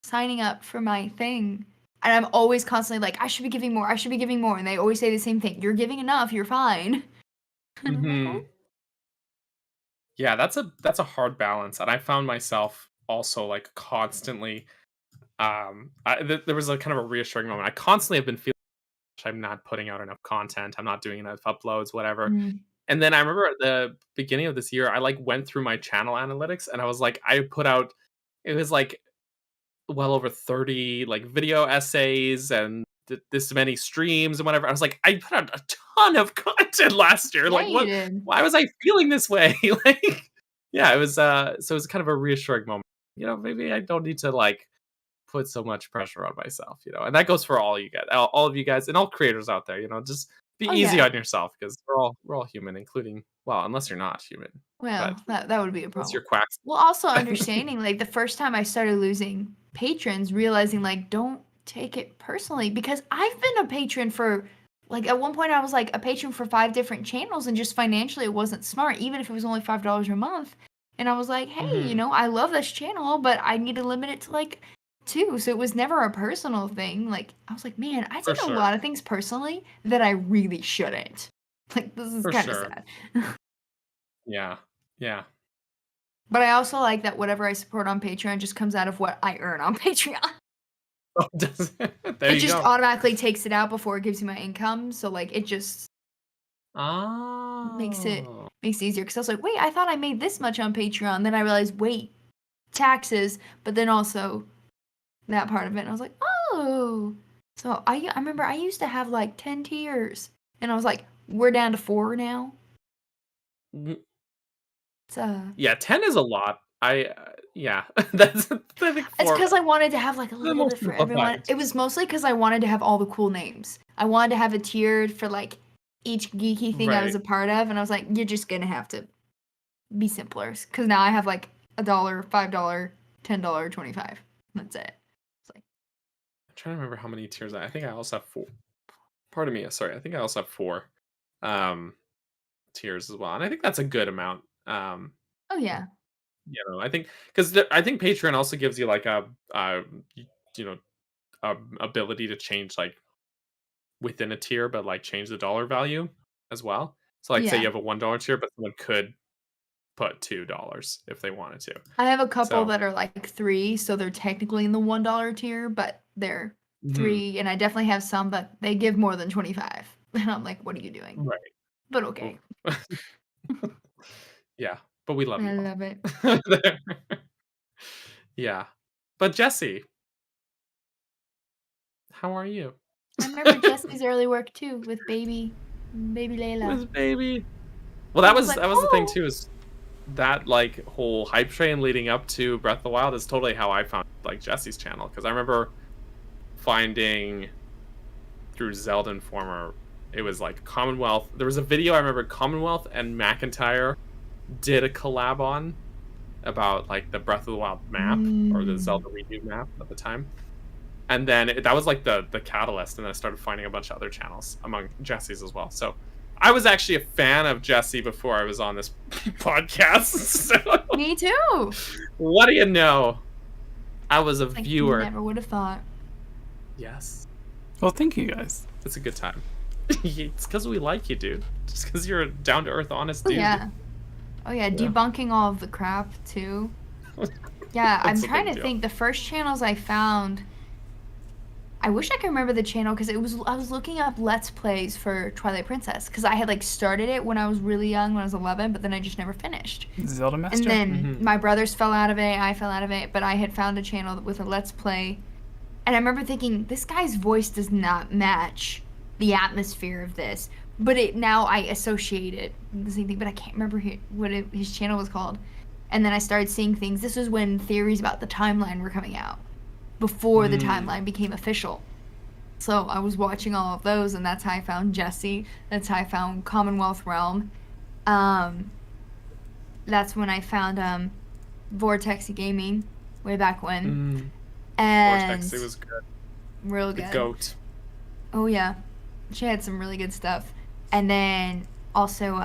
signing up for my thing? And I'm always constantly like, I should be giving more. I should be giving more. And they always say the same thing. You're giving enough. You're fine. And I'm like, oh. Yeah, that's a hard balance, and I found myself also like constantly. There was a kind of a reassuring moment. I constantly have been feeling I'm not putting out enough content. I'm not doing enough uploads, whatever. And then I remember at the beginning of this year, I like went through my channel analytics, and I was like, I put out, it was like well over 30 like video essays and this many streams and whatever. I was like, I put out a ton of content last year. Yeah, like, what? Why was I feeling this way? Like, yeah, it was. So it was kind of a reassuring moment. You know, maybe I don't need to like put so much pressure on myself. You know, and that goes for all you guys, all of you guys, and all creators out there. You know, just be easy on yourself because we're all human, including unless you're not human. Well, that would be a problem. That's your quacks. Well, also understanding like the first time I started losing patrons, realizing like don't take it personally, because I've been a patron for like at one point I was like a patron for 5 different channels, and just financially it wasn't smart, even if it was only $5 a month. And I was like, hey, you know, I love this channel, but I need to limit it to like 2. So it was never a personal thing. Like I was like, man, I take a lot of things personally that I really shouldn't. Like this is kind of sad. Yeah. But I also like that whatever I support on Patreon just comes out of what I earn on Patreon. Oh, does it? There It you just go. automatically takes it out before it gives you my income. So like it just makes it Oh. easier. Because I was like, wait, I thought I made this much on Patreon. Then I realized, wait, taxes, but then also that part of it. And I was like, oh. So I remember I used to have like 10 tiers. And I was like, we're down to 4 now. It's Yeah, 10 is a lot. Yeah, that's I think It's 4. because I wanted to have like a little most bit for everyone. simplified. It was mostly because I wanted to have all the cool names. I wanted to have a tiered for like each geeky thing I was a Right. part of, and I was like, you're just gonna have to be simpler. Because now I have like $1, $5, $10, $25. That's it. It's like I'm trying to remember how many tiers I think I also have 4. Pardon me, sorry. I think I also have 4 tiers as well. And I think that's a good amount. oh yeah, I think cuz I think Patreon also gives you like a you know, ability to change like within a tier but like change the dollar value as well. So like say you yeah. have a $1 tier but someone could put $2 if they wanted to. I have a couple So, that are like 3, so they're technically in the $1 tier, but they're mhm, 3, and I definitely have some that they give more than 25, and I'm like, what are you doing? right. But Well, okay, yeah, but we love I you love it. all. Yeah. But Jesse, how are you? I remember Jesse's early work too with baby Layla. With baby. Well, I was like, that was the thing oh, too, is that like whole hype train leading up to Breath of the Wild is totally how I found like Jesse's channel, because I remember finding through Zelda Informer, it was like Commonwealth. There was a video I remember Commonwealth and McIntyre did a collab on about like the Breath of the Wild map or the Zelda redo map at the time. And then that was like the catalyst, and then I started finding a bunch of other channels among Jesse's as well. So I was actually a fan of Jesse before I was on this podcast. So me too. what do you know? I was a Like, viewer. never would have thought. Yes, Well, thank you guys. it's a good time. It's because we like you, dude. Just because you're a down to earth, honest Oh dude. yeah, oh yeah, debunking all of the crap too. Yeah, I'm That's a trying big to deal. think. The first channels I found, I wish I could remember the channel because I was looking up Let's Plays for Twilight Princess because I had like started it when I was really young, when I was 11, but then I just never finished. Zelda Master? And then Mhm. my brothers fell out of it, I fell out of it, but I had found a channel with a Let's Play. And I remember thinking, this guy's voice does not match the atmosphere of this. But now I associate it with the same thing, but I can't remember his channel was called. And then I started seeing things. This was when theories about the timeline were coming out, before the timeline became official. So I was watching all of those, and that's how I found Jesse. That's how I found Commonwealth Realm. That's when I found Vortexy Gaming way back when. And Vortex, it was good. real The good. goat. Oh yeah, she had some really good stuff. And then also,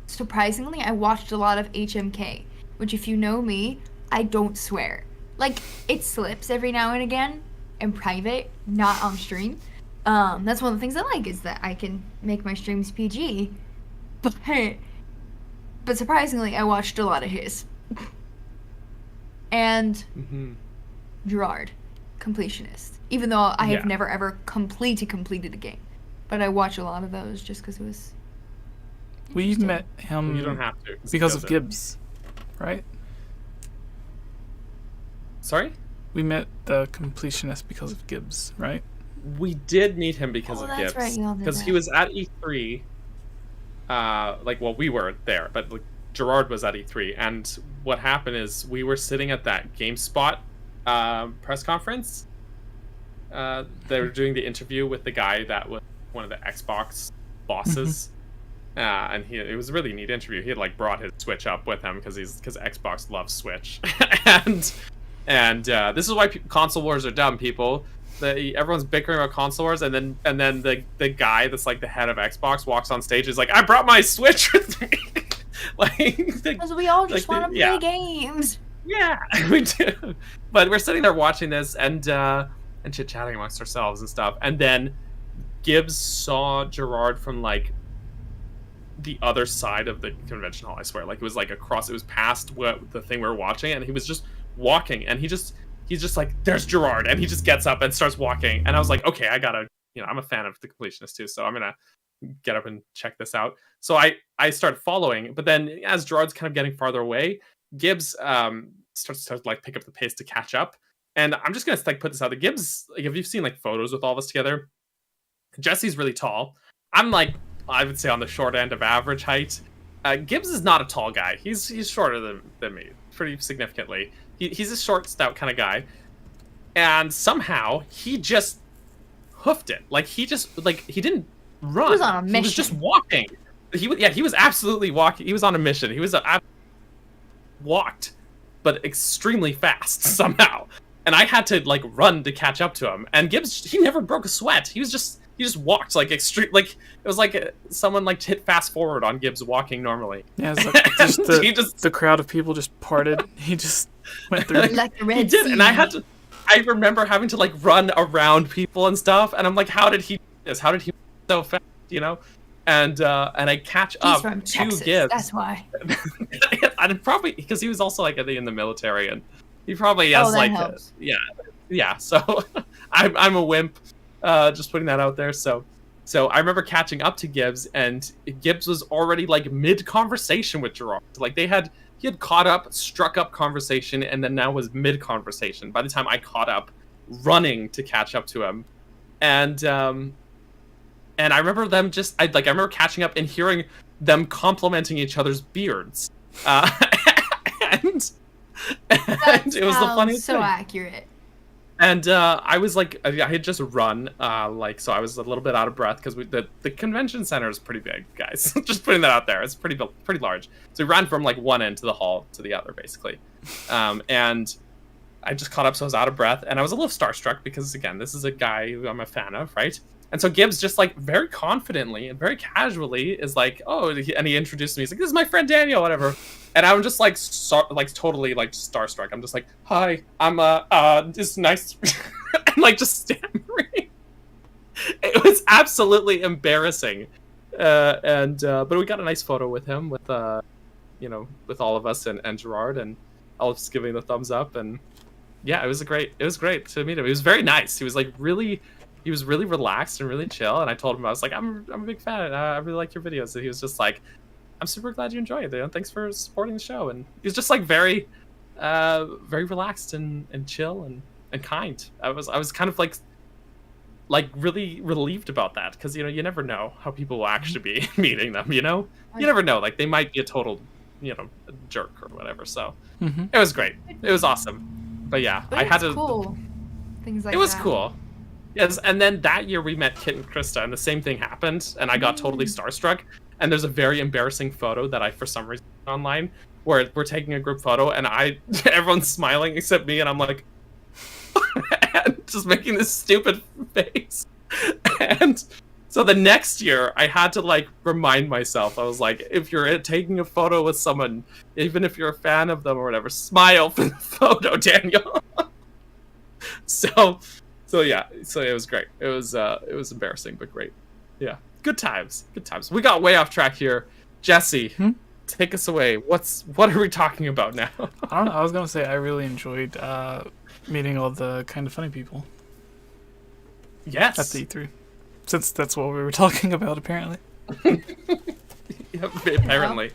surprisingly, I watched a lot of HMK, which if you know me, I don't swear. Like, it slips every now and again in private, not on stream. That's one of the things I like, is that I can make my streams PG. But surprisingly, I watched a lot of his. And Gerard, completionist. Even though I have Yeah. never ever completed a game. But I watch a lot of those just because it was We interesting. met him You don't have to. because of Does it? Gibbs, right? Sorry? We met the completionist because of Gibbs, right? We did meet him because Oh, of that's Gibbs. right, y'all did Because he that. was at E3. We were there, but like, Gerard was at E3. And what happened is we were sitting at that GameSpot press conference. They were doing the interview with the guy that was one of the Xbox bosses. And it was a really neat interview. He had like brought his Switch up with him because Xbox loves Switch. and this is why console wars are dumb, people. Everyone's bickering about console wars, and then the guy that's like the head of Xbox walks on stage and is like, I brought my Switch with me. Because we all just want to yeah. play games. Yeah, we do. But we're sitting there watching this and chit-chatting amongst ourselves and stuff. And then Gibbs saw Gerard from like the other side of the convention hall, I swear. Like, it was like across, it was past the thing we were watching, and he was just walking, and he's just like, there's Gerard, and he just gets up and starts walking, and I was like, okay, I gotta, I'm a fan of the completionist too, so I'm gonna get up and check this out. So I started following, but then as Gerard's kind of getting farther away, Gibbs starts to like pick up the pace to catch up. And I'm just gonna like put this out there. Gibbs, like, if you've seen like photos with all of us together, Jesse's really tall. I'm like, I would say on the short end of average height. Gibbs is not a tall guy. He's shorter than me, pretty significantly. He's a short, stout kind of guy. And somehow he just hoofed it. Like, he didn't run. He was on a mission. He was just walking. He was absolutely walking. He was on a mission. He was walked, but extremely fast somehow. And I had to like run to catch up to him. And Gibbs, he never broke a sweat. He just walked like extreme, like it was like someone like hit fast forward on Gibbs walking normally. Yeah, it's like the crowd of people just parted. He just went through. Like the Red He did, Sea. and I remember having to like run around people and stuff, and I'm like, how did he do this? How did he so fast? And I catch He's up from to Texas, Gibbs. that's why. And probably because he was also like in the military, and he probably has like yeah. So I'm a wimp. Just putting that out there. So I remember catching up to Gibbs, and Gibbs was already like mid conversation with Gerard. Like he had caught up, struck up conversation, and then now was mid conversation by the time I caught up, running to catch up to him. And I remember them I remember catching up and hearing them complimenting each other's beards. And it was the funniest so thing. accurate. And I was like, I had just run, so I was a little bit out of breath because the convention center is pretty big, guys. Just putting that out there, it's pretty large. So we ran from like one end to the hall to the other, basically. And I just caught up, so I was out of breath, and I was a little starstruck because again, this is a guy who I'm a fan of, right? And so Gibbs just like very confidently and very casually is like, oh, and he introduced me. He's like, this is my friend Daniel, whatever. And I'm just like, totally like starstruck. I'm just like, hi, I'm it's nice, and like just stammering. It was absolutely embarrassing. But we got a nice photo with him, with with all of us and Gerard, and all just giving the thumbs up. And yeah, it was great to meet him. He was very nice. He was like he was really relaxed and really chill. And I told him, I was like, I'm a big fan. I really like your videos. And he was just like, I'm super glad you enjoy it. Thanks for supporting the show. And he was just like very relaxed and chill and kind. I was kind of like really relieved about that, because you never know how people will actually be meeting them. You never know. Like, they might be a total jerk or whatever. So it was great. It was awesome. But yeah, But I had to. cool. Things like It was that. cool. Yes, and then that year we met Kit and Krista, and the same thing happened, and I got totally starstruck. And there's a very embarrassing photo that I, for some reason, online, where we're taking a group photo, and everyone's smiling except me, and I'm like, and just making this stupid face. And so the next year, I had to like remind myself. I was like, if you're taking a photo with someone, even if you're a fan of them or whatever, smile for the photo, Daniel. So yeah, so it was great. It was embarrassing, but great. Yeah, good times. We got way off track here. Jesse, take us away. What are we talking about now? I don't know. I was gonna say I really enjoyed meeting all the kind of funny people. Yes. At the E3, since that's what we were talking about, apparently. Yep, apparently.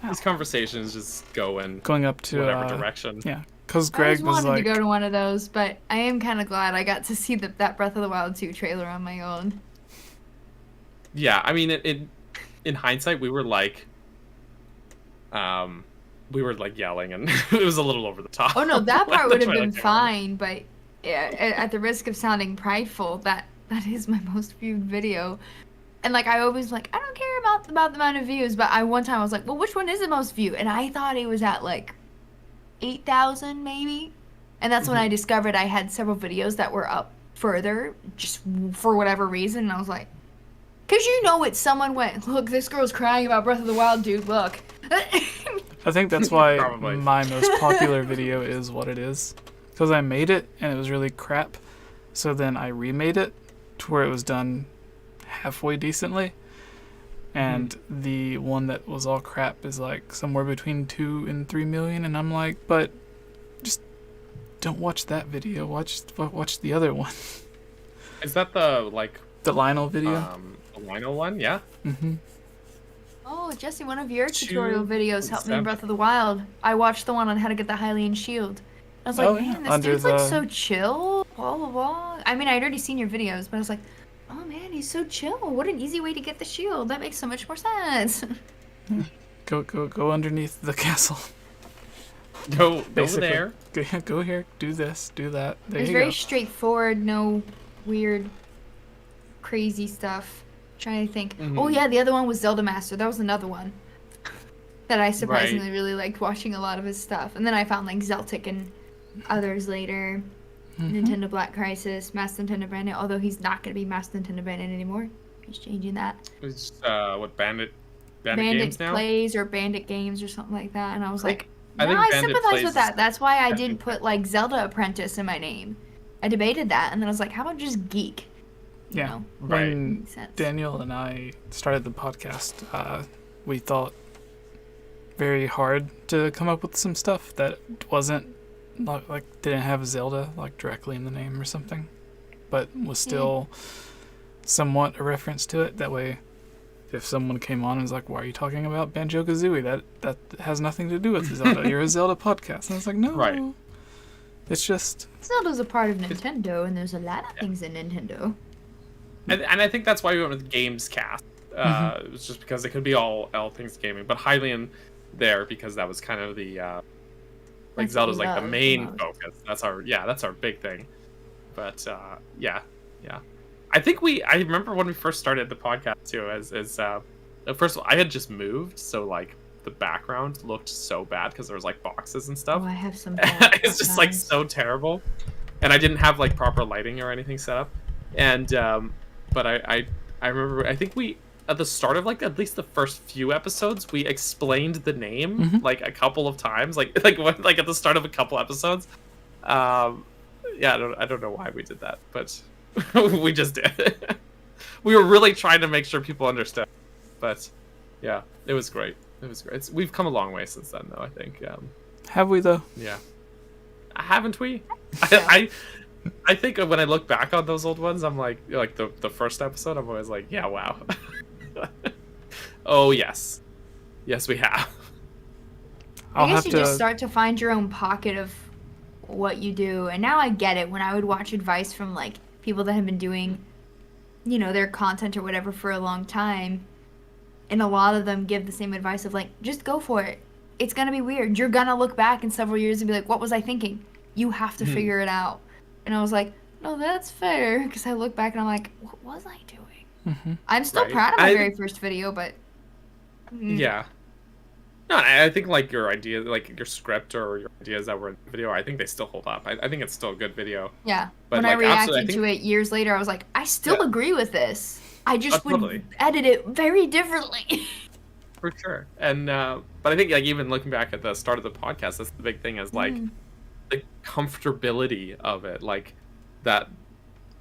These conversations just going up to whatever direction. Yeah. Because Greg was like, to go to one of those, but I am kind of glad I got to see that Breath of the Wild 2 trailer on my own. Yeah, I mean, in hindsight, we were like yelling, and it was a little over the top. Oh no, that part would have been fine, but at the risk of sounding prideful, that is my most viewed video. And like, I always like, I don't care about the amount of views, but one time I was like, well, which one is the most viewed? And I thought it was at like 8,000 maybe, and that's when I discovered I had several videos that were up further, just for whatever reason. And I was like, because it's someone went, look, this girl's crying about Breath of the Wild, dude, look. I think that's why my most popular video is what it is, because I made it and it was really crap, so then I remade it to where it was done halfway decently, and the one that was all crap is like somewhere between 2 and 3 million, and I'm like, but just don't watch that video. Watch the other one. Is that the the Lionel video? The Lionel one? Yeah. Mm-hmm. Oh, Jesse, one of your tutorial videos helped me in Breath of the Wild. I watched the one on how to get the Hylian shield. I was like, man, this dude's like so chill, blah, blah, blah. I mean, I'd already seen your videos, but I was like, oh man, he's so chill. What an easy way to get the shield. That makes so much more sense. Go underneath the castle. Go over there. Go here, do this, do that. There It's you very go. straightforward, no weird, crazy stuff. Trying to think. Oh yeah, the other one was Zelda Master. That was another one that I surprisingly really liked watching a lot of his stuff. And then I found like Zeltic and others later. Nintendo Black Crisis, Master Nintendo Bandit. Although he's not gonna be Master Nintendo Bandit anymore. He's changing that. It's what Bandit Games now? Plays or Bandit Games or something like that. And I was like, I think I Bandit sympathize Plays with that. is That's why I didn't put like Zelda Apprentice in my name. I debated that, and then I was like, how about just Geek? You know? When Makes sense. Daniel and I started the podcast, we thought very hard to come up with some stuff that wasn't like didn't have Zelda like directly in the name or something, but was still somewhat a reference to it. That way, if someone came on and was like, "Why are you talking about Banjo-Kazooie? That has nothing to do with Zelda. You're a Zelda podcast." And I was like, "No, it's just Zelda's a part of Nintendo, and there's a lot of things in Nintendo." And I think that's why we went with Gamescast. It was just because it could be all things gaming, but Hylian there because that was kind of the like Zelda's like the main focus. That's our big thing. But yeah. I think I remember when we first started the podcast too. First of all, I had just moved, so like the background looked so bad because there was like boxes and stuff. Oh, I have some. It's just like so terrible, and I didn't have like proper lighting or anything set up, and but I remember I think we at the start of like at least the first few episodes we explained the name like a couple of times like at the start of a couple episodes. I don't know why we did that, but we just did. We were really trying to make sure people understood, but yeah, it was great. We've come a long way since then though, I think. Have we though? Yeah. Haven't we? I think when I look back on those old ones, I'm like the first episode, I'm always like, yeah, wow. Oh yes, we have. I guess you just start to find your own pocket of what you do, and now I get it. When I would watch advice from like people that have been doing, their content or whatever for a long time, and a lot of them give the same advice of like, just go for it. It's gonna be weird. You're gonna look back in several years and be like, what was I thinking? You have to figure it out. And I was like, no, that's fair. Because I look back and I'm like, what was I doing? I'm still proud of my very first video, but... Yeah. No, I think like your idea, like your script or your ideas that were in the video, I think they still hold up. I think it's still a good video. Yeah. But when like, I reacted to it years later, I was like, I still agree with this. I just would edit it very differently. For sure. And but I think like even looking back at the start of the podcast, that's the big thing is like the comfortability of it, like that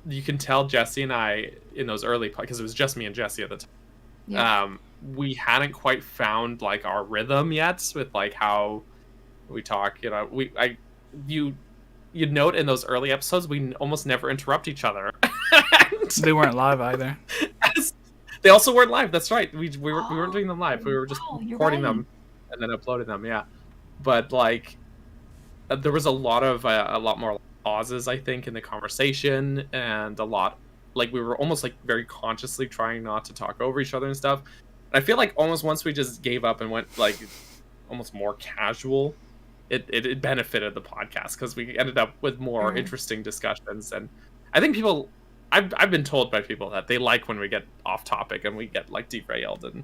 you can tell Jesse and I in those early because it was just me and Jesse at the time. We hadn't quite found like our rhythm yet with like how we talk. You note in those early episodes we almost never interrupt each other. They weren't live either. They also weren't live. That's right. We weren't doing them live. We were just recording them and then uploading them. Yeah, but like there was a lot more pauses, I think, in the conversation, and a lot like we were almost like very consciously trying not to talk over each other and stuff. And I feel like almost once we just gave up and went like almost more casual, it benefited the podcast because we ended up with more interesting discussions. And I think I've been told by people that they like when we get off topic and we get like derailed and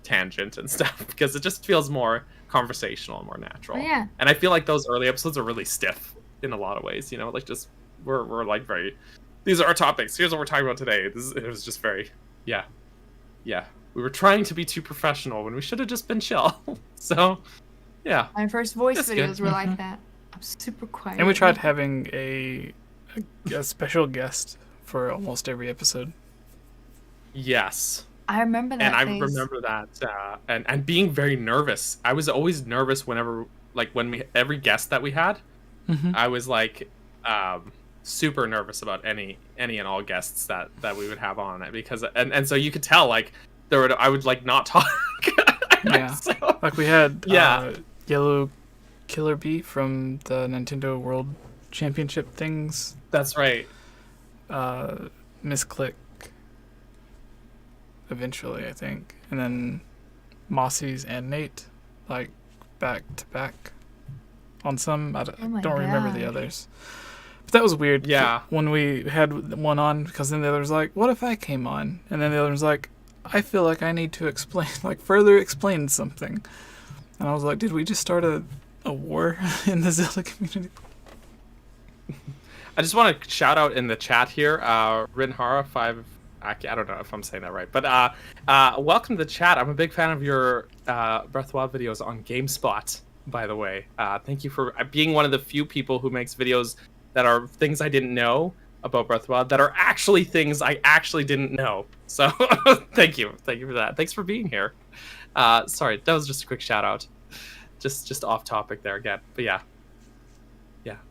tangent and stuff because it just feels more conversational and more natural. Yeah. And I feel like those early episodes are really stiff in a lot of ways, like just we're like very, these are our topics, here's what we're talking about today. It was just very yeah we were trying to be too professional when we should have just been chill. So yeah, my first voice videos were like that. I'm super quiet, and we tried having a special guest for almost every episode. Yes, I remember that And I phase. remember that, and being very nervous. I was always nervous whenever, like, every guest that we had, I was like, super nervous about any and all guests that we would have on it, because and so you could tell, like, I would like not talk. Yeah, So, like we had yeah. Yellow Killer Bee from the Nintendo World Championship things. That's right. Miss Click eventually, I think, and then Mossy's and Nate, like, back to back on some. I don't remember the others. But that was weird. Yeah. When we had one on, because then the other was like, what if I came on? And then the other was like, I feel like I need to explain, like, further explain something. And I was like, did we just start a war in the Zelda community? I just want to shout out in the chat here, Rinhara5. I don't know if I'm saying that right, but welcome to the chat. I'm a big fan of your Breath of the Wild videos on GameSpot, by the way. Thank you for being one of the few people who makes videos that are things I didn't know about Breath of the Wild that are actually things I actually didn't know. So thank you for that. Thanks for being here. Sorry, that was just a quick shout out. Just off topic there again, but yeah.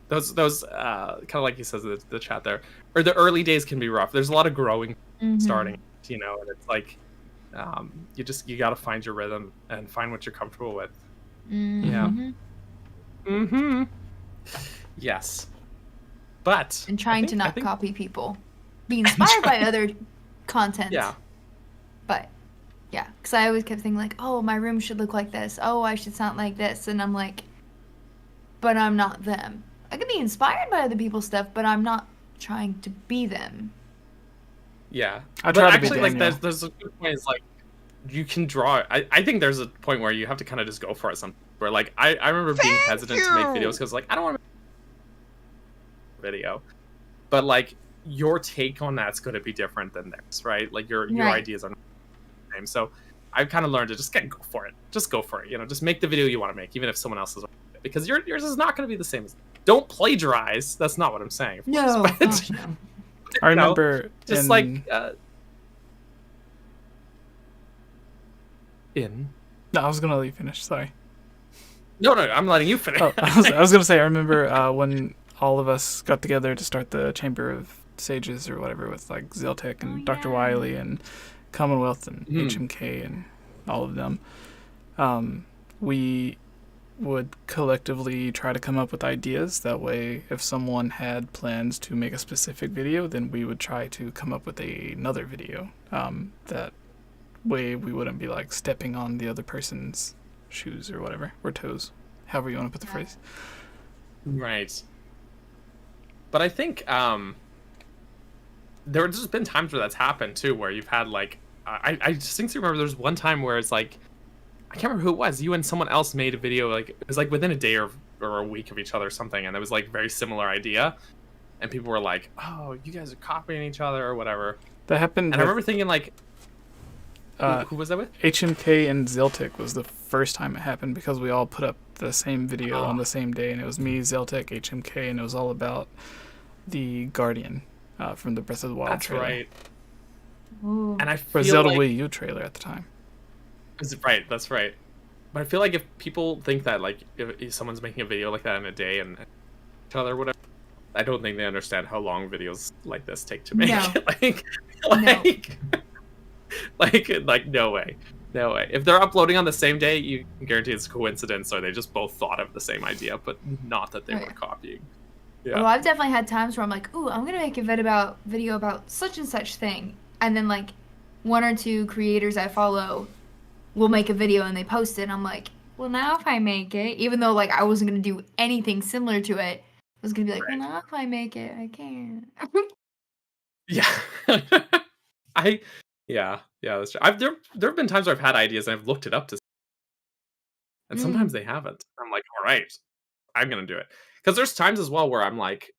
Those kind of like he says in the chat there, or the early days can be rough. There's a lot of growing, starting, and it's like, you got to find your rhythm and find what you're comfortable with. Yes. But and trying to not copy people, be inspired by other content. Yeah. But yeah, because I always kept thinking like, oh, my room should look like this. Oh, I should sound like this, and I'm like, but I'm not them. I could be inspired by other people's stuff, but I'm not trying to be them. Yeah, I but try actually, to be like, Daniel. there's a good point. Is like, you can draw. I think there's a point where you have to kind of just go for it. Where, like, I remember being hesitant to make videos because, like, I don't want to make a video, but, like, your take on that's going to be different than theirs, right? Like, your ideas are not the same. So I've kind of learned to just go for it. Just go for it. Just make the video you want to make, even if someone else is, because yours is not going to be the same as. Don't plagiarize. That's not what I'm saying. No, gosh, no. I remember just No, I was gonna let you finish. Sorry. No, I'm letting you finish. Oh, I was gonna say, I remember when all of us got together to start the Chamber of Sages or whatever with, like, Zeltec and Dr. Wily and Commonwealth and HMK and all of them. We would collectively try to come up with ideas. That way, if someone had plans to make a specific video, then we would try to come up with another video. That way we wouldn't be, like, stepping on the other person's shoes or whatever, or toes, however you want to put the phrase. Right. But I think there's just been times where that's happened too, where you've had, like, I distinctly remember there was one time where it's like, I can't remember who it was. You and someone else made a video, like, it was like within a day or a week of each other or something, and it was like very similar idea, and people were like, "Oh, you guys are copying each other" or whatever. That happened. And I remember thinking, like, who was that with? HMK and Zeltec was the first time it happened, because we all put up the same video on the same day, and it was me, Zeltec, HMK, and it was all about the Guardian from the Breath of the Wild trailer. That's right. Ooh. And I For feel Zelda like, Wii U trailer at the time. right, that's right. But I feel like if people think that, like, if someone's making a video like that in a day and each other, whatever, I don't think they understand how long videos like this take to make. No. like no way. If they're uploading on the same day, you can guarantee it's a coincidence, or they just both thought of the same idea, but not that they were copying. Yeah. Well, I've definitely had times where I'm like, ooh, I'm gonna make a video about such and such thing, and then, like, one or two creators I follow will make a video and they post it, and I'm like, well, now if I make it, even though, like, I wasn't gonna do anything similar to it, I was gonna be like, well, now if I make it, I can't. Yeah. That's true. There have been times where I've had ideas and I've looked it up to, and sometimes they haven't. I'm like, all right, I'm gonna do it. Because there's times as well where I'm like,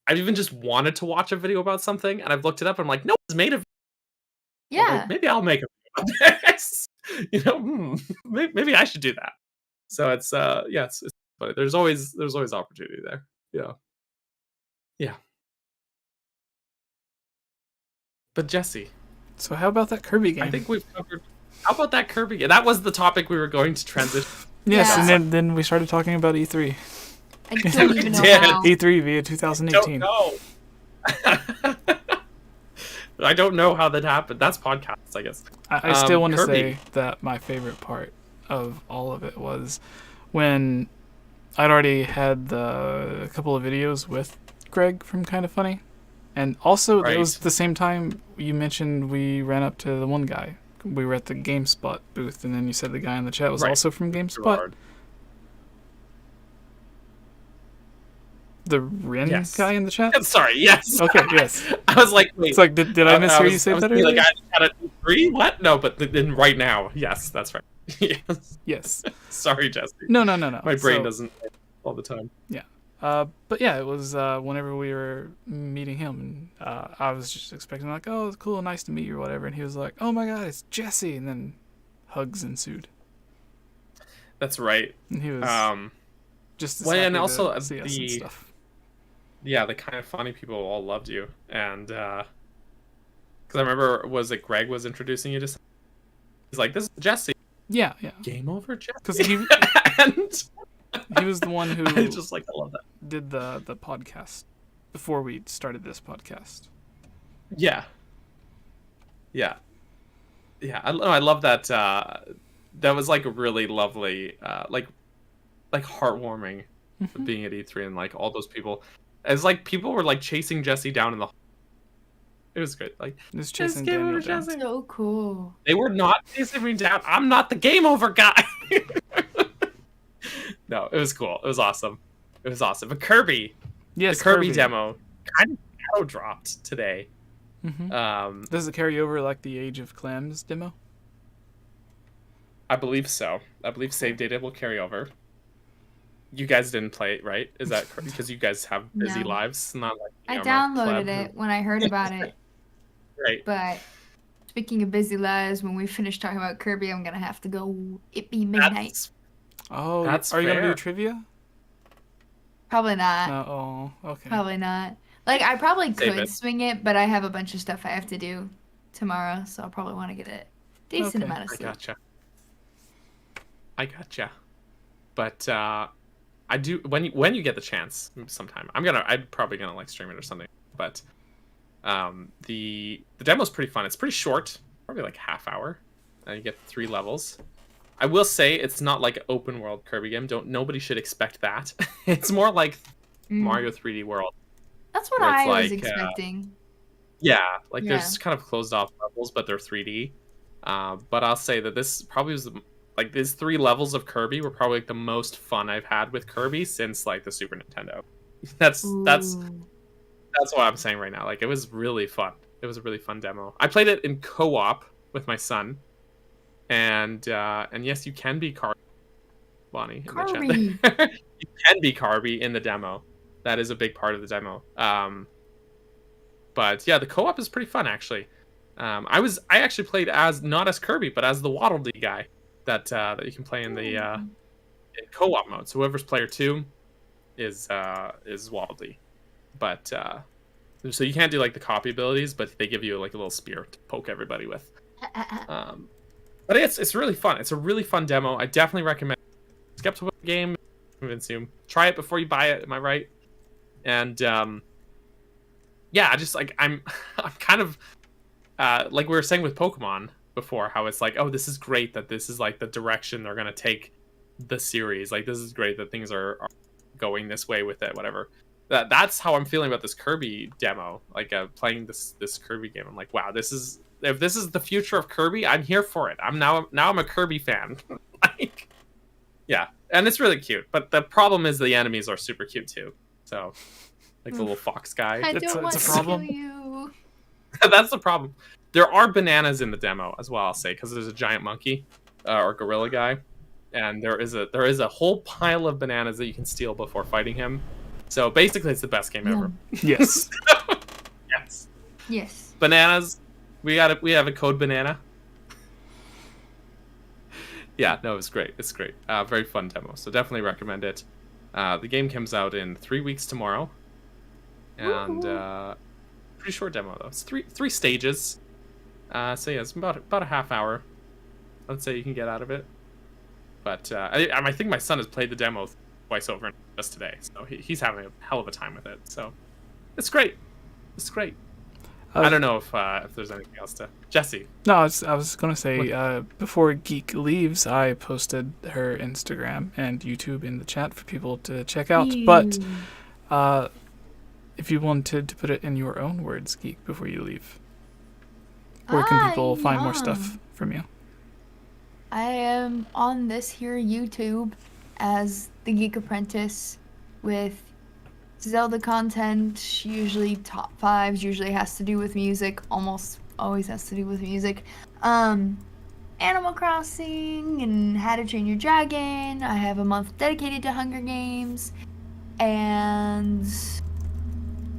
I've even just wanted to watch a video about something, and I've looked it up, and I'm like, no one's made a video. Yeah. Like, maybe I'll make a video about this. Maybe I should do that. So it's but there's always opportunity there. Yeah. But Jesse, So how about that Kirby game? I think we've covered. How about that Kirby game? That was the topic we were going to transition. Yes, Yeah. and then we started talking about E3. I don't even know did. how. E3 via 2018. Don't know. I don't know how that happened. That's podcasts, I guess. I still want to Kirby. say that my favorite part of all of it was when I'd already had a couple of videos with Greg from Kind of Funny. And also, it was Right. the same time you mentioned we ran up to the one guy. We were at the GameSpot booth, and then you said the guy in the chat was Right. also from GameSpot. Gerard. The Rin Yes. guy in the chat? Sorry, yes. Okay, yes. I was like, wait. It's like, did I mishear you say that thinking, earlier? like, I had a 3? What? No, but then right now, yes, that's right. Yes. Yes. Sorry, Jesse. No. My brain So, doesn't all the time. But yeah, it was whenever we were meeting him, and I was just expecting like, oh, it's cool, nice to meet you or whatever, and he was like, oh my god, it's Jesse, and then hugs ensued, That's right. and he was just as well, and happy also to see us and stuff. Yeah, the Kind of Funny people all loved you, and because I remember, was it Greg was introducing you to? He's like, "This is Jesse." Yeah, Game over, Jesse. because he And he was the one who I just like, I love that. did the podcast before we started this podcast. Yeah. I love that. That was like a really lovely, like heartwarming being at E3 and like all those people. It's like people were like chasing Jesse down in the. It was great. Like Just chasing Game Daniel Over down. Jesse. So cool. They were not chasing me down. I'm not the game over guy. No, it was cool. It was awesome. But Kirby, Yes, the Kirby demo, kind of shadow dropped today. Mm-hmm. Does it carry over like the Age of Clams demo? I believe so. I believe save data will carry over. You guys didn't play it, right? Is that because you guys have busy No. lives? Not like I you know, downloaded pleb. it when I heard about it. Right. But speaking of busy lives, when we finish talking about Kirby, I'm gonna have to go. It be midnight. That's, Oh, That's are you gonna do fair. trivia? Probably not. Oh, okay. Probably not. Like I probably Save could it. swing it, but I have a bunch of stuff I have to do tomorrow, so I'll probably want to get a decent Okay. amount of I sleep. gotcha. But I do when you get the chance sometime. I'm probably gonna like stream it or something. But the demo's pretty fun. It's pretty short, probably like half hour. You get 3 levels. I will say it's not like an open world Kirby game. Nobody should expect that. It's more like Mario 3D World. That's what where it's I was like, expecting. Yeah, like Yeah. there's kind of closed off levels, but they're 3D. But I'll say that this probably was like these 3 levels of Kirby were probably like the most fun I've had with Kirby since like the Super Nintendo. That's Ooh. what I'm saying right now. Like it was really fun. It was a really fun demo. I played it in co-op with my son, and yes, you can be Bonnie. In Kirby. the chat. You can be Kirby in the demo. That is a big part of the demo. But yeah, the co-op is pretty fun actually. I actually played as not as Kirby, but as the 𝗏𝗏𝗃 guy that you can play in the in co-op mode. So whoever's player 2 is 𝗏𝗏𝗃. But so you can't do like the copy abilities, but they give you like a little spear to poke everybody with. But it's really fun. It's a really fun demo. I definitely recommend. Skeptical game, convince you. Try it before you buy it. Am I right? And yeah, I just like I'm kind of like we were saying with Pokemon before, how it's like, oh, this is great that this is like the direction they're gonna take the series. Like this is great that things are going this way with it. Whatever. That's how I'm feeling about this Kirby demo. Like playing this Kirby game. I'm like, wow, if this is the future of Kirby, I'm here for it. I'm a Kirby fan. Like, yeah, and it's really cute. But the problem is the enemies are super cute too. So, like the little fox guy. I It's don't a want to problem. kill you. That's the problem. There are bananas in the demo as well. I'll say because there's a giant monkey or gorilla guy, and there is a whole pile of bananas that you can steal before fighting him. So basically, it's the best game ever. Yes. Yes. Yes. Bananas. We have a code banana. Yeah, no, it's great. It's great. Very fun demo. So definitely recommend it. The game comes out in 3 weeks tomorrow, and pretty short demo though. It's three stages. So yeah, it's about a half hour. Let's say you can get out of it. But I think my son has played the demo twice over just today, so he's having a hell of a time with it. So it's great. It's great. I don't know if there's anything else to Jesse. No, I was gonna say before Geek leaves, I posted her Instagram and YouTube in the chat for people to check out. But if you wanted to put it in your own words, Geek, before you leave, where can people find more stuff from you? I am on this here YouTube as the Geek Apprentice with Zelda content, usually top 5s, usually has to do with music, almost always has to do with music. Animal Crossing and How to Train Your Dragon. I have a month dedicated to Hunger Games, and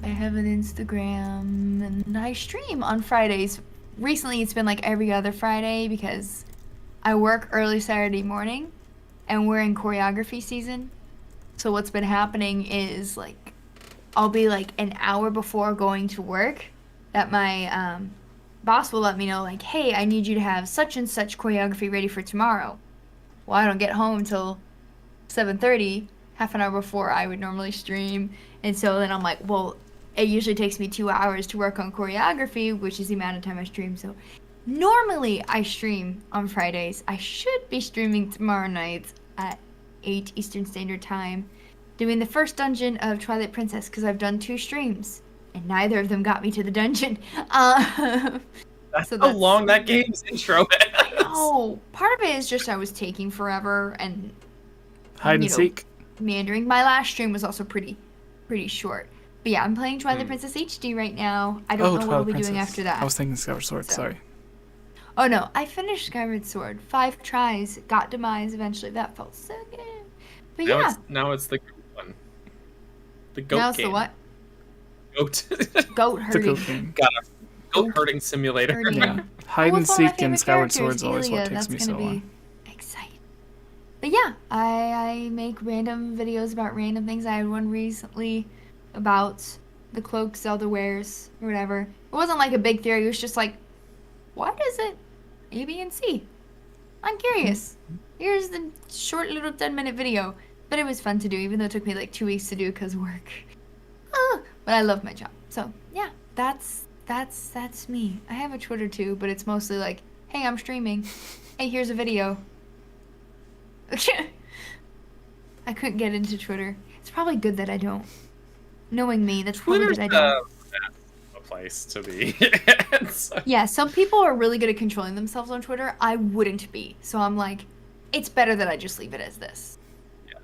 I have an Instagram, and I stream on Fridays. Recently it's been like every other Friday because I work early Saturday morning and we're in choreography season. So what's been happening is like I'll be like an hour before going to work that my boss will let me know like, hey, I need you to have such and such choreography ready for tomorrow. Well, I don't get home till 7:30, half an hour before I would normally stream. And so then I'm like, well, it usually takes me 2 hours to work on choreography, which is the amount of time I stream. So normally I stream on Fridays. I should be streaming tomorrow night at 8 Eastern Standard Time, doing the first dungeon of Twilight Princess, because I've done 2 streams, and neither of them got me to the dungeon. That's how long that game's intro is. Oh, part of it is just I was taking forever and hide and seek. Meandering. My last stream was also pretty short. But yeah, I'm playing Twilight Princess HD right now. I don't know what I'll be doing after that. I was thinking Skyward Sword, sorry. Oh no, I finished Skyward Sword. 5 tries, got Demise eventually. That felt so good. But yeah. Now it's the one. The goat now it's game. the what? Goat. Goat herding. Goat game. Got a goat herding simulator. Yeah. Hide and seek in Skyward Sword is always what takes me so long. Exciting. But yeah, I make random videos about random things. I had one recently about the cloak Zelda wears or whatever. It wasn't like a big theory. It was just like, what is it? A, B, and C. I'm curious. Here's the short little 10-minute video. But it was fun to do, even though it took me like 2 weeks to do because of work. But I love my job. So yeah, that's me. I have a Twitter too, but it's mostly like, hey, I'm streaming. Hey, here's a video. I couldn't get into Twitter. It's probably good that I don't. Knowing me, that's probably good I don't. A place to be. Yeah, some people are really good at controlling themselves on Twitter. I wouldn't be. So I'm like, it's better that I just leave it as this. Yeah.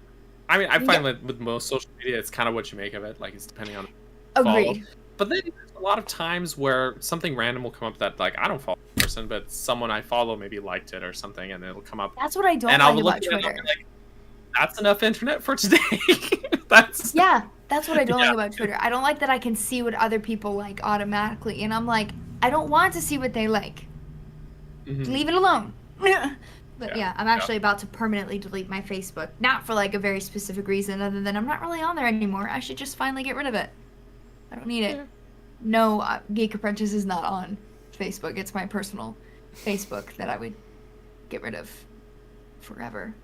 I mean, I find that with most social media, it's kind of what you make of it. Like, it's depending on Agreed. Follow. But then there's a lot of times where something random will come up that, like, I don't follow the person, but someone I follow maybe liked it or something, and it'll come up. That's what I don't like about Twitter. Like, that's enough internet for today. Yeah, that's what I don't like about Twitter. I don't like that I can see what other people like automatically, and I'm like, I don't want to see what they like. Leave it alone. But yeah, I'm actually about to permanently delete my Facebook. Not for like a very specific reason other than I'm not really on there anymore. I should just finally get rid of it. I don't need it. No, Geek Apprentice is not on Facebook. It's my personal Facebook that I would get rid of forever.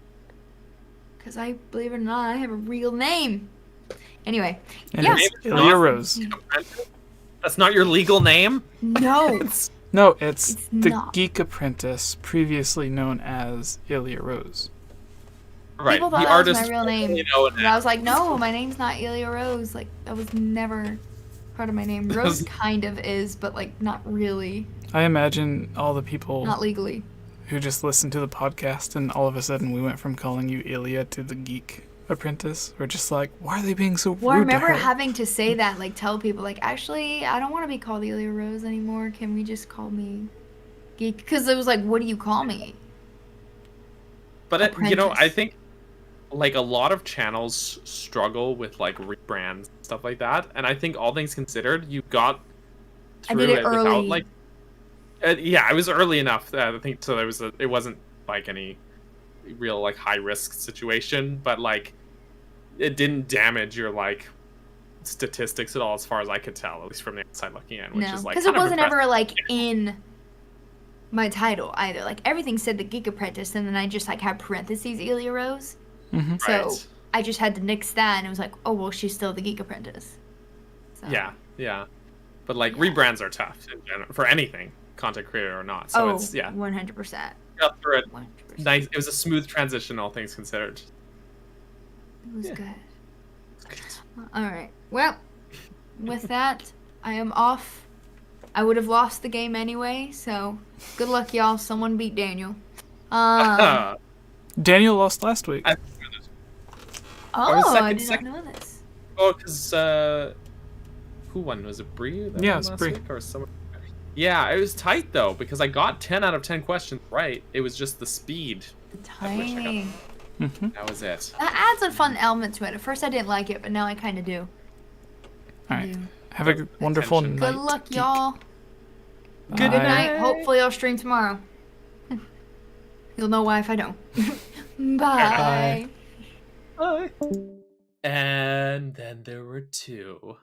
Because I, believe it or not, I have a real name. Anyway, and it's Iliya Rose. That's not your legal name? No. No, it's the not. Geek Apprentice, previously known as Iliya Rose. Right. People thought the that artist, was my real name. You know, and I was like, no, my name's not Iliya Rose. Like, that was never part of my name. Rose kind of is, but like, not really. I imagine all the people... Not legally. ...who just listened to the podcast and all of a sudden we went from calling you Iliya to the Geek Apprentice. We're just like, why are they being so rude? Well, I remember to her? having to say that, like, tell people, like, actually, I don't want to be called Iliya Rose anymore. Can we just call me Geek? Because it was like, what do you call me? But, you know, I think, like, a lot of channels struggle with, like, rebrands and stuff like that. And I think, all things considered, you got through it early. without, like... yeah, it was early enough, I think, so it wasn't, like, any real, like, high-risk situation. But, like, it didn't damage your, like, statistics at all, as far as I could tell, at least from the outside looking in, which is like because it wasn't ever like in my title either. Like everything said the Geek Apprentice, and then I just like had parentheses 𝗙𝗎𝗆. Mm-hmm. So Right. I just had to nix that, and it was like, oh well, she's still the Geek Apprentice. So. Yeah. But like rebrands are tough in general, for anything, content creator or not. So it's 100%. Got through it. 100%. Nice. It was a smooth transition, all things considered. It was good. All right. Well, with that, I am off. I would have lost the game anyway, so good luck, y'all. Someone beat Daniel. Daniel lost last week. I did not know this. Oh, because who won? Was it Bree? That Yeah, won it's last Bree. week, or someone? Yeah, it was tight though because I got 10 out of 10 questions right. It was just the speed. The at which I got- timing. Mm-hmm. That was it. That adds a fun element to it. At first, I didn't like it, but now I kind of do. All right. Have a wonderful Attention. night. Good luck, geek. y'all. Bye. Good night. Hopefully, I'll stream tomorrow. You'll know why if I don't. Bye. Bye. And then there were 2.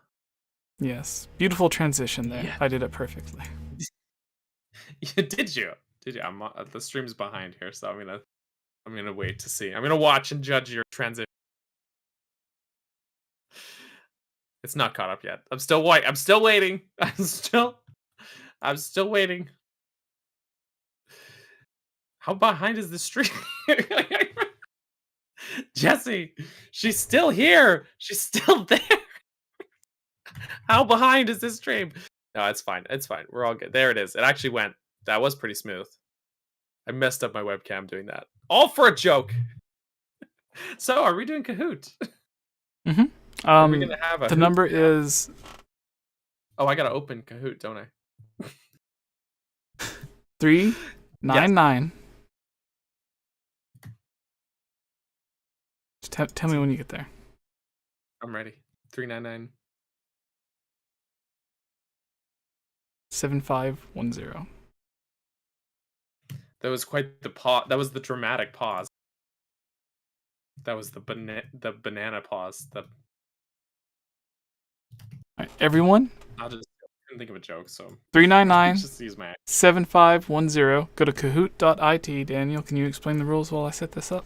Yes. Beautiful transition there. Yeah. I did it perfectly. Did you? I'm the stream's behind here, so I'm gonna wait to see. I'm gonna watch and judge your transition. It's not caught up yet. I'm still waiting. I'm still waiting. How behind is the stream? Jesse, she's still here. She's still there. How behind is this stream? No, it's fine. It's fine. We're all good. There it is. It actually went. That was pretty smooth. I messed up my webcam doing that. All for a joke. So, are we doing Kahoot? Mm-hmm. Are we gonna have a The Hoot? number is Oh, I gotta open Kahoot, don't I? 399. Just tell me when you get there. I'm ready. 399. 7510. That was quite the pause. That was the dramatic pause. That was the banana pause. All right, everyone. I couldn't think of a joke, so 399 just use my. 7510. Go to kahoot.it. Daniel, can you explain the rules while I set this up?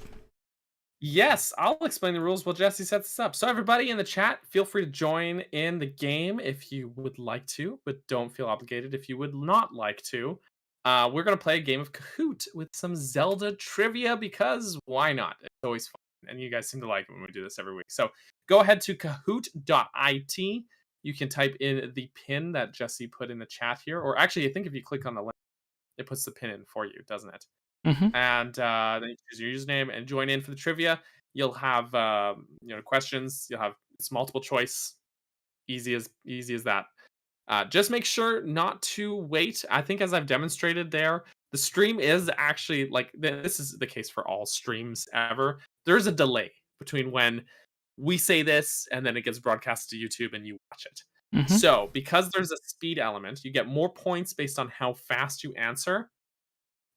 Yes, I'll explain the rules while Jesse sets this up. So everybody in the chat, feel free to join in the game if you would like to, but don't feel obligated if you would not like to. We're going to play a game of Kahoot with some Zelda trivia because why not? It's always fun, and you guys seem to like it when we do this every week. So go ahead to kahoot.it. You can type in the pin that Jesse put in the chat here, or actually, I think if you click on the link, it puts the pin in for you, doesn't it? Mm-hmm. And then you choose your username and join in for the trivia. You'll have questions. You'll have it's multiple choice, easy as that. Just make sure not to wait. I think as I've demonstrated there, the stream is actually like this is the case for all streams ever. There's a delay between when we say this and then it gets broadcast to YouTube and you watch it. Mm-hmm. So because there's a speed element, you get more points based on how fast you answer.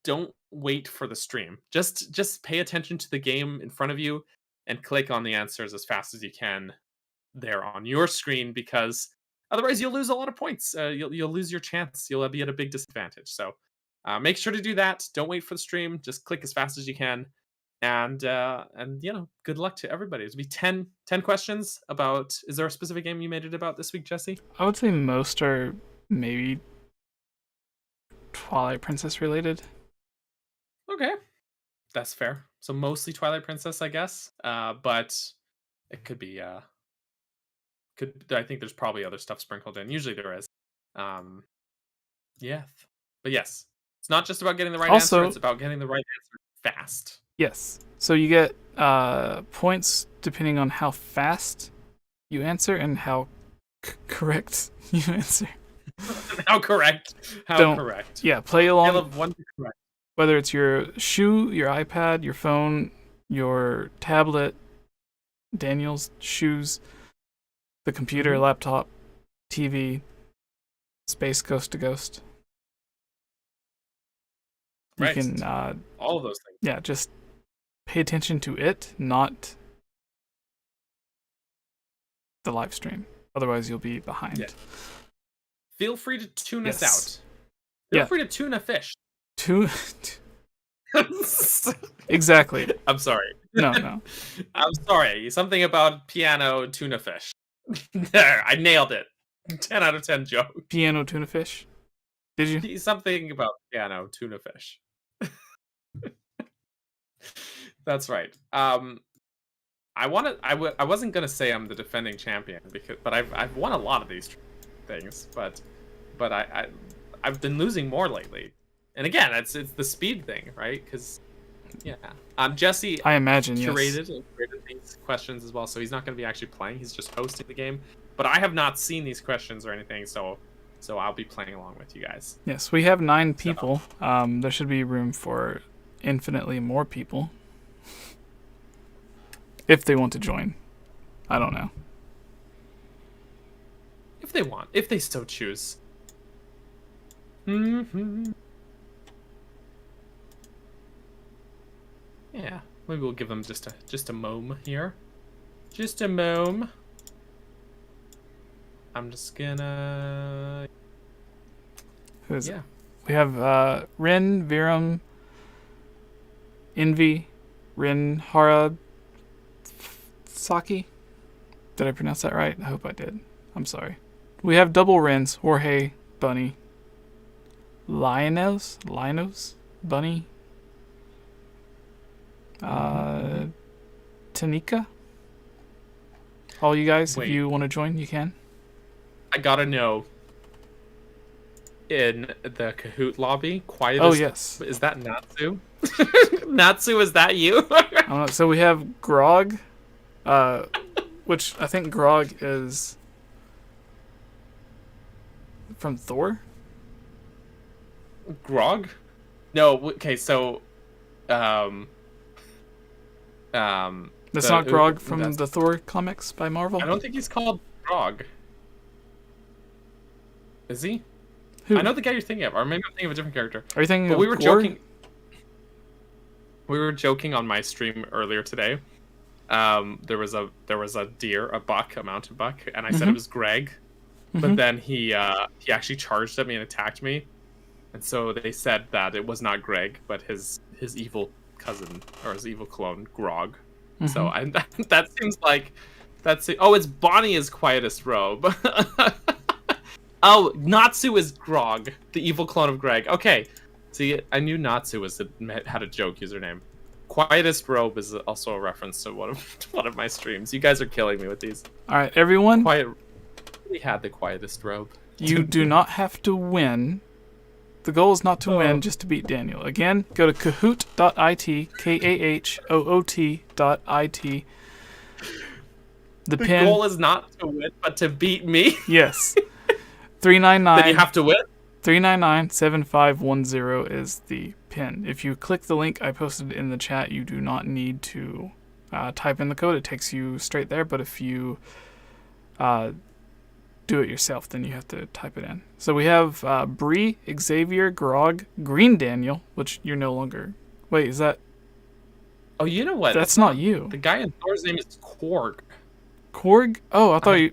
Don't wait for the stream. Just pay attention to the game in front of you and click on the answers as fast as you can there on your screen because otherwise you'll lose a lot of points. You'll lose your chance. You'll be at a big disadvantage. So make sure to do that. Don't wait for the stream. Just click as fast as you can. And good luck to everybody. It'll be 10 questions about. Is there a specific game you made it about this week, Jesse? I would say most are maybe Twilight Princess related. Okay, that's fair. So mostly Twilight Princess, I guess. But it could be. I think there's probably other stuff sprinkled in. Usually there is. Yeah, but yes, it's not just about getting the right answer. It's about getting the right answer fast. Yes. So you get points depending on how fast you answer and how correct you answer. How correct? Correct? Yeah, play along. Scale of 1 to correct. Whether it's your shoe, your iPad, your phone, your tablet, Daniel's shoes, the computer, laptop, TV, space Ghost to Ghost. You Right. can all of those things. Yeah, just pay attention to it, not the live stream. Otherwise, you'll be behind. Yeah. Feel free to tune us Yes. out. Feel free to tune a fish. Two. Exactly. I'm sorry. No. I'm sorry. Something about piano tuna fish. There, I nailed it. 10 out of 10 joke. Piano tuna fish. Did you? Something about piano tuna fish. That's right. I wasn't gonna say I'm the defending champion but I've won a lot of these things, but I've been losing more lately. And again, it's the speed thing, right? Because yeah, Jesse. I imagine curated these questions as well, so he's not going to be actually playing. He's just hosting the game. But I have not seen these questions or anything, so I'll be playing along with you guys. Yes, we have 9 people. There should be room for infinitely more people. If they want to join. I don't know. If they want. If they so choose. Yeah, maybe we'll give them just a mom here. Just a mom. I'm just gonna... Who is it? We have Rin, Virum, Envy, Rin, Hara, Saki. Did I pronounce that right? I hope I did. I'm sorry. We have double Rins, Jorge, Bunny, Linos, Bunny, Tanika. All you guys, Wait. if you want to join, you can. I gotta know. In the Kahoot lobby, quietest. Oh yes. Is that Natsu? Natsu, is that you? So we have Grog, which I think Grog is from Thor. Grog? No. Okay, so, That's not Grog from the Thor comics by Marvel? I don't think he's called Grog. Is he? Who? I know the guy you're thinking of, or maybe I'm thinking of a different character. Are you thinking But of we were Gore? joking. We were joking on my stream earlier today. There was a deer, a buck, a mountain buck, and I said it was Greg. But then he actually charged at me and attacked me. And so they said that it was not Greg, but his evil cousin, or his evil clone, Grog. So that seems like it's Bonnie is quietest robe. Oh, Natsu is Grog, the evil clone of Greg. Okay, see, I knew Natsu had a joke username. Quietest robe is also a reference to one of my streams. You guys are killing me with these. All right, everyone. We had the quietest robe. You do not have to win. The goal is not to win, just to beat Daniel. Again, go to kahoot.it, kahoot.it. The goal is not to win, but to beat me. Yes. 399. Then you have to win. 399-7510 is the pin. If you click the link I posted in the chat, you do not need to type in the code. It takes you straight there. But if you do it yourself, then you have to type it in. So we have Bree, Xavier, Grog, Green Daniel, which you're no longer... Wait, is that... Oh, you know what? That's not you. The guy in Thor's name is Korg. Korg? Oh, I thought you...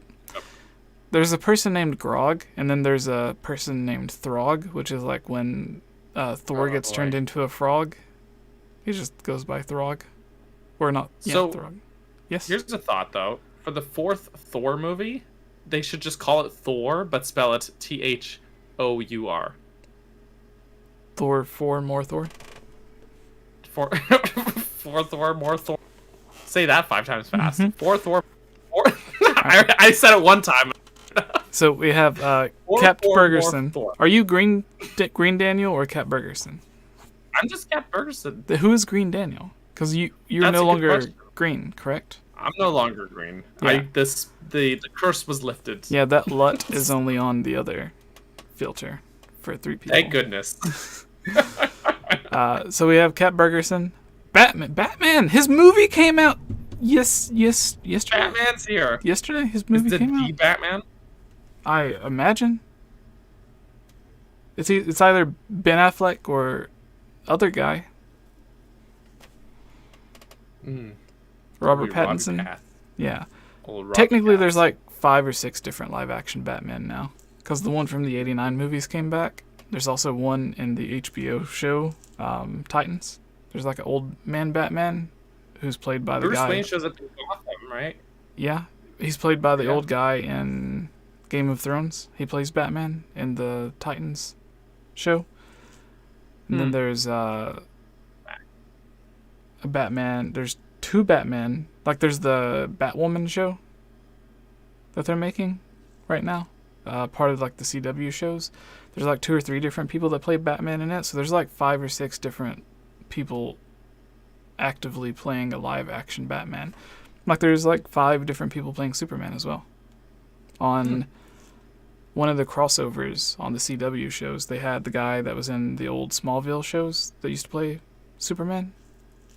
There's a person named Grog, and then there's a person named Throg, which is like when Thor gets turned into a frog. He just goes by Throg. Or not. Yeah, So, Throg. Yes? Here's a thought, though. For the 4th Thor movie, they should just call it Thor, but spell it Thor. Thor 4, more Thor? For Thor, more Thor. Say that 5 times fast. 4 Thor. 4. I said it one time. So we have Cap Thor, Bergerson. Thor. Are you Green Daniel or Cap Bergerson? I'm just Cap Bergerson. Who is Green Daniel? Because you're That's no a good longer question. green, correct? I'm no longer green. Yeah. The curse was lifted. Yeah, that LUT is only on the other filter for 3 people. Thank goodness. So we have Cap Bergerson. Batman! His movie came out yesterday. Batman's here. Yesterday his movie Is it came the out. Batman? I imagine. It's either Ben Affleck or other guy. Robert Pattinson. Yeah. Technically, there's like 5 or 6 different live-action Batman now, because the one from the '89 movies came back, There's also one in the HBO show, Titans. There's like an old man Batman who's played by the Bruce guy. Wayne shows up in Gotham, right? Yeah, he's played by the Yeah. old guy in Game of Thrones. He plays Batman in the Titans show. And then there's a Batman. There's two Batman. Like there's the Batwoman show that they're making right now. Part of like the CW shows. There's like 2 or 3 different people that play Batman in it. So there's like 5 or 6 different people actively playing a live action Batman. Like there's like 5 different people playing Superman as well. On one of the crossovers on the CW shows, they had the guy that was in the old Smallville shows that used to play Superman.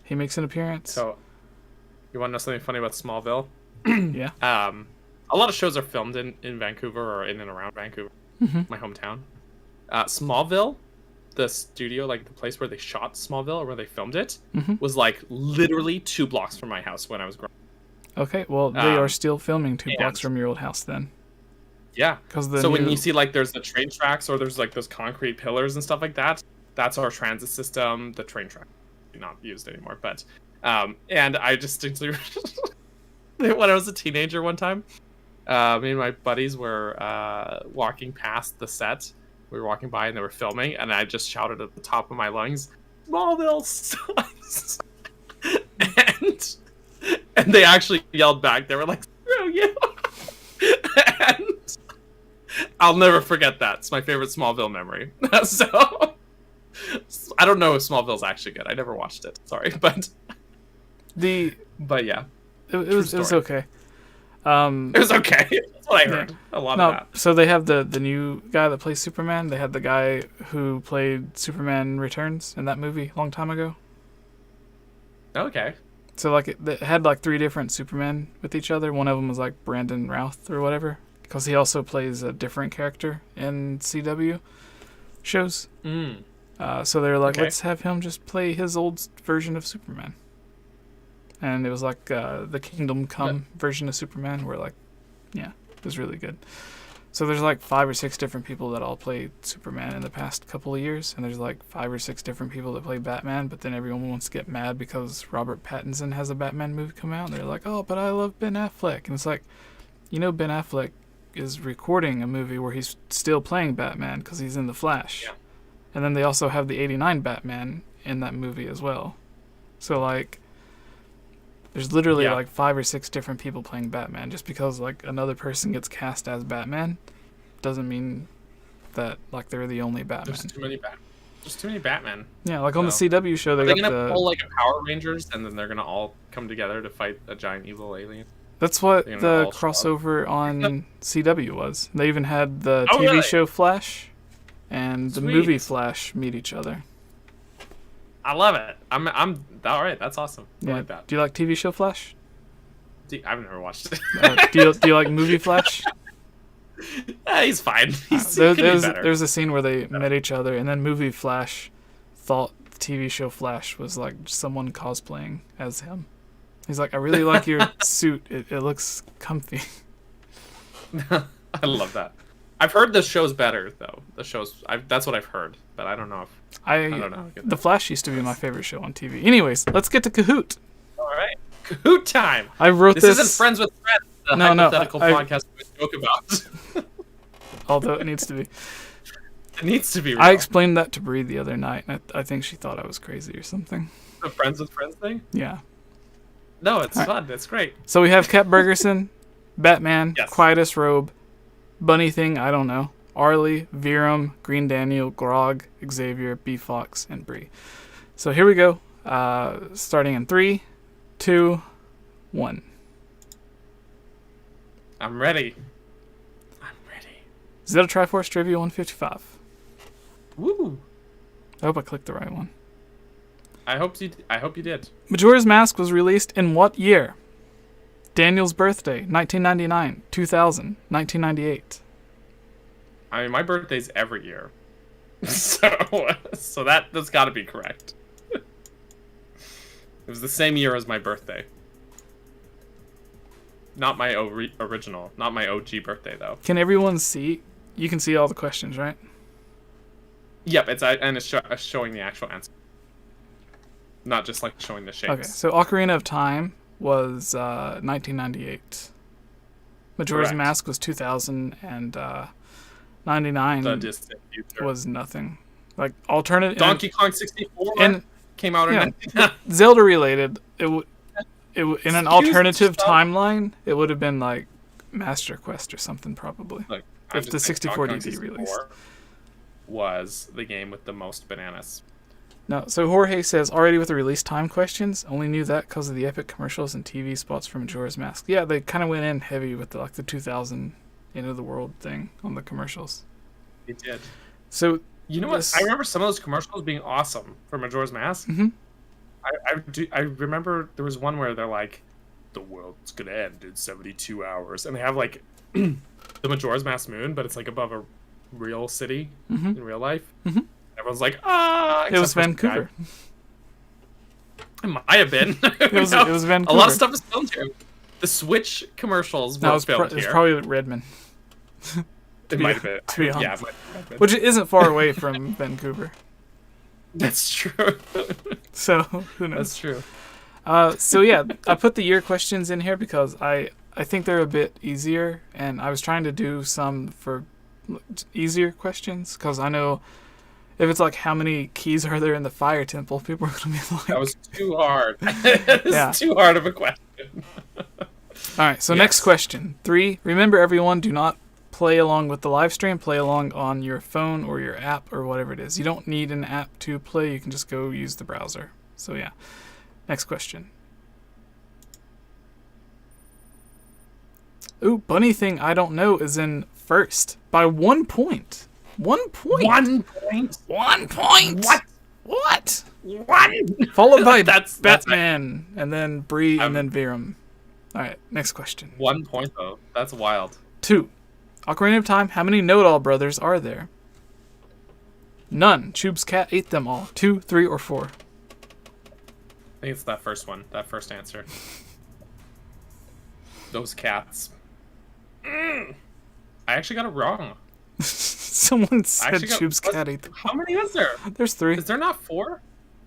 He makes an appearance. So, you want to know something funny about Smallville? Yeah. A lot of shows are filmed in Vancouver or in and around Vancouver, my hometown. Smallville, the studio, like the place where they shot Smallville or where they filmed it, was like literally 2 blocks from my house when I was growing up. Okay, well, they are still filming 2 blocks from your old house then. Yeah. So when you see like there's the train tracks or there's like those concrete pillars and stuff like that, that's our transit system. The train track not used anymore, but and I distinctly when I was a teenager one time, me and my buddies were walking past the set. We were walking by and they were filming, and I just shouted at the top of my lungs, "Smallville sucks!" and they actually yelled back. They were like, "Screw you!" And I'll never forget that. It's my favorite Smallville memory. So I don't know if Smallville's actually good. I never watched it. Sorry, but yeah, it was okay. It was okay. That's what I heard. A lot of that. So they have the new guy that plays Superman. They had the guy who played Superman Returns in that movie a long time ago. Okay. So like it had like 3 different Supermen with each other. One of them was like Brandon Routh or whatever, because he also plays a different character in CW shows. So they were like, let's have him just play his old version of Superman. And it was like the Kingdom Come version of Superman, where like, yeah, it was really good. So there's like 5 or 6 different people that all played Superman in the past couple of years, and there's like 5 or 6 different people that play Batman. But then everyone wants to get mad because Robert Pattinson has a Batman movie come out, and they're like, oh, but I love Ben Affleck. And it's like, you know, Ben Affleck is recording a movie where he's still playing Batman because he's in The Flash. Yeah. And then they also have the '89 Batman in that movie as well. So like, there's literally like 5 or 6 different people playing Batman. Just because like another person gets cast as Batman doesn't mean that like they're the only Batman. There's too many Batman. Yeah, like on the CW show, they're they got gonna pull like a Power Rangers, and then they're gonna all come together to fight a giant evil alien. That's what They're the all crossover on CW was. They even had the TV really? show Flash and the Sweet. movie Flash meet each other. I love it. I'm all right. That's awesome. I Yeah. like that. Do you like TV show Flash? I've never watched it. Do you like movie Flash? He's fine. He could be better. There's a scene where they met each other, and then movie Flash thought the TV show Flash was like someone cosplaying as him. He's like, I really like your suit. It looks comfy. I love that. I've heard the show's better though. That's what I've heard, but I don't know if I don't know. The Flash used to be my favorite show on TV. Anyways, let's get to Kahoot. All right, Kahoot time. I wrote this. This isn't Friends with Friends. The hypothetical podcast we joke about. Although it needs to be. It needs to be real. I explained that to Bree the other night, and I think she thought I was crazy or something. The Friends with Friends thing? Yeah. No, it's fun. It's great. So we have Kat Bergerson, Batman, Yes. Quietus Robe, Bunny Thing, I don't know, Arlie, Virum, Green Daniel, Grog, Xavier, B Fox, and Bree. So here we go. Starting in 3, 2, 1. I'm ready. Zelda Triforce Trivia 155. Woo! I hope I clicked the right one. I hope you did. Majora's Mask was released in what year? Daniel's birthday, 1999, 2000, 1998. I mean, my birthday's every year, so that's got to be correct. It was the same year as my birthday. Not my original, not my OG birthday though. Can everyone see? You can see all the questions, right? Yep, and it's showing the actual answer, not just like showing the shapes. Okay, so Ocarina of Time was 1998. Majora's Correct. Mask was 2000, and 99 The distant future. was nothing. Like alternative. Donkey Kong 64 and came out in yeah, 99. Zelda related. In an alternative stuff. timeline, it would have been like Master Quest or something probably. Look, If the 64 DD released. Was the game with the most bananas. No, so Jorge says, already with the release time questions, only knew that because of the epic commercials and TV spots from Majora's Mask. Yeah, they kind of went in heavy with the 2000 end of the world thing on the commercials. They did. So you know what? I remember some of those commercials being awesome for Majora's Mask. Mm-hmm. I remember there was one where they're like, the world's gonna end in 72 hours, and they have like the Majora's Mask moon, but it's like above a real city in real life. Mm-hmm. Everyone's like, ah! It was Vancouver. It might have been. It was Vancouver. A lot of stuff is filmed here. The Switch commercials were filmed here. It was probably Redmond. It might have been. To be honest. Yeah, it might have been. Which isn't far away from Vancouver. That's true. So, who knows? That's true. So yeah, I put the year questions in here because I think they're a bit easier, and I was trying to do some for easier questions because I know if it's like how many keys are there in the fire temple, people are gonna be like, that was too hard. It's too hard of a question. All right, so next question 3. Remember, everyone, do not play along with the live stream. Play along on your phone or your app or whatever it is. You don't need an app to play. You can just go use the browser. So yeah. Next question. Ooh, bunny thing I don't know is in first by 1 point. 1 point. 1 point. 1 point. What? What? Followed by that's Batman, and then Bree, and then Virum. All right, next question. 1 point though. That's wild. 2. Ocarina of Time. How many Know-It-All brothers are there? None. 𝗙𝗵𝗃 ate them all. 2, 3, or 4. I think it's that first one. That first answer. Those cats. I actually got it wrong. Someone said 𝗙𝗵𝗃 ate them. How many is there? There's 3. Is there not 4?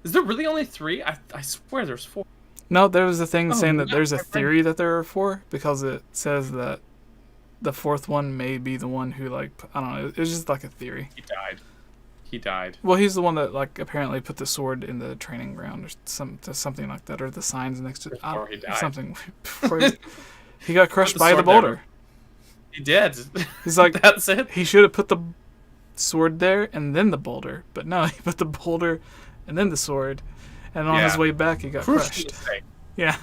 Is there really only 3? I swear there's 4. No, there was a thing saying that there's a theory that there are 4 because it says that the 4th one may be the one who, like, I don't know. It was just like a theory. He died. Well, he's the one that, like, apparently put the sword in the training ground or something like that, or the signs next to Before he died. Something. Before he got crushed by the boulder. He did. He's like, that's it. He should have put the sword there and then the boulder, but no, he put the boulder and then the sword, and on his way back, he got crushed. Yeah.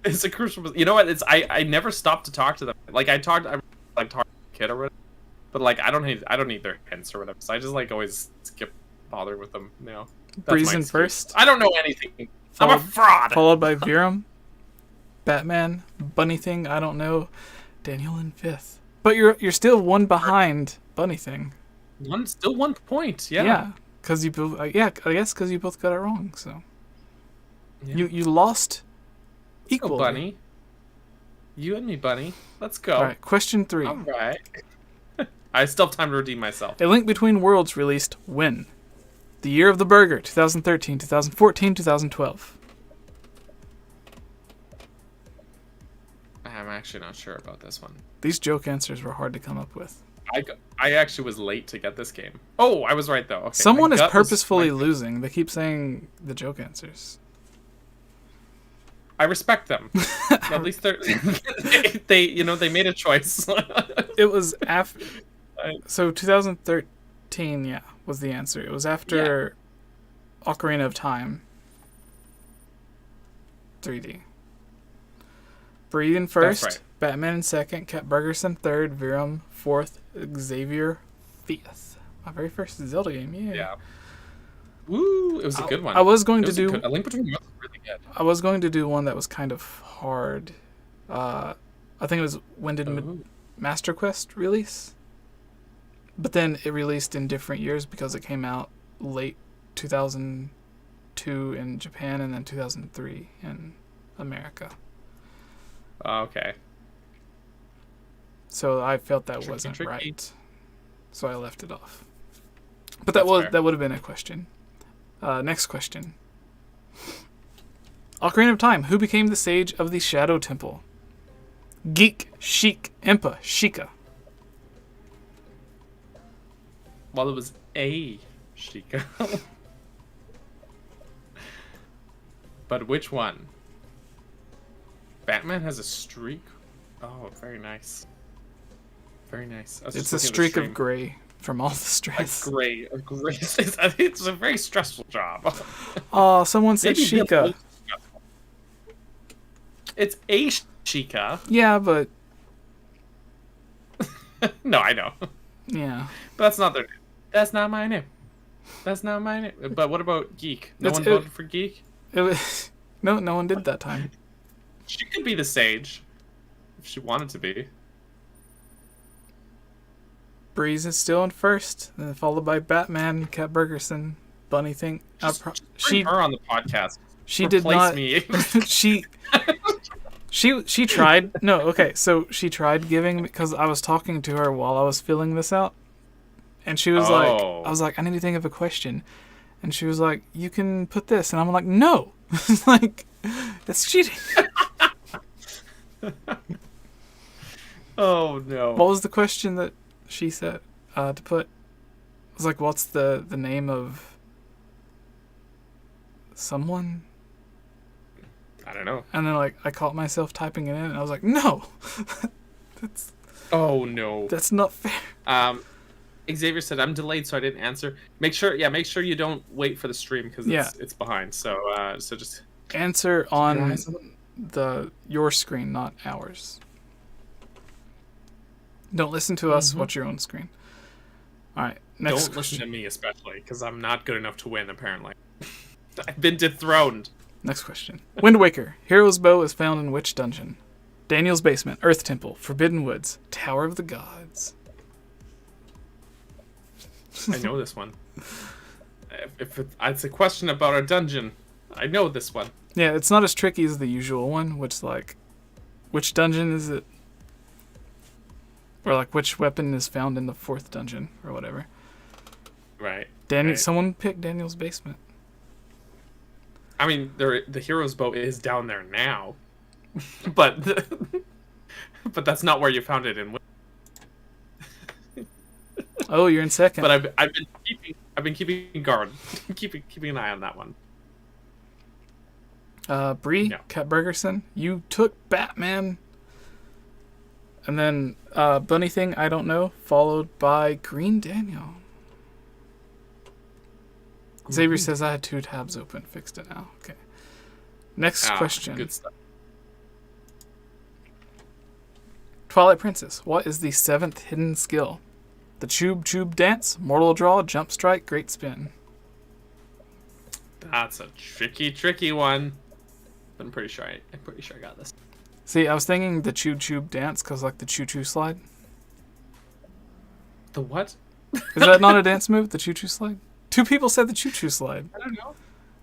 It's a crucial. You know what? It's I never stopped to talk to them. Like I talk to a kid or whatever, but like I don't need their hints or whatever. So I just like always skip bothering with them. You know. Breezing first. I don't know anything. I'm a fraud. Followed by Virum, Batman, Bunny Thing. I don't know. Daniel in 5th, but you're still 1 behind Bunny Thing. Still 1 point. Yeah. Yeah, because you both. I guess because you both got it wrong. So. Yeah. You lost. Equal, Bunny. You and me, Bunny. Let's go. All right, question 3. All right. I still have time to redeem myself. A Link Between Worlds released when? The year of the burger, 2013, 2014, 2012. I'm actually not sure about this one. These joke answers were hard to come up with. I actually was late to get this game. Oh, I was right though. Okay, someone is purposefully losing. They keep saying the joke answers. I respect them. At least they made a choice. It was after. So 2013, was the answer. It was after Ocarina of Time. 3D. Bree in first, right. Batman in second, Cat Bergerson third, Virum fourth, Xavier fifth. My very first Zelda game, yeah. Woo! It was a good one. I was going to do A Link Between Worlds was really good. I was going to do one that was kind of hard. I think it was when did Master Quest release? But then it released in different years because it came out late 2002 in Japan and then 2003 in America. Okay. So I felt that wasn't tricky. right. so I left it off. But that would have been a question. Next question. Ocarina of Time. Who became the sage of the Shadow Temple? 𝗙𝗵𝗃 Well, it was 𝗚𝗃. But which one? Batman has a streak? Oh, very nice. Very nice. It's a streak of gray from all the stress. A gray. It's a very stressful job. Oh, someone said Sheikah. It's 𝗚𝗃. Yeah, but... No, I know. Yeah. But that's not their name. That's not my name. That's not my name. But what about Geek? No one voted for Geek? It was... No one did that time. She could be the sage. If she wanted to be. Breeze is still in first, then followed by Batman, Kat Bergerson, Bunny Think. Bring her on the podcast. She did not. Me. she tried. No, okay. So she tried giving because I was talking to her while I was filling this out, and she was like, I was like, I need to think of a question, and she was like, you can put this, and I'm like, no, like that's cheating. Oh no. What was the question that she said to put? It was like, what's the name of someone? I don't know. And then like I caught myself typing it in, and I was like, no, that's. Oh no. That's not fair. Xavier said I'm delayed, so I didn't answer. Make sure you don't wait for the stream because it's behind. So just answer on your screen, not ours. Don't listen to us. Watch your own screen. All right. Next Don't listen to me, especially, because I'm not good enough to win, apparently. I've been dethroned. Next question. Wind Waker. Hero's bow is found in which dungeon? Daniel's Basement, Earth Temple, Forbidden Woods, Tower of the Gods. I know this one. If it's a question about a dungeon, I know this one. Yeah, it's not as tricky as the usual one, which like, which dungeon is it? Or like which weapon is found in the 4th dungeon or whatever. Right. Someone picked Daniel's Basement. I mean, the hero's bow is down there now, but that's not where you found it in. Oh, you're in second. But I've been keeping guard, keeping an eye on that one. Bree, Kat Bergerson, you took Batman. And then Bunny Thing, I don't know, followed by Green Daniel. Xavier says I had 2 tabs open. Fixed it now. Okay. Next question. Good stuff. Twilight Princess. What is the 7th hidden skill? The Tube Dance, Mortal Draw, Jump Strike, Great Spin. That's a tricky one. But I'm pretty sure I got this. See, I was thinking the Tube Dance because like the Choo Slide. The what? Is that not a dance move? The Choo Slide? 2 people said the Choo Slide. I don't know.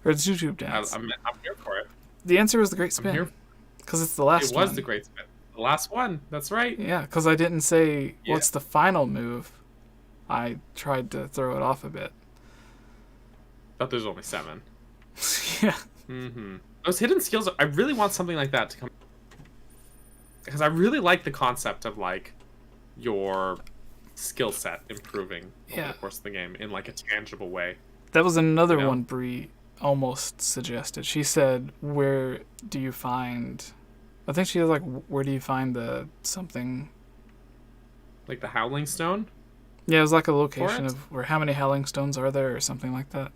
Or the Tube Dance. I'm here for it. The answer was the Great Spin. Because it's the last one. It was the Great Spin. The last one. That's right. Yeah, because I didn't say what's the final move. I tried to throw it off a bit. But there's only 7. Yeah. Those hidden skills, I really want something like that to come. Because I really like the concept of like your skill set improving over the course of the game in like a tangible way. That was another one Bree almost suggested. She said, where do you find... I think she was like, where do you find the something... Like the Howling Stone? Yeah, it was like a location of where how many Howling Stones are there or something like that.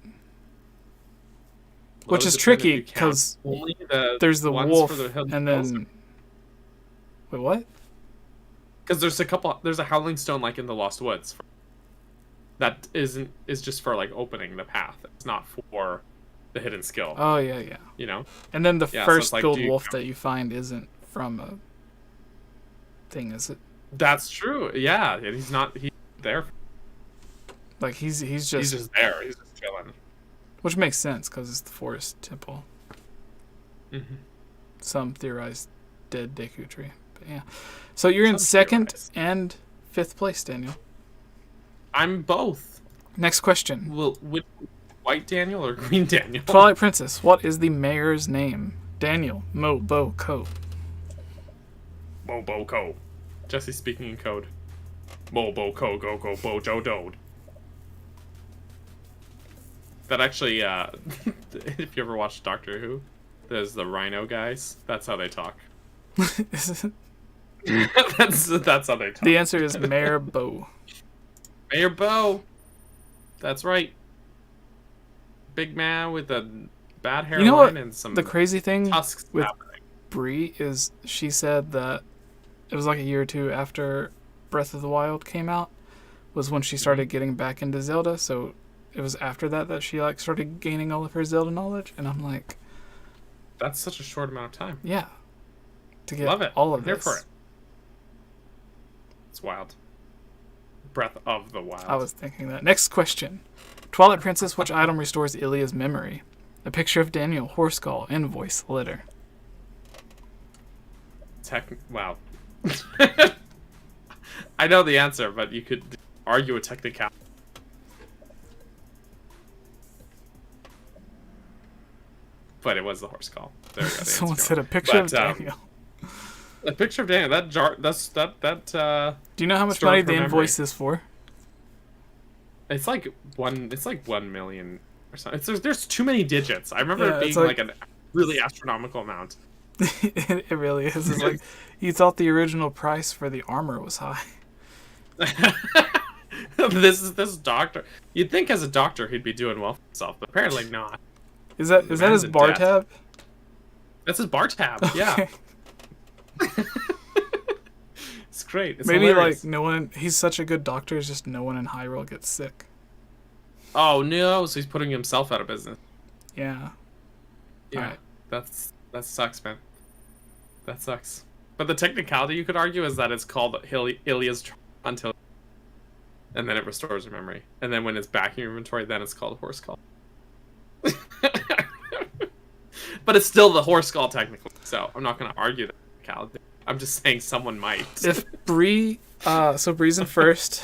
Well, which is tricky because there's the wolf and then... Wait, what? Because there's a Howling Stone like in the Lost Woods. That is just for like opening the path. It's not for the hidden skill. Oh yeah. You know? And then the first gold wolf that you find isn't from a thing, is it? That's true. Yeah, he's there. Like he's just there. He's just chilling. Which makes sense because it's the forest temple. Some theorized dead Deku tree. But yeah. So you're in second and 5th place, Daniel. I'm both. Next question. Will white Daniel or green Daniel? Twilight Princess, what is the mayor's name? Daniel, 𝗵𝗃𝗀𝗀𝗃. 𝗵𝗃𝗀𝗃. Jesse speaking in code. 𝗵𝗃𝗀𝗃𝗃. That actually, if you ever watched Doctor Who, there's the rhino guys. That's how they talk. that's how they talk. The answer is Mayor Bo. Mayor Bo. That's right. Big man with a bad hairline, You know what? and some The crazy thing tusks with happening. Bree is she said that it was like a year or two after Breath of the Wild came out was when she started getting back into Zelda. So it was after that she like started gaining all of her Zelda knowledge, and I'm like, That's such a short amount of time. yeah, to get Love it. all of I'm here this. for it. It's wild. Breath of the Wild. I was thinking that. Next question. Twilight Princess, which item restores Ilia's memory? A picture of Daniel, Horse-Skull, and voice letter. Wow. I know the answer, but you could argue a technicality. But it was the horse call. There we go. Someone said a picture of Daniel. A picture of Daniel. That jar. That. Do you know how much stored money for the memory. invoice is for? It's like 1 million or something. There's too many digits. I remember Yeah, it being it's like a really astronomical amount. It really is. It's like you thought the original price for the armor was high. This doctor. You'd think as a doctor he'd be doing well for himself, but apparently not. Is that man's his in bar debt. tab? That's his bar tab. Yeah. Okay. It's great. It's Maybe hilarious. like no one. He's such a good doctor. It's just no one in Hyrule gets sick. Oh no! So he's putting himself out of business. Yeah. Yeah, Alright. that sucks, man. That sucks. But the technicality you could argue is that it's called Ilia's until, and then it restores your memory, and then when it's back in your inventory, then it's called horse call. But it's still the horse call technically, so I'm not going to argue that technicality. I'm just saying someone might. If Bree, so Bree's in first,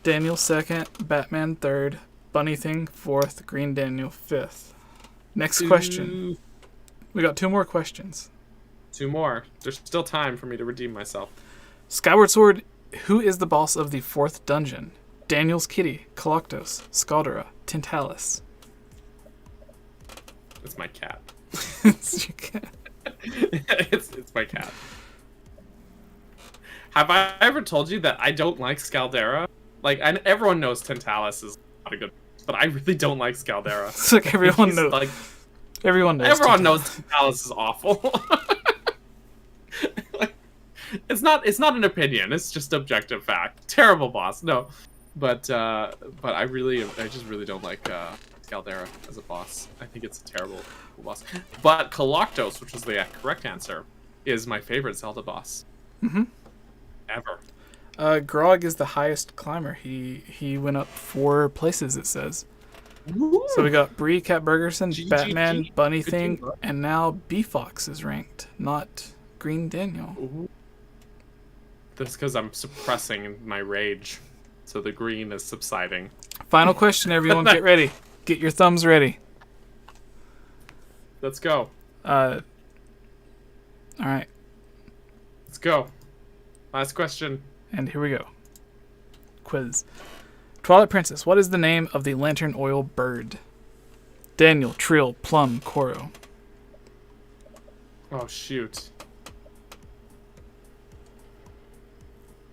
Daniel second, Batman third, Bunny Thing fourth, Green Daniel fifth. Next question. We got 2 more questions. 2 more. There's still time for me to redeem myself. Skyward Sword, who is the boss of the 4th dungeon? Daniel's kitty, Coloctos, Scaldera, Tintalis. It's my cat. It's your cat. it's my cat. Have I ever told you that I don't like Scaldera? Like, everyone knows Tintalis is not a good, but I really don't like Scaldera. It's like everyone He's knows. Like, Everyone knows. everyone Tintalis. knows Tintalis is awful. Like, it's not an opinion. It's just objective fact. Terrible boss. No, but I just really don't like Scaldera as a boss. I think it's a terrible boss. But Coloctos, which was the correct answer, is my favorite Zelda boss. Mm-hmm. Ever. Grog is the highest climber. He went up 4 places, it says. Woo! So we got Bree, Cat Bergerson, G, Batman, G, G. Bunny Good Thing, team, bro. and now B-Fox is ranked, not Green Daniel. Ooh. That's because I'm suppressing my rage, so the green is subsiding. Final question, everyone. Get ready. Get your thumbs ready. Let's go. All right. Let's go. Last question. And here we go. Quiz. Twilight Princess, what is the name of the lantern oil bird? Daniel, Trill, Plum, Coro. Oh, shoot.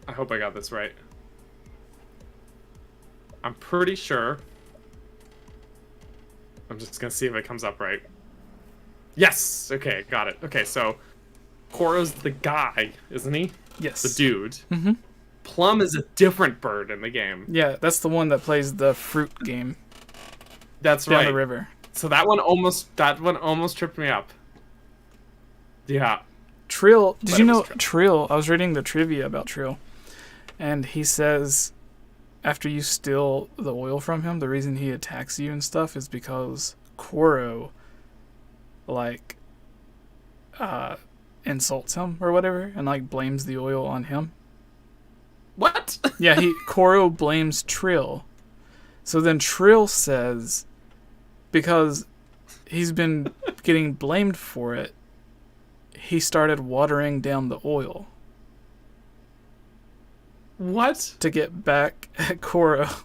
I hope I got this right. I'm pretty sure. I'm just gonna see if it comes up right. Yes! Okay, got it. Okay, so Coro's the guy, isn't he? Yes. The dude. Mm-hmm. Plum is a different bird in the game. Yeah, that's the one that plays the fruit game That's down right. the river. So that one almost tripped me up. Yeah. Trill, did But you it was know Trill. Trill? I was reading the trivia about Trill, and he says after you steal the oil from him, the reason he attacks you and stuff is because Coro, like, insults him or whatever, and like blames the oil on him. What? What? Yeah, Qiddle blames Trill. So then Trill says, because he's been getting blamed for it, he started watering down the oil. What? To get back at Qiddle.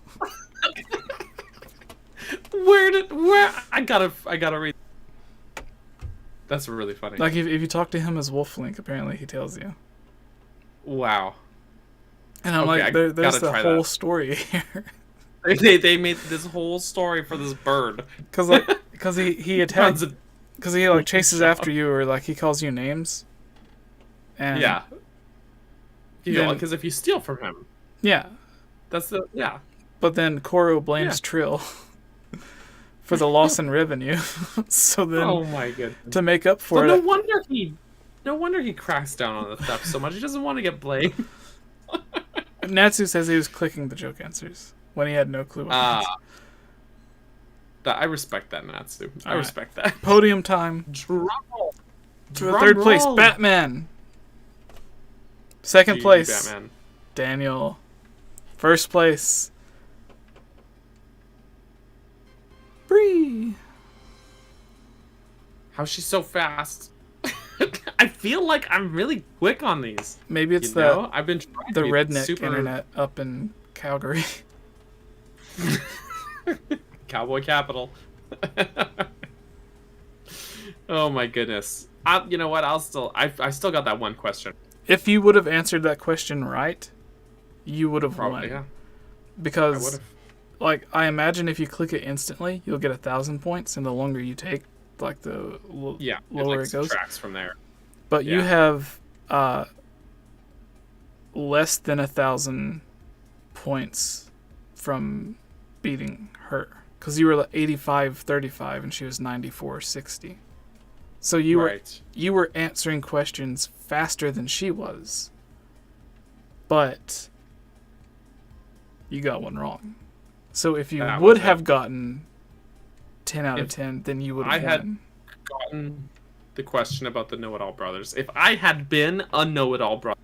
Where? I gotta read. That's really funny. Like, if you talk to him as Wolflink, apparently he tells you. Wow. And I'm like, there's the whole story here. They made this whole story for this bird. Because he attacks... Because he, like, chases after you, or, like, he calls you names. And yeah. Because if you steal from him... Yeah. That's the... Yeah. But then Qiddle blames Trill for the loss in revenue. So then... Oh my goodness. To make up for it... No wonder he cracks down on the theft so much. He doesn't want to get blamed. Natsu says he was clicking the joke answers when he had no clue what it was. I respect that, Natsu. I respect that. Podium time. Drum roll. To the third place, Batman. Second place, Batman. Daniel. First place, Bree. How's she so fast? I feel like I'm really quick on these. Maybe it's I've been trying the to be redneck super... internet up in Calgary. Cowboy capital. Oh my goodness. You know what? I still got that one question. If you would have answered that question right, you would have won. Yeah. Because, like, I imagine if you click it instantly, you'll get 1,000 points, and the longer you take, like, the lower it goes. Subtracts from there. But you have less than 1,000 points from beating her, because you were like 85-35 and she was 94-60. So you were answering questions faster than she was, but you got one wrong. So if you would have gotten 10 out of 10, then you would have won. I had gotten the question about the know-it-all brothers. If I had been a know-it-all brother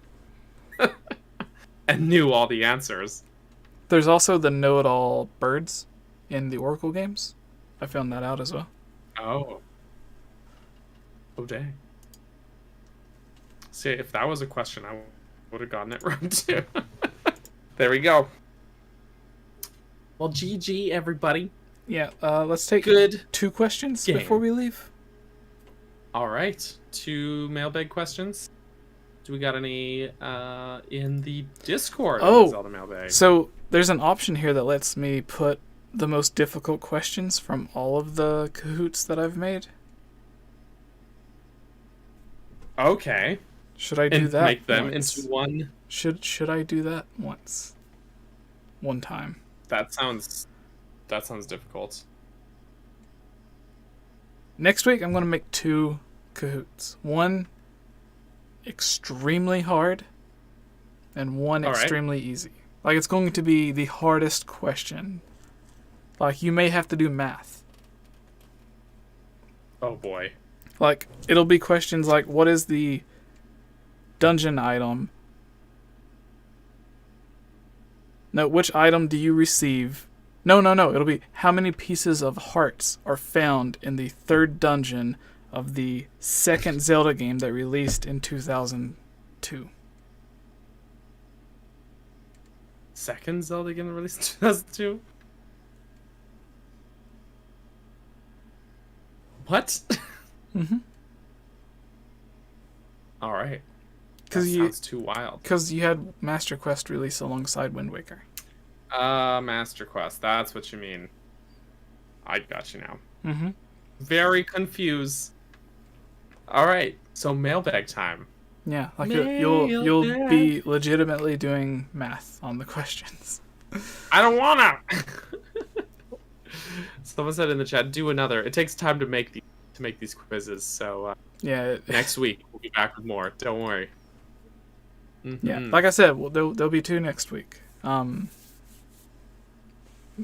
and knew all the answers. There's also the know-it-all birds in the Oracle games. I found that out as well. Oh. Oh, dang. See, if that was a question, I would have gotten it wrong, too. There we go. Well, GG, everybody. Yeah, let's take two questions before we leave. All right. 2 mailbag questions. Do we got any in the Discord? Zelda mailbag? So there's an option here that lets me put the most difficult questions from all of the Kahoots that I've made. Okay. Should I do that? Make them into one. Should I do that once? One time. That sounds difficult. Next week I'm going to make 2 Kahoots. One extremely hard and one extremely easy. Like, it's going to be the hardest question. Like, you may have to do math. Oh boy. Like, it'll be questions like, what is the dungeon item? No, which item do you receive? No. It'll be, how many pieces of hearts are found in the 3rd dungeon of the 2nd Zelda game that released in 2002? 2nd Zelda game released in 2002? What? Mm-hmm. All right. That sounds too wild. Because you had Master Quest release alongside Wind Waker. Master Quest. That's what you mean. I got you now. Mm-hmm. Very confused. All right. So mailbag time. Yeah, like you'll be legitimately doing math on the questions. I don't wanna. Someone said in the chat, do another. It takes time to make these quizzes. So yeah, next week we'll be back with more. Don't worry. Mm-hmm. Yeah, like I said, there'll be 2 next week.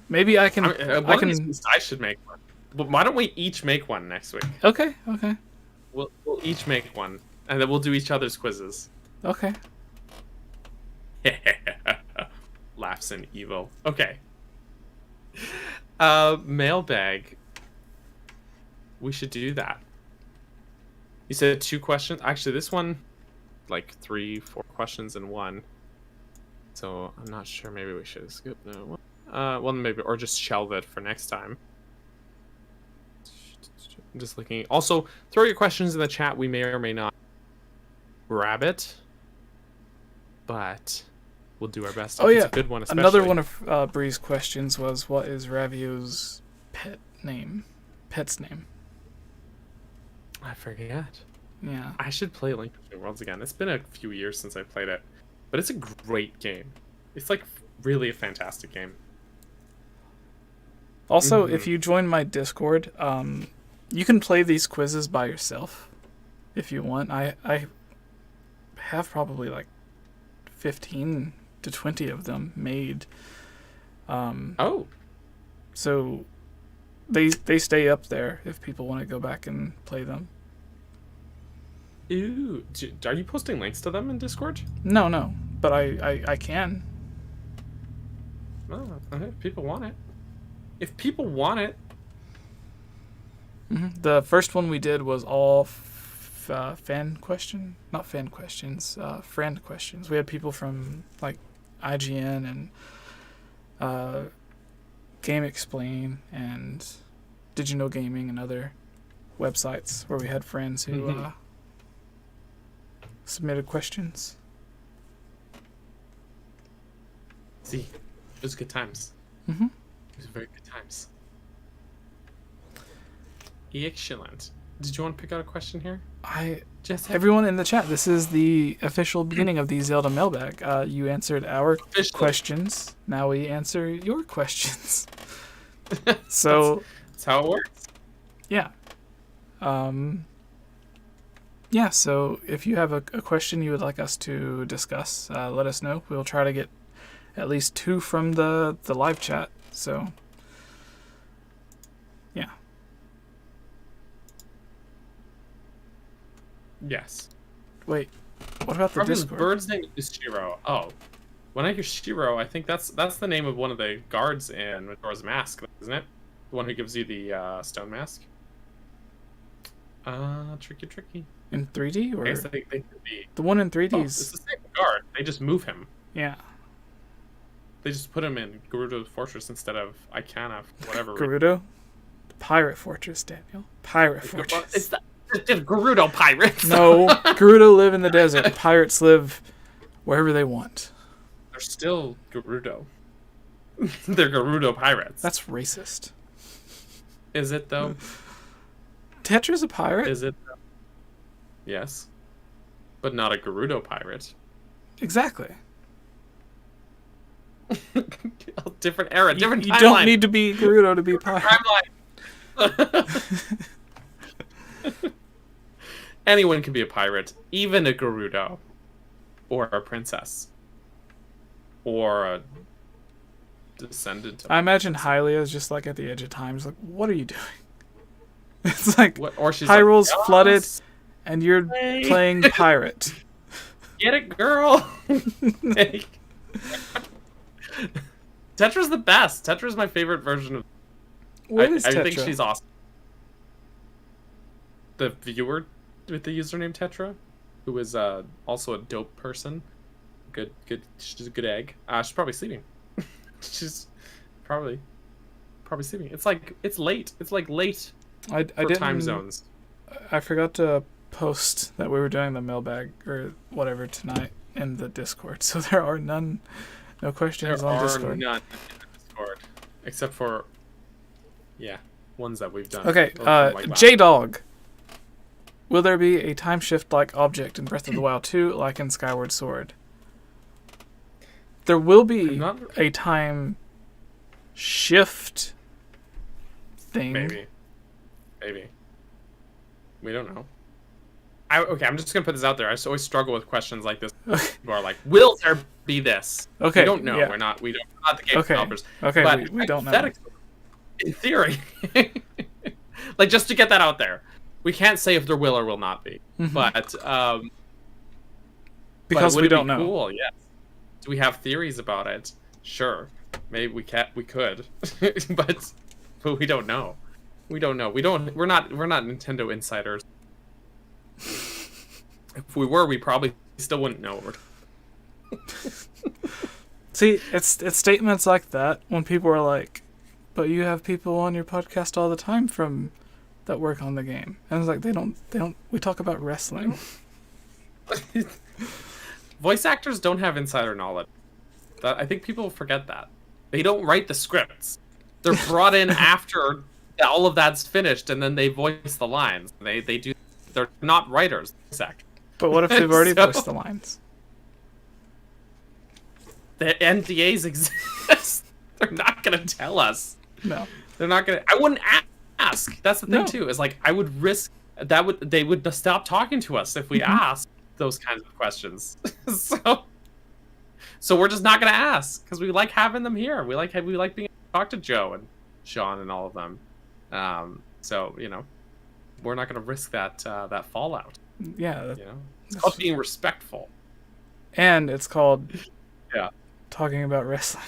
Maybe I can. I should make one. But why don't we each make one next week? Okay. We'll each make one, and then we'll do each other's quizzes. Okay. laughs in evil. Okay. Mailbag. We should do that. You said 2 questions. Actually, this one, like 3, 4 questions in one. So I'm not sure. Maybe we should skip that one. Well, maybe, or just shelve it for next time. I'm just looking. Also, throw your questions in the chat. We may or may not grab it, but we'll do our best. Oh, If yeah. It's a good one, especially. Another one of Bree's questions was, what is ravio's pet's name? I forget. Yeah. I should play Link Between Worlds again. It's been a few years since I played it, but it's a great game. It's like really a fantastic game. Also, if you join my Discord, you can play these quizzes by yourself if you want. I have probably like 15 to 20 of them made. Oh. So they stay up there if people want to go back and play them. Ooh. Are you posting links to them in Discord? No, but I can. Oh, if people want it. If people want it. The first one we did was all fan question, not fan questions, friend questions. We had people from like IGN and Game Explain and Did You Know Gaming and other websites where we had friends who submitted questions. See, it was good times. Mm-hmm. It was very good times. Excellent. Did you want to pick out a question here? Everyone in the chat, this is the official beginning of the Zelda mailbag. You answered our questions. Now we answer your questions. So that's how it works. Yeah. Yeah, so if you have a question you would like us to discuss, let us know. We'll try to get at least 2 from the live chat. So, yeah. Yes. Wait, what about the Probably Discord? The bird's name is Shiro. Oh. When I hear Shiro, I think that's the name of one of the guards in Majora's Mask, isn't it? The one who gives you the stone mask. Tricky. In 3D? Or I guess they could be. the one in 3D is... It's the same guard. They just move him. Yeah. They just put him in Gerudo's Fortress instead of Icana, whatever. Gerudo? The Pirate Fortress, Daniel. Pirate Fortress. It's Gerudo pirates. No, Gerudo live in the desert. Pirates live wherever they want. They're still Gerudo. They're Gerudo pirates. That's racist. Is it, though? Tetra's a pirate? Is it? Yes. But not a Gerudo pirate. Exactly. Different era, different timeline. You don't need to be Gerudo to be a pirate. Timeline. Anyone can be a pirate, even a Gerudo, or a princess, or a descendant. I imagine Hylia is just like at the edge of time. It's like, what are you doing? It's like or she's Hyrule's like, flooded, and you're playing pirate. Get it, girl. Tetra's the best. Tetra's my favorite version of. What is Tetra? I think she's awesome. The viewer with the username Tetra, who is also a dope person. She's a good egg. She's probably sleeping. She's probably sleeping. It's late. It's like late I for time zones. I forgot to post that we were doing the mailbag or whatever tonight in the Discord, so there are no questions on Discord. There are none in Discord, except for ones that we've done. Okay, J-Dog. Will there be a time shift-like object in Breath of the Wild 2, like in Skyward Sword? There will be a time shift thing. Maybe. We don't know. I'm just gonna put this out there. I just always struggle with questions like this. People are like, "Will there be this?" Okay. We don't know. Yeah. We're not the game developers. Okay. But We don't know. In theory, like just to get that out there, we can't say if there will or will not be. Mm-hmm. But because would we it be don't know. Cool. Yes. Do we have theories about it? Sure, maybe we could, but we don't know. We don't know. We're not Nintendo insiders. If we were, we probably still wouldn't know. See, it's statements like that when people are like, "But you have people on your podcast all the time from that work on the game," and it's like they don't. We talk about wrestling. Voice actors don't have insider knowledge. I think people forget that. They don't write the scripts. They're brought in after all of that's finished, and then they voice the lines. They do. They're not writers. Voice actors. But what if they've already voiced the lines? The NDAs exist. They're not gonna tell us. No. They're not gonna. I wouldn't ask. That's the thing too. Is like I would risk that they would stop talking to us if we asked those kinds of questions. So we're just not gonna ask because we like having them here. We like being able to talk to Joe and Sean and all of them. So we're not gonna risk that fallout. Yeah. It's called being respectful. And it's called talking about wrestling.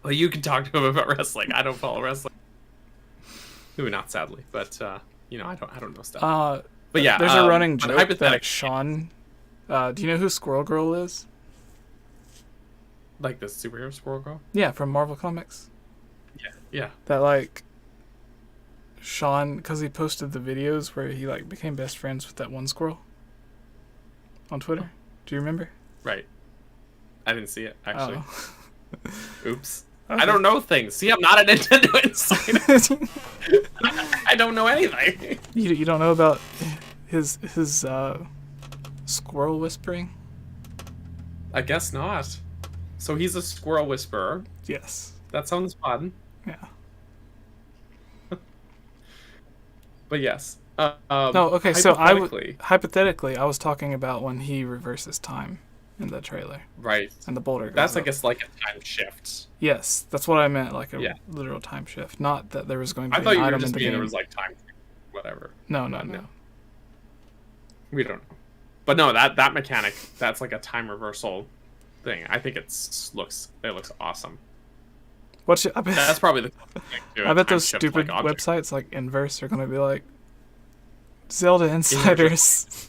Well, you can talk to him about wrestling. I don't follow wrestling. Maybe not, sadly, but I don't know stuff. But yeah, there's a running joke that Sean. Do you know who Squirrel Girl is? Like the superhero Squirrel Girl? Yeah, from Marvel Comics. Yeah. That Sean, because he posted the videos where he became best friends with that one squirrel on Twitter. Do you remember? Right. I didn't see it, actually. Oh. Oops. Okay. I don't know things. See, I'm not a Nintendo insider. I don't know anything. You don't know about his squirrel whispering? I guess not. So he's a squirrel whisperer. Yes. That sounds fun. Yeah. But yes. No, okay, so hypothetically, I was talking about when he reverses time in the trailer. Right. And the boulder goes That's, I up. guess, like a time shift. Yes, that's what I meant, like a literal time shift. Not that there was going to be I thought an you were item just in the meaning game. there was, like, time whatever. No. We don't know. But no, that mechanic, that's like a time reversal thing. I think it looks awesome. I bet, that's probably the thing too. I bet those stupid websites like Inverse are going to be like Zelda Insiders.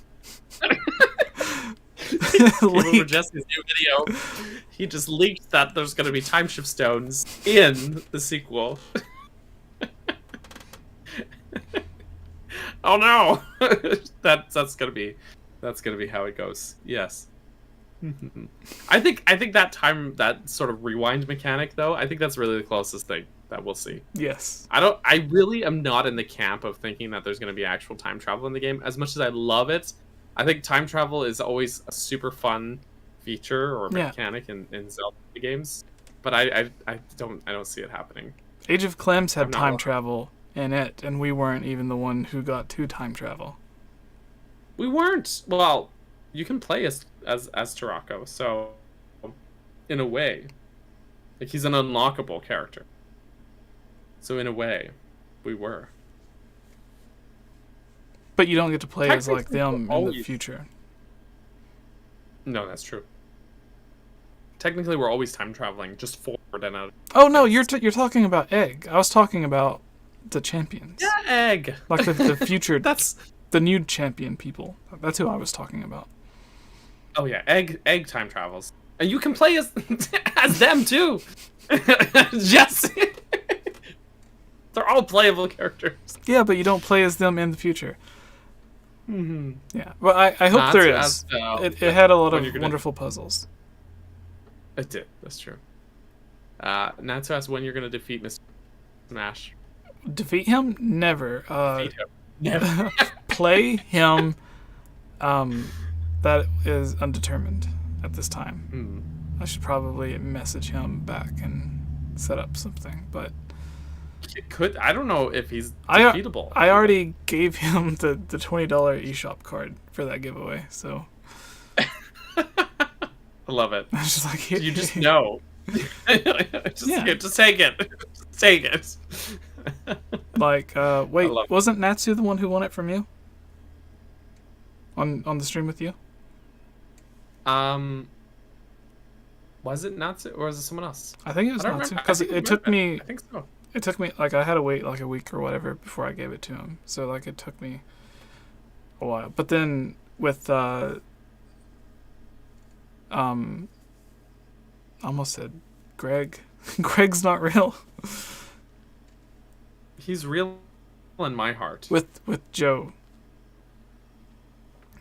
For Jesse's new video, he just leaked that there's going to be time shift stones in the sequel. Oh no! that's gonna be how it goes. Yes. I think that sort of rewind mechanic though, I think that's really the closest thing that we'll see. Yes. I really am not in the camp of thinking that there's gonna be actual time travel in the game. As much as I love it, I think time travel is always a super fun feature or mechanic in Zelda games. But I don't see it happening. Age of Clems had time travel in it, and we weren't even the one who got to time travel. We weren't. Well, you can play as 𝗏𝗏, so in a way, like he's an unlockable character. So in a way, we were. But you don't get to play as like them in the future. No, that's true. Technically, we're always time traveling, just forward and out. Oh no, you're talking about Egg. I was talking about the champions. Yeah, Egg. Like the future. That's the new champion people. That's who I was talking about. Oh yeah, Egg time travels, and you can play as them too. Jesse. They're all playable characters. Yeah, but you don't play as them in the future. Mm-hmm. Yeah, well, I hope there is. It had a lot of wonderful puzzles. It did. That's true. Natsu asked when you're going to defeat Mr. Smash. Defeat him? Never. Defeat him. Never. Play him. That is undetermined at this time. I should probably message him back and set up something, but it could. I don't know if he's defeatable. I already gave him the $20 eShop card for that giveaway, so. I love it. I was just like, you just know. Just take it. Just take it. Like, wait, wasn't Natsu the one who won it from you? On the stream with you? Was it Natsu or was it someone else? I think it was I don't Natsu remember. because it took me. I think so. It took me like I had to wait like a week or whatever before I gave it to him. So like it took me a while. But then with I almost said Greg. Greg's not real. He's real in my heart. With Joe.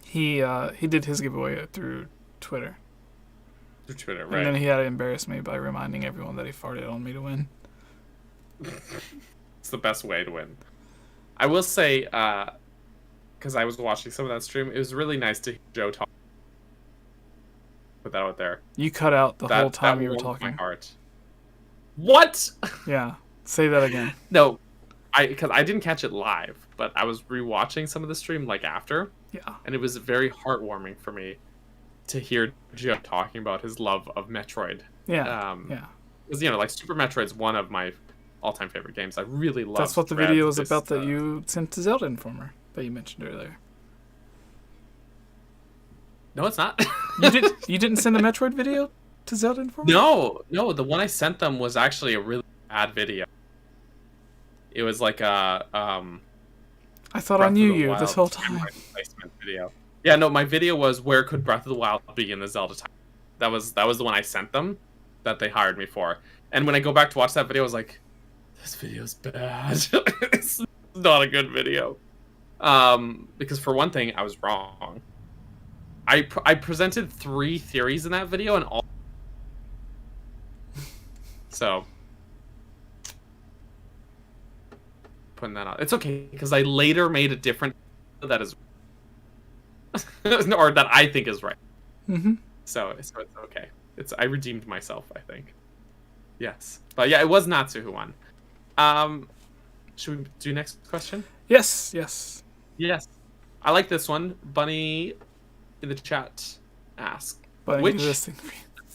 He did his giveaway through Twitter. Through Twitter, right? And then he had to embarrass me by reminding everyone that he farted on me to win. It's the best way to win. I will say, because I was watching some of that stream, it was really nice to hear Joe talk. Put that out there. You cut out the whole time you were talking. My heart. What? Yeah. Say that again. No, because I didn't catch it live, but I was rewatching some of the stream like after. Yeah. And it was very heartwarming for me to hear Joe talking about his love of Metroid. Yeah. Yeah. Because, you know, like Super Metroid's one of my all-time favorite games. I really love. That's what the video was about that you sent to Zelda Informer that you mentioned earlier. No, it's not. You didn't send the Metroid video to Zelda Informer? No, the one I sent them was actually a really bad video. It was like a I thought I knew you this whole time. Placement video. Yeah, no, my video was where could Breath of the Wild be in the Zelda time. That was the one I sent them that they hired me for. And when I go back to watch that video, I was like, this video's bad. It's not a good video. Because for one thing, I was wrong. I presented 3 theories in that video, and all. So, putting that out. It's okay because I later made a different that is, or that I think is right. Mm-hmm. So it's okay. I redeemed myself, I think. Yes, but yeah, it was Natsu who won. Should we do next question? Yes. I like this one. Bunny in the chat asked, which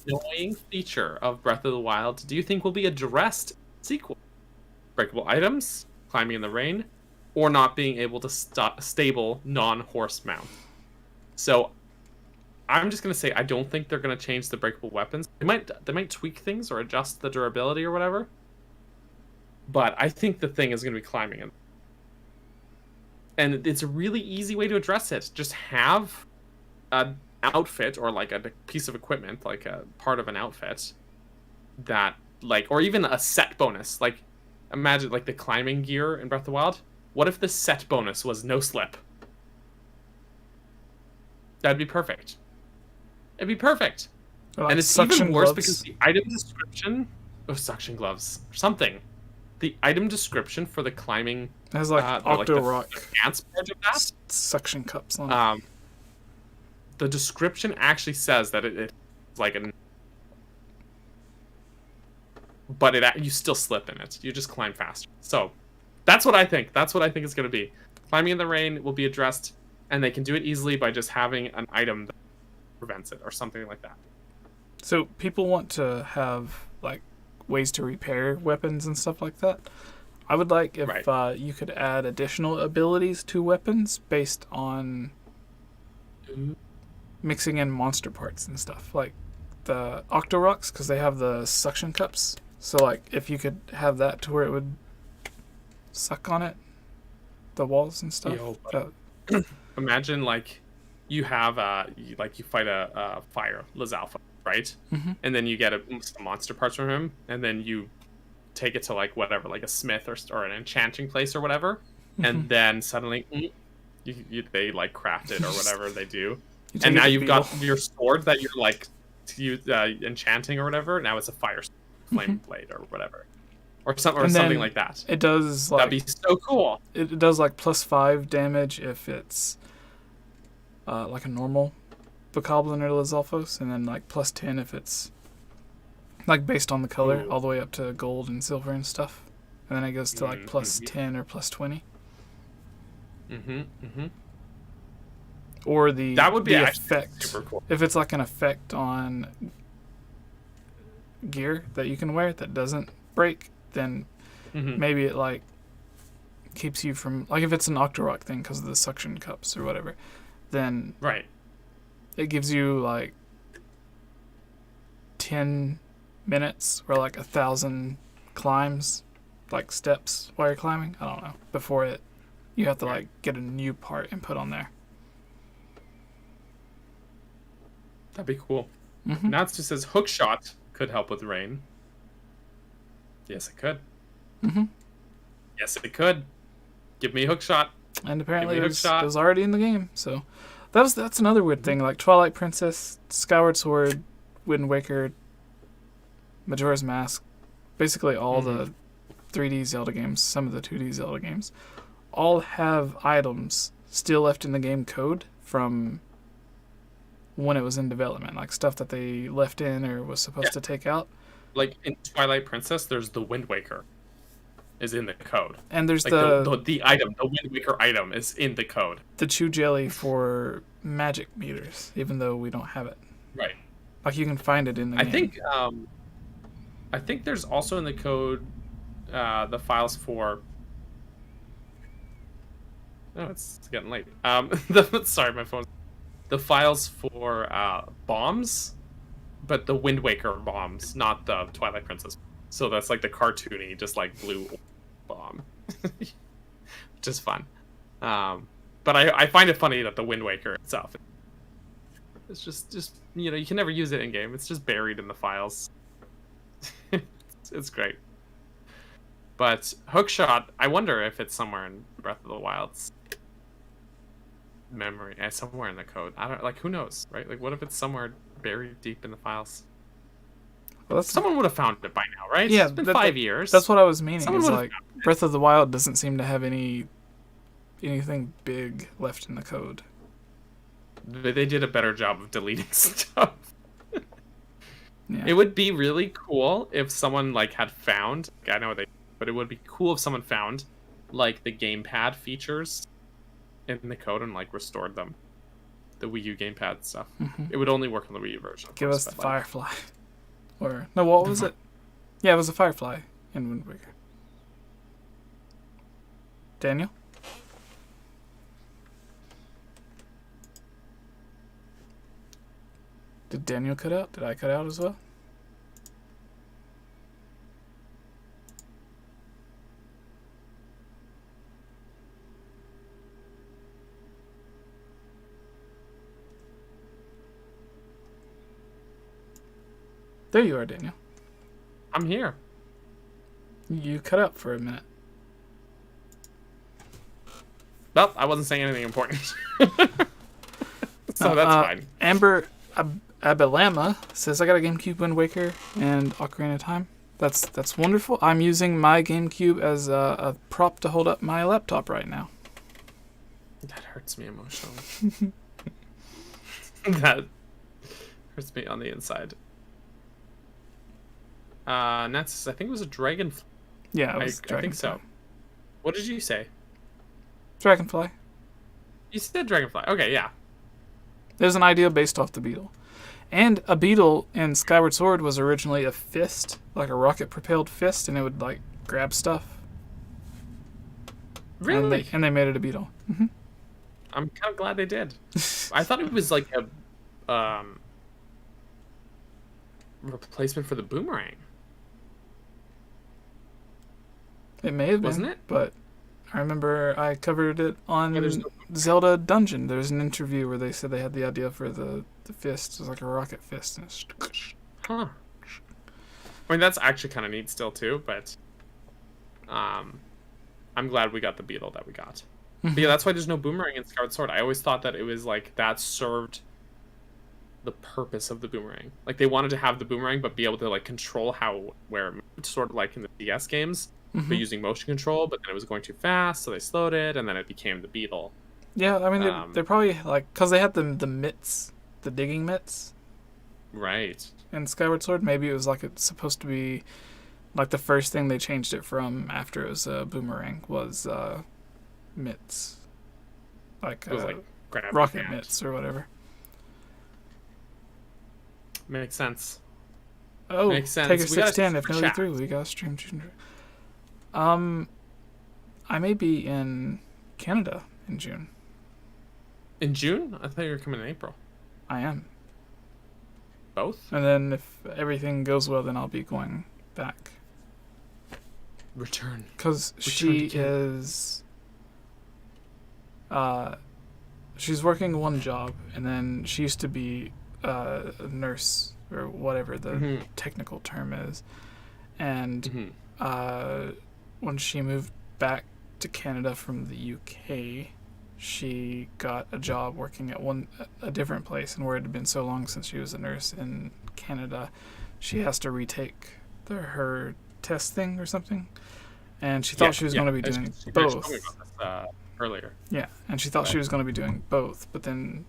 annoying feature of Breath of the Wild do you think will be addressed in the sequel? Breakable items, climbing in the rain, or not being able to stable non-horse mount. So I'm just gonna say I don't think they're gonna change the breakable weapons. They might tweak things or adjust the durability or whatever. But I think the thing is gonna be climbing in. And it's a really easy way to address it. Just have an outfit or like a piece of equipment, like a part of an outfit that like, or even a set bonus. Like imagine like the climbing gear in Breath of the Wild. What if the set bonus was no slip? That'd be perfect. It'd be perfect. Like and it's even worse because the item description, suction gloves, something. The item description for the climbing it has like octo rock pants part of that suction cups on it. The description actually says that it's like but you still slip in it. You just climb faster. So that's what I think. That's what I think it's going to be. Climbing in the rain will be addressed, and they can do it easily by just having an item that prevents it or something like that. So people want to have like ways to repair weapons and stuff like that. I would like if you could add additional abilities to weapons based on mixing in monster parts and stuff, like the Octorocks, because they have the suction cups. So like if you could have that to where it would suck on it, the walls and stuff. Imagine like you have you fight a fire 𝗏𝗡, right? Mm-hmm. And then you get some monster parts from him, and then you take it to like whatever, like a smith or an enchanting place or whatever, mm-hmm. and then suddenly they like craft it or whatever they do, and now you've got your sword that you're like enchanting or whatever. Now it's a fire flame blade or whatever, or something like that. It does like, that'd be so cool. It does like +5 damage if it's like a normal bokoblin or 𝗏𝗡, and then like +10 if it's like based on the color. Ooh. All the way up to gold and silver and stuff, and then it goes to like +10 or +20. Or that would be the effect. Super cool. If it's like an effect on gear that you can wear that doesn't break, then maybe it like keeps you from, like if it's an Octorok thing because of the suction cups or whatever, then it gives you like 10 minutes or like 1,000 climbs, like steps while you're climbing. I don't know. Before it, you have to like get a new part and put on there. That'd be cool. Mm-hmm. Natsu says hookshot could help with rain. Yes, it could. Mm-hmm. Yes, it could. Give me hookshot. And apparently it was hookshot. already in the game. So that's another weird thing. Like Twilight Princess, Skyward Sword, Wind Waker, Majora's Mask, basically all the 3D Zelda games, some of the 2D Zelda games, all have items still left in the game code from when it was in development, like stuff that they left in or was supposed to take out. Like in Twilight Princess, there's the Wind Waker is in the code. And there's like the item, the Wind Waker item is in the code. The Chew Jelly for magic meters, even though we don't have it. Right. Like you can find it in the game. I think there's also in the code the files for. Oh, it's getting late. Sorry, my phone. The files for bombs, but the Wind Waker bombs, not the Twilight Princess. So that's like the cartoony, just like blue bomb, which is fun. But I find it funny that the Wind Waker itself, it's just you can never use it in game. It's just buried in the files. It's great. But hookshot, I wonder if it's somewhere in Breath of the Wild's memory, somewhere in the code. I don't who knows, right? Like, what if it's somewhere buried deep in the files? Well, someone would have found it by now, right? Yeah, it's been 5 years. That's what I was meaning. Someone is like Breath of the Wild doesn't seem to have anything big left in the code. They did a better job of deleting stuff. Yeah. It would be really cool if someone had found. I know but it would be cool if someone found the gamepad features in the code and restored them. The Wii U gamepad stuff. Mm-hmm. It would only work on the Wii U version. Give us the Firefly. Or no, what was it? Yeah, it was a Firefly in Wind Waker. Daniel? Did Daniel cut out? Did I cut out as well? There you are, Daniel. I'm here. You cut out for a minute. Well, I wasn't saying anything important. So that's fine. Amber 𝗵𝗲 says, I got a GameCube, Wind Waker, and Ocarina of Time. That's wonderful. I'm using my GameCube as a prop to hold up my laptop right now. That hurts me emotionally. That hurts me on the inside. Nats, I think it was a dragonfly. Yeah, it was I think so. What did you say? Dragonfly. You said dragonfly. Okay, yeah. There's an idea based off the beetle. And a beetle in Skyward Sword was originally a fist, like a rocket-propelled fist, and it would, grab stuff. Really? And they made it a beetle. Mm-hmm. I'm kind of glad they did. I thought it was a replacement for the boomerang. It may have been, wasn't it? But I remember I covered it on Zelda Dungeon. There's an interview where they said they had the idea for the fist. It was like a rocket fist. And huh. I mean, that's actually kind of neat still, too, but I'm glad we got the beetle that we got. But yeah, that's why there's no boomerang in Skyward Sword. I always thought that it was that served the purpose of the boomerang. They wanted to have the boomerang, but be able to control where it moved, sort of like in the DS games. But using motion control, but then it was going too fast, so they slowed it, and then it became the beetle. Yeah, I mean, they're probably, because they had the mitts, the digging mitts. Right. In Skyward Sword, maybe it was, it's supposed to be, the first thing they changed it from after it was a boomerang was, mitts. It was rocket mitts or whatever. Makes sense. Oh, makes sense. Take a 610 if no through. We got to stream. I may be in Canada in June. In June? I thought you were coming in April. I am. Both? And then if everything goes well, then I'll be going back. Return. Because Return she to Canada. is... she's working one job, and then she used to be a nurse, or whatever the technical term is. And when she moved back to Canada from the UK, she got a job working at a different place, and where it had been so long since she was a nurse in Canada, she has to retake her test thing or something, and she thought she was going to be doing both. Told me about this, earlier. Yeah, and she thought she was going to be doing both, but then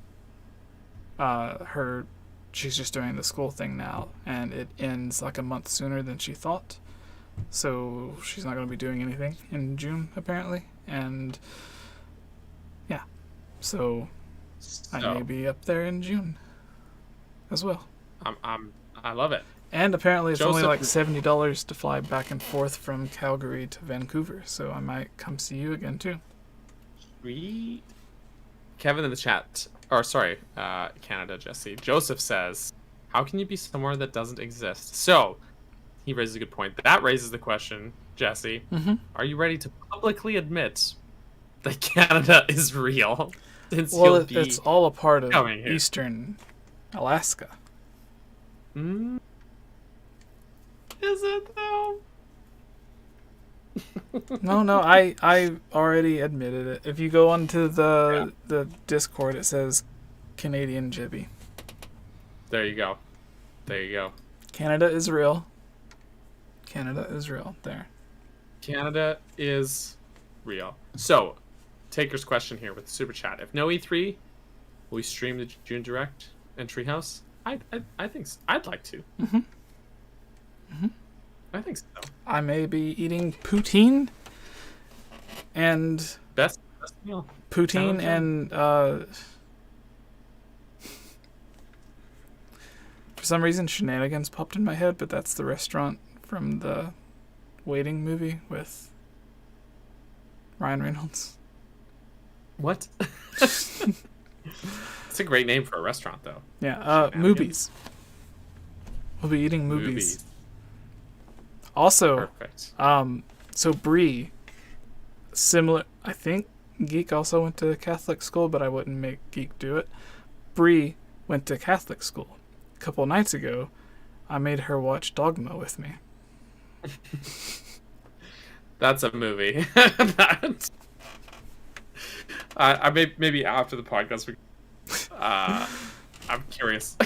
she's just doing the school thing now, and it ends like a month sooner than she thought, so she's not going to be doing anything in June apparently, and yeah, so I may be up there in June as well. I love it. And apparently it's only Joseph, like $70 to fly back and forth from Calgary to Vancouver, so I might come see you again too. Sweet. Kevin in the chat, or sorry, Canada, Jesse. Joseph says, how can you be somewhere that doesn't exist? So, he raises a good point. That raises the question, Jesse, are you ready to publicly admit that Canada is real? Since Well, it's all a part of here. eastern Alaska. Is it though? No, I already admitted it. If you go onto the Discord, it says Canadian Jibby. There you go. There you go. Canada is real. Canada is real. There. Canada is real. So, Taker's question here with the super chat: if no E3, will we stream the June Direct and Treehouse? I think so. I'd like to. I think so. I may be eating poutine and Best meal. poutine and for some reason Shenanigans popped in my head, but that's the restaurant from the Waiting movie with Ryan Reynolds. What? It's a great name for a restaurant, though. Yeah, movies. We'll be eating movies. Also, Perfect. so Bree, similar, I think Geek also went to Catholic school, but I wouldn't make Geek do it. Bree went to Catholic school. A couple nights ago, I made her watch Dogma with me. That's a movie. I maybe after the podcast. I'm curious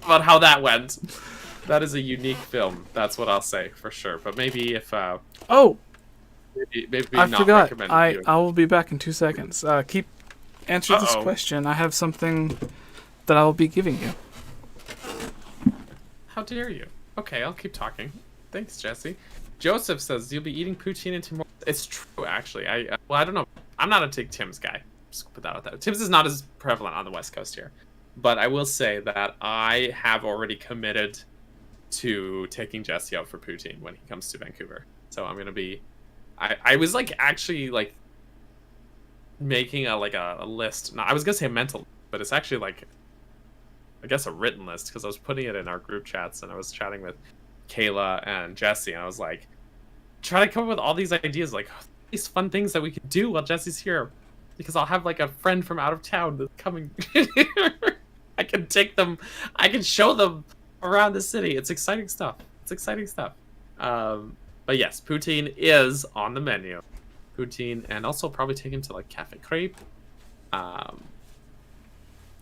about how that went. That is a unique film. That's what I'll say for sure. But maybe if maybe I not forgot. recommended I viewing. will be back in 2 seconds. Answer this question. I have something that I will be giving you. How dare you? Okay, I'll keep talking. Thanks, Jesse. Joseph says you'll be eating poutine in tomorrow. It's true, actually. I don't know. I'm not a big Tim's guy. Just put that out there. Tim's is not as prevalent on the West Coast here, but I will say that I have already committed to taking Jesse out for poutine when he comes to Vancouver. So I'm gonna be. I was like actually like making a list. No, I was gonna say a mental, but it's actually like I guess a written list because I was putting it in our group chats and I was chatting with Kayla and Jesse and I was like trying to come up with all these ideas like these fun things that we could do while Jesse's here because I'll have like a friend from out of town that's coming. I can take them. I can show them around the city. It's exciting stuff. But yes, poutine is on the menu. Poutine, and also probably take him to like Cafe Crepe.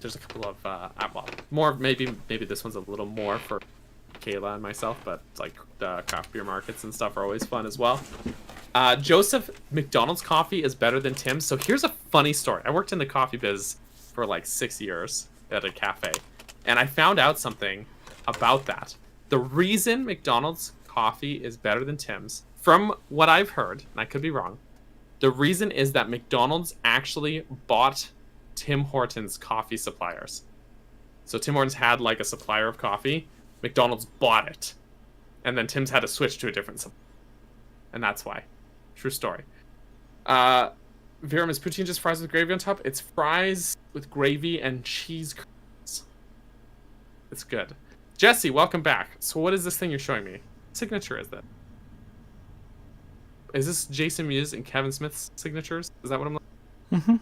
There's a couple of well, more maybe this one's a little more for Kayla and myself, but like the craft beer markets and stuff are always fun as well. Joseph, McDonald's coffee is better than Tim's. So here's a funny story. I worked in the coffee biz for like 6 years at a cafe, and I found out something about that. The reason McDonald's coffee is better than Tim's, from what I've heard, and I could be wrong, the reason is that McDonald's actually bought Tim Hortons coffee suppliers. So Tim Hortons had like a supplier of coffee, McDonald's bought it, and then Tim's had to switch to a different supplier. And that's why. True story. Viram, is poutine just fries with gravy on top? It's fries with gravy and cheese curds. It's good. Jesse, welcome back. So what is this thing you're showing me? What signature is that? Is this Jason Mewes and Kevin Smith's signatures? Is that what I'm looking? Mm-hmm.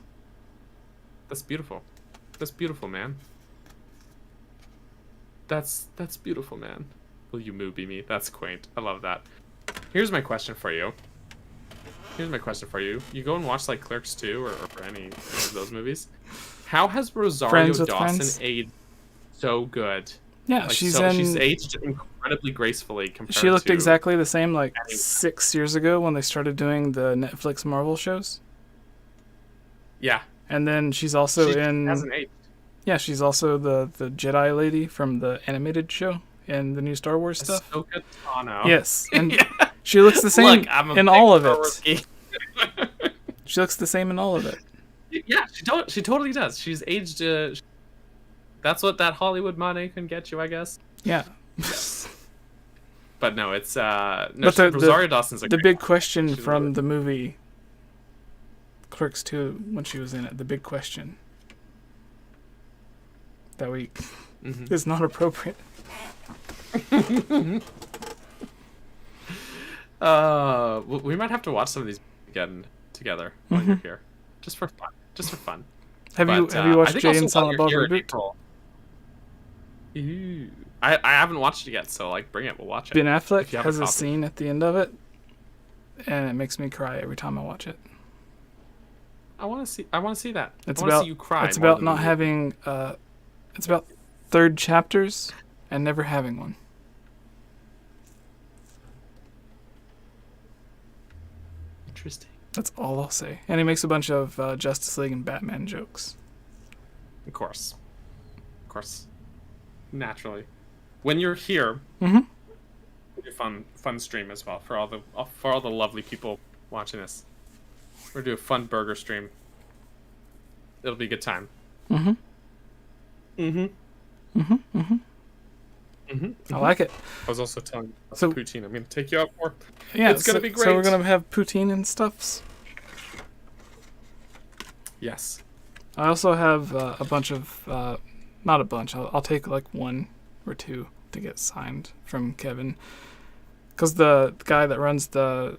That's beautiful. That's beautiful, man. That's beautiful, man. Will you moo be me? That's quaint. I love that. Here's my question for you. You go and watch like Clerks 2 or any of those movies. How has Rosario Dawson aged so good? Yeah, Like, she's aged incredibly gracefully compared to... She looked exactly the same like 6 years ago when they started doing the Netflix Marvel shows. Yeah. And then she's also She in... hasn't aged. Yeah, she's also the Jedi lady from the animated show and the new Star Wars stuff. Ahsoka Tano. Yes, and she looks the same in all of it. She looks the same in all of it. Yeah, she totally does. She's aged... that's what that Hollywood money can get you, I guess. Yeah. But no, it's... no, but Rosario Dawson's a the great big one. question She's from really... the movie Clerks 2, when she was in it, the big question that week is not appropriate. We might have to watch some of these again together while you're here, just for fun. Have you watched Jay and Silent Bob Reboot? Ew. I haven't watched it yet, so like bring it. We'll watch it. Ben Affleck has a scene at the end of it, and it makes me cry every time I watch it. I want to see that. It's I want to about see you cry. It's about not having. It's about third chapters and never having one. Interesting. That's all I'll say. And he makes a bunch of Justice League and Batman jokes. Of course. Naturally. When you're here, Mm-hmm. it'll be a fun stream as well for all the lovely people watching this. We're gonna do a fun burger stream. It'll be a good time. I like it. I was also telling you about So- poutine. I'm gonna take you out for. Yeah, It's gonna be great. So we're gonna have poutine and stuffs. Yes. I also have a bunch of, not a bunch. I'll take like one or two to get signed from Kevin, because the guy that runs the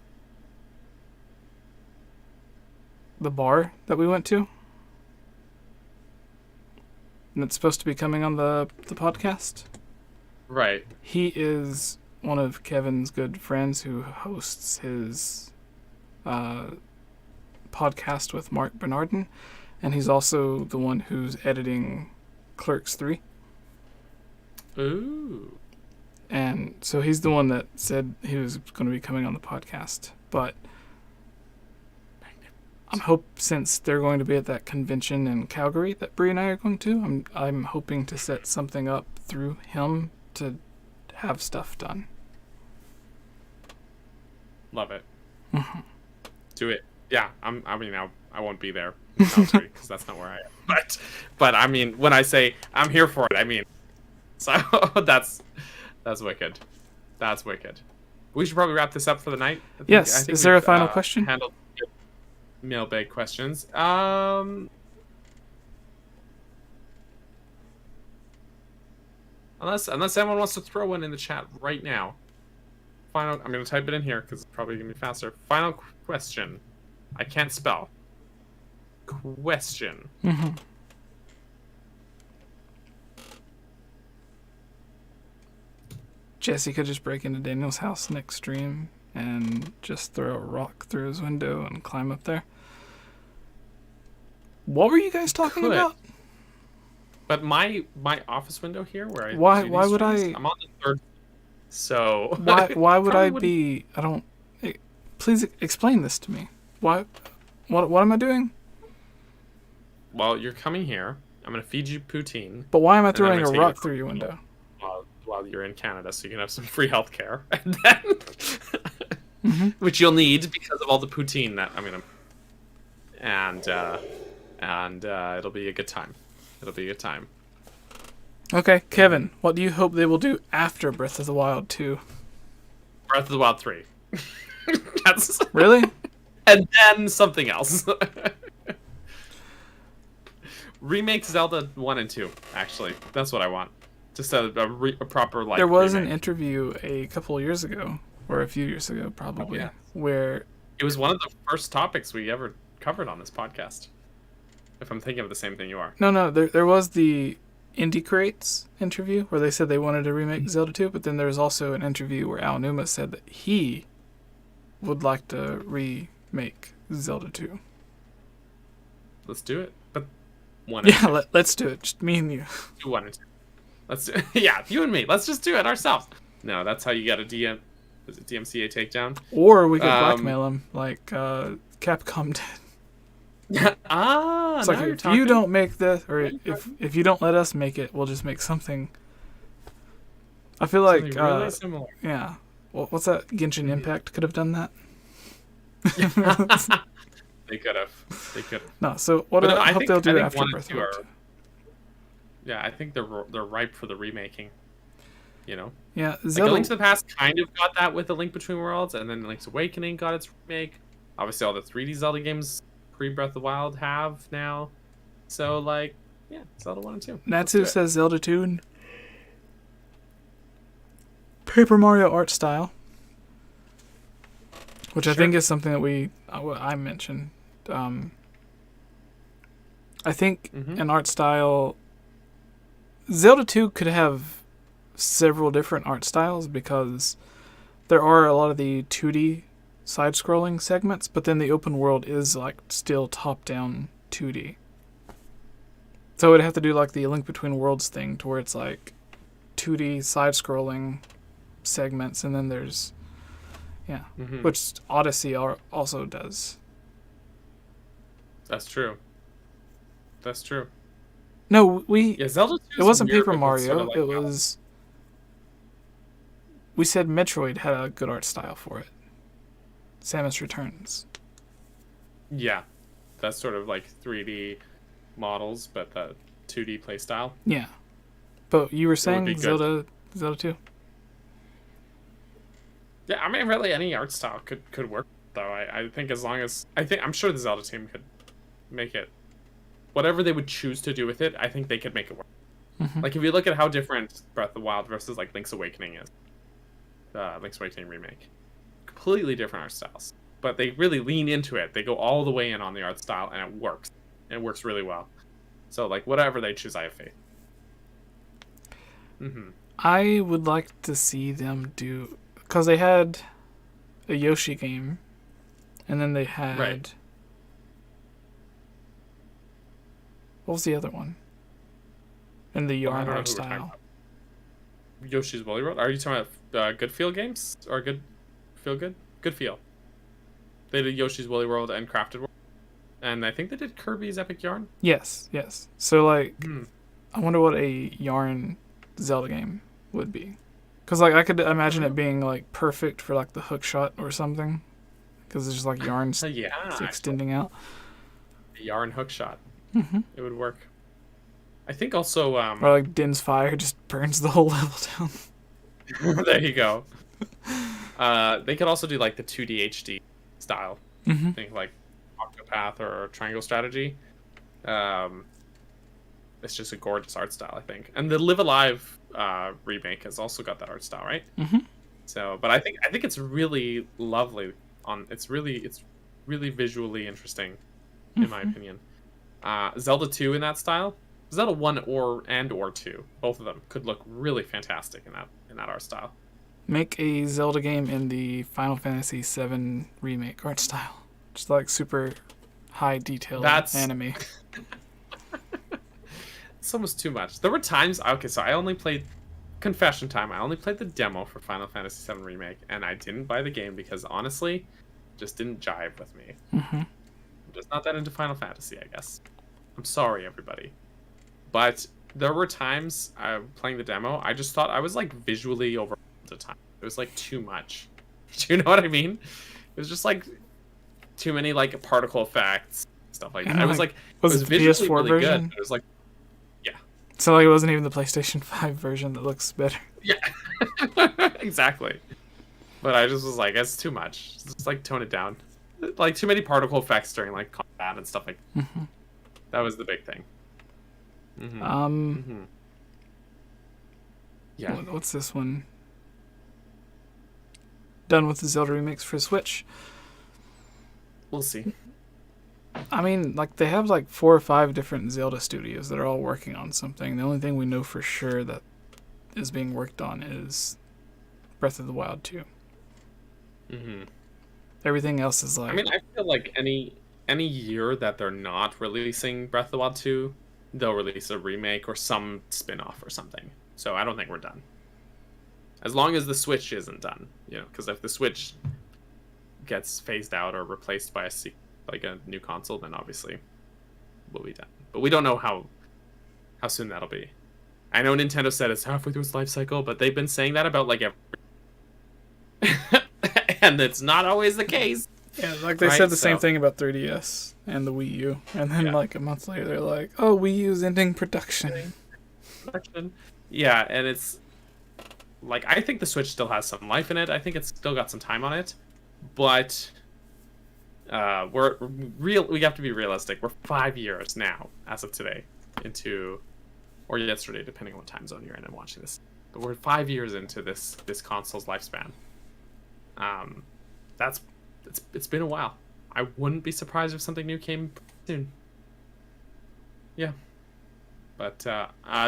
bar that we went to, and it's supposed to be coming on the podcast. Right. He is one of Kevin's good friends who hosts his podcast with Mark Bernardin, and he's also the one who's editing Clerks 3. Ooh. And so he's the one that said he was going to be coming on the podcast. But I'm since they're going to be at that convention in Calgary that Bree and I are going to, I'm hoping to set something up through him to have stuff done. Love it. Do it. Yeah. I won't be there because that's not where I am. But I mean, when I say I'm here for it, I mean, so that's wicked. That's wicked. We should probably wrap this up for the night. I think Is there a we've, final question? Handled mailbag questions. Unless anyone wants to throw one in the chat right now. I'm going to type it in here because it's probably going to be faster. Final question. I can't spell. Question. Jesse could just break into Daniel's house next stream and just throw a rock through his window and climb up there. What were you guys talking about? But my office window here, where I why do would streams, I? I'm on the third. So Why would I be? I don't. Please explain this to me. Why? What am I doing? Well, you're coming here. I'm gonna feed you poutine. But why am I then I'm throwing a gonna take rock you through your window? While you're in Canada, so you can have some free healthcare, and then which you'll need because of all the poutine that I'm gonna. And it'll be a good time. It'll be a good time. Okay, Kevin, what do you hope they will do after Breath of the Wild 2? Breath of the Wild 3. That's Really? And then something else. Remake Zelda 1 and 2, actually. That's what I want. Just a proper like. There was an remake. interview a couple of years ago, or a few years ago probably, yeah. where It was one of the first topics we ever covered on this podcast. If I'm thinking of the same thing you are. no, there was the Indie Crates interview where they said they wanted to remake Zelda 2, but then there was also an interview where 𝗷𝗛𝗆 said that he would like to remake Zelda 2. Let's do it. But one. Yeah, let's do it. Just me and you. Do one and two. Let's do it. Yeah, you and me. Let's just do it ourselves. No, that's how you got a is it DMCA takedown? Or we could blackmail him like Capcom did. Ah, It's like, if you don't make this, or if you don't let us make it, we'll just make something. I feel like, really similar. yeah. Well, what's that? Genshin Impact could have done that. They could have. No, so what? I hope they'll do it after Breath of the Wild. Yeah, I think they're ripe for the remaking. You know. Yeah, Like Zelda. A Link to the Past kind of got that with A Link Between Worlds, and then Link's Awakening got its remake. Obviously, all the 3D Zelda games pre-Breath of the Wild have now. So, like, yeah, Zelda 1 and 2. Natsu says Zelda 2 and Paper Mario art style, which I think is something that I mentioned. I think an art style. Zelda 2 could have several different art styles because there are a lot of the 2D side-scrolling segments, but then the open world is like still top-down 2D. So it'd have to do like the Link Between Worlds thing, to where it's like 2D side-scrolling segments, and then there's which Odyssey also does. That's true. No, Zelda 2 it wasn't Paper weird, Mario. sort of like It was. We said Metroid had a good art style for it. Samus Returns. Yeah, that's sort of like 3D models, but the 2D play style. Yeah, but you were would be saying good. Zelda 2. Yeah, I mean, really, any art style could work. Though I think as long as I'm sure the Zelda team could make it. Whatever they would choose to do with it, I think they could make it work. Like if you look at how different Breath of the Wild versus like Link's Awakening is, Link's Awakening remake, completely different art styles. But they really lean into it. They go all the way in on the art style, and it works. And it works really well. So like whatever they choose, I have faith. I would like to see them do, because they had a Yoshi game, and then they had. Right. What was the other one? In the yarn art style. Yoshi's Woolly World? Are you talking about Good Feel games? Or Good Feel Good? Good Feel. They did Yoshi's Woolly World and Crafted World. And I think they did Kirby's Epic Yarn. Yes. So, like, I wonder what a yarn Zelda game would be. Because, like, I could imagine it being, like, perfect for, like, the hook shot or something. Because it's just, like, yarns extending out. The yarn hook shot. It would work. I think also... or, like, Din's Fire just burns the whole level down. There you go. They could also do, like, the 2D HD style. Think, like, Octopath or Triangle Strategy. It's just a gorgeous art style, I think. And the Live Alive remake has also got that art style, right? So, but I think it's really lovely. It's really visually interesting, in my opinion. Zelda 2 in that style, Zelda 1 or 2, both of them could look really fantastic in that art style. Make a Zelda game in the Final Fantasy VII remake art style, just like super high detail anime. It's almost too much. There were times. Okay, so I only played. Confession time. I only played the demo for Final Fantasy VII Remake, and I didn't buy the game because honestly, it just didn't jive with me. I'm just not that into Final Fantasy, I guess. I'm sorry, everybody. But there were times playing the demo, I just thought I was like visually overwhelmed at the time. It was like too much. Do you know what I mean? It was just like too many like particle effects, stuff like that. I was like, was it the visually PS4 really version? good. It was like, so like it wasn't even the PlayStation 5 version that looks better. yeah, exactly. But I just was like, it's too much. Just like tone it down. Like too many particle effects during like combat and stuff like. That was the big thing. Yeah. What's this one? Done with the Zelda remix for Switch. We'll see. I mean, like, they have like 4 or 5 different Zelda studios that are all working on something. The only thing we know for sure that is being worked on is Breath of the Wild 2. Mm-hmm. Everything else is like... I mean, I feel like any year that they're not releasing Breath of the Wild 2, they'll release a remake or some spin-off or something. So I don't think we're done. As long as the Switch isn't done, you know, because if the Switch gets phased out or replaced by a new console, then obviously we'll be done. But we don't know how soon that'll be. I know Nintendo said it's halfway through its life cycle, but they've been saying that about like every... and it's not always the case. Yeah, like they said the same thing about 3DS and the Wii U. And then like a month later, they're like, oh, Wii U's ending production. Yeah, and it's... Like, I think the Switch still has some life in it. I think it's still got some time on it. But... we have to be realistic. We're 5 years now, as of today, into... Or yesterday, depending on what time zone you're in and watching this. But we're 5 years into this console's lifespan. It's been a while. I wouldn't be surprised if something new came soon. Yeah. But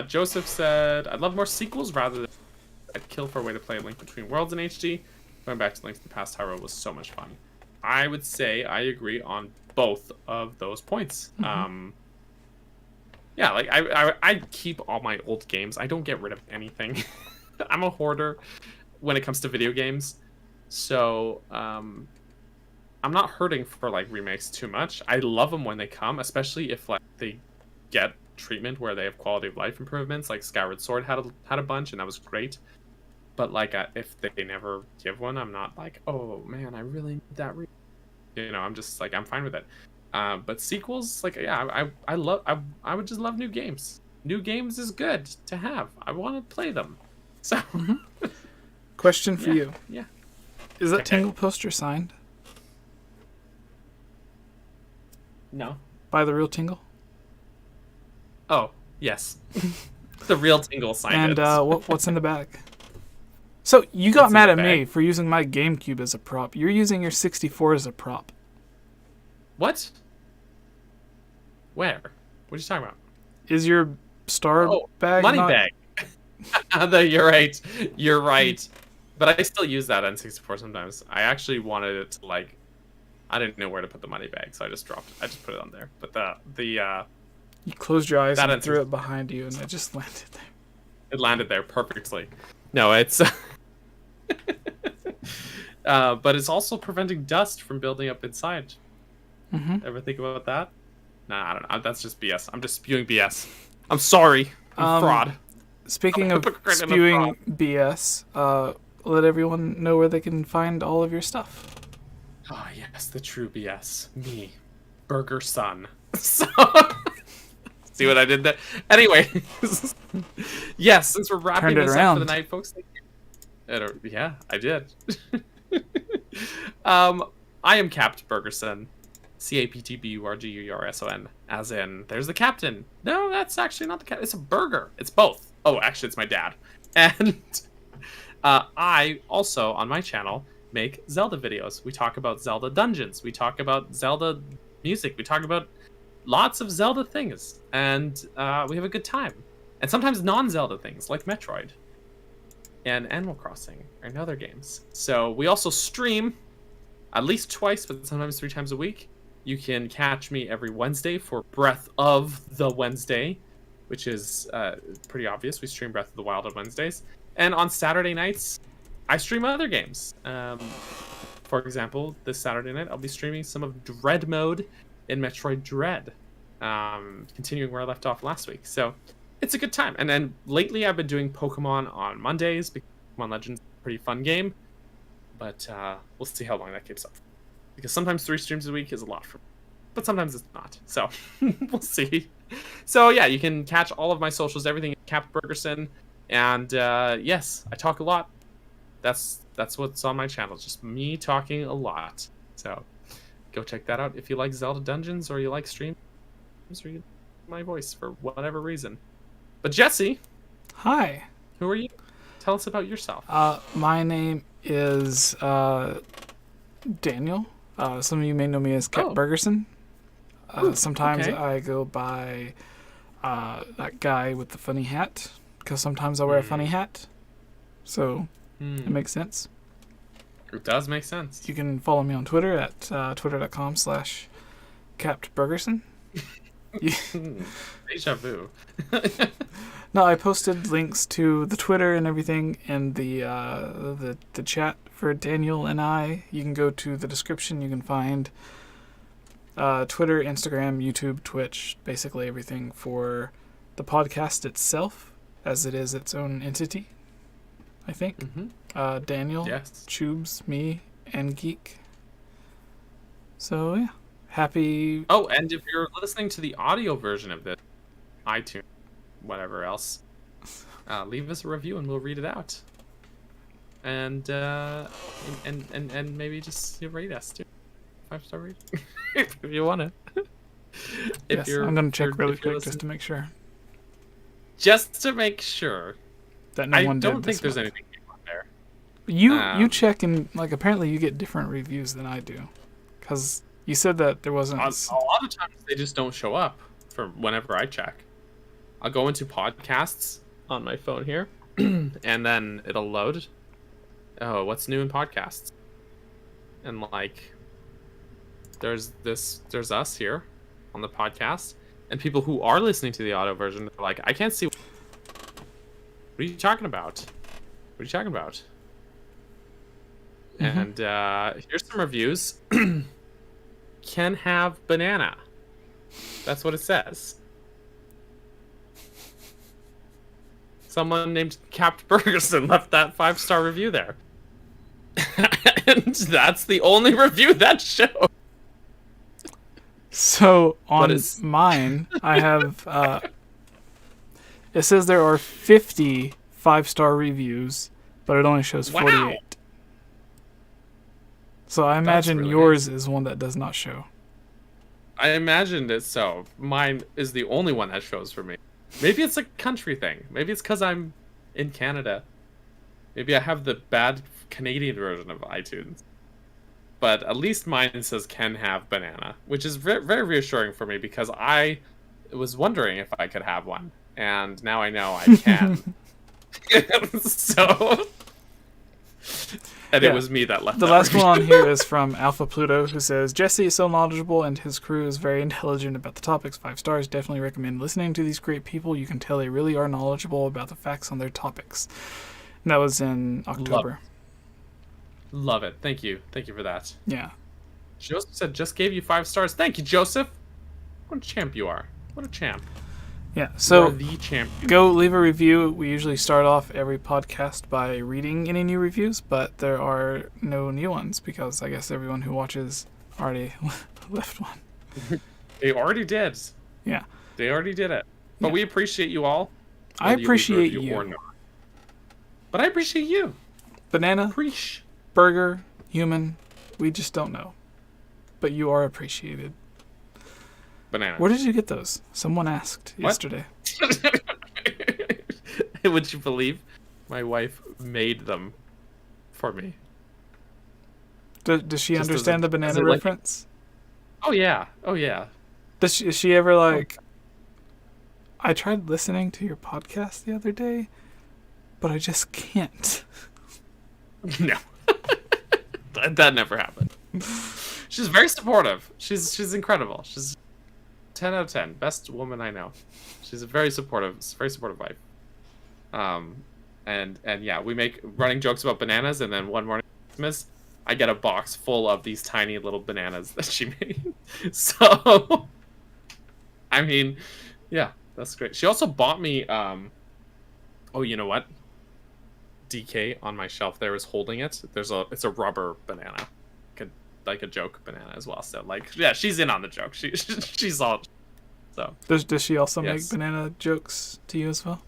Joseph said, I'd love more sequels rather than I'd kill for a way to play Link Between Worlds in HD. Going back to Link to the Past Hyrule was so much fun. I would say I agree on both of those points. Mm-hmm. Yeah, like I keep all my old games. I don't get rid of anything. I'm a hoarder when it comes to video games. So I'm not hurting for like remakes too much. I love them when they come, especially if like they get treatment where they have quality of life improvements. Like Skyward Sword had a bunch, and that was great. But like if they never give one, I'm not like, oh man, I really need that. You know, I'm just like, I'm fine with it. But sequels, like, yeah, I would just love new games. New games is good to have. I want to play them. So, question for you. Yeah. Is that Tingle poster signed No. by the real Tingle? Oh, yes. The real Tingle signed And it. what's in the bag? So you got What's in mad the at me bag? for using my GameCube as a prop. You're using your 64 as a prop. What? Where? What are you talking about? Is your star bag money not... bag. You're right. You're right. But I still use that N64 sometimes. I actually wanted it to like, I didn't know where to put the money bag, so I just put it on there. But You closed your eyes that and threw N64 it behind you, and it just landed there. It landed there perfectly. No, it's but it's also preventing dust from building up inside. Mm-hmm. Ever think about that? Nah, I don't know. That's just BS. I'm just spewing BS. I'm sorry. I'm fraud. Speaking I'm of a hypocrite and a spewing BS, let everyone know where they can find all of your stuff. Oh yes, the true BS. Me, Burger Son. So, see what I did there? Anyway, yes, since we're wrapping Turned it this up around. for the night, folks. Yeah, I did. I am Capt Burgerson. CAPTBURGERSON. As in, there's the captain. No, that's actually not the captain. It's a burger. It's both. Oh, actually, it's my dad. And I also, on my channel, make Zelda videos. We talk about Zelda dungeons. We talk about Zelda music. We talk about lots of Zelda things. And we have a good time. And sometimes non-Zelda things, like Metroid. And Animal Crossing, and other games. So we also stream at least twice, but sometimes 3 times a week. You can catch me every Wednesday for Breath of the Wednesday, which is pretty obvious. We stream Breath of the Wild on Wednesdays. And on Saturday nights, I stream other games. For example, this Saturday night, I'll be streaming some of Dread Mode in Metroid Dread, continuing where I left off last week. So it's a good time. And then lately, I've been doing Pokemon on Mondays, because Pokemon Legends is a pretty fun game. But we'll see how long that keeps up. Because sometimes 3 streams a week is a lot for me. But sometimes it's not. So, we'll see. So, yeah, you can catch all of my socials, everything at Cap Burgerson. And, yes, I talk a lot. That's what's on my channel. Just me talking a lot. So, go check that out if you like Zelda Dungeons or you like streams or you like my voice for whatever reason. But, Jesse. Hi. Who are you? tell us about yourself. My name is Daniel. Some of you may know me as 𝗏𝗏𝗃𝗧𝗏𝗏. Sometimes okay. I go by that guy with the funny hat, because sometimes I wear a funny hat. So it makes sense. It does make sense. You can follow me on Twitter at twitter.com/𝗏𝗏𝗃𝗧𝗏. Deja vu. No, I posted links to the Twitter and everything in the chat for Daniel and I. You can go to the description. You can find Twitter, Instagram, YouTube, Twitch, basically everything for the podcast itself, as it is its own entity, I think. Daniel, Yes. Tubes, me, and Geek. So, yeah. Happy... Oh, and if you're listening to the audio version of this, iTunes, whatever else, leave us a review and we'll read it out. And maybe just rate us too. 5-star rating if you want to. Yes, I'm gonna check really quick just to make sure. Just to make sure. That no one did. I don't think this there's month. anything on there. You check, and like apparently you get different reviews than I do, because you said that there wasn't. A lot of times they just don't show up for whenever I check. I'll go into podcasts on my phone here, and then it'll load. Oh, what's new in podcasts? And like, there's us here on the podcast, and people who are listening to the audio version are like, I can't see. What are you talking about? What are you talking about? And here's some reviews. Can have banana. That's what it says. Someone named 𝗏𝗏𝗃𝗧𝗏 left that 5-star review there. And that's the only review that shows. So on mine, I have. It says there are 50 5-star reviews, but it only shows 48. Wow. So I imagine really yours is one that does not show. I imagined it so. Mine is the only one that shows for me. Maybe it's a country thing. Maybe it's because I'm in Canada. Maybe I have the bad Canadian version of iTunes. But at least mine says can have banana, which is very, very reassuring for me because I was wondering if I could have one. And now I know I can. So... And it was me that left. The that last review. one on here is from 𝗏𝗏𝗃𝗏𝗃, who says, Jesse is so knowledgeable and his crew is very intelligent about the topics. 5 stars. Definitely recommend listening to these great people. You can tell they really are knowledgeable about the facts on their topics. And that was in October. Love it. Thank you. Thank you for that. Yeah. Joseph said, just gave you 5 stars. Thank you, Joseph. What a champ you are. What a champ. Yeah, so the champion. Go leave a review. We usually start off every podcast by reading any new reviews, but there are no new ones because I guess everyone who watches already left one. They already did. Yeah. They already did it. But we appreciate you all. I appreciate you. Or not. But I appreciate you. Banana, burger, human, we just don't know. But you are appreciated. Banana. Where did you get those? Someone asked yesterday. Would you believe my wife made them for me? Does she understand the banana reference? Oh yeah. Oh yeah. Is she ever like, I tried listening to your podcast the other day, but I just can't. No. That never happened. She's very supportive. She's incredible. She's 10 out of 10. Best woman I know. She's a very supportive wife. And yeah, we make running jokes about bananas, and then one morning at Christmas, I get a box full of these tiny little bananas that she made. So, I mean, yeah, that's great. She also bought me, oh, you know what? DK on my shelf there is holding it. It's a rubber banana. Like a joke banana as well. So like, yeah, she's in on the joke. She's all. So does she also make banana jokes to you as well?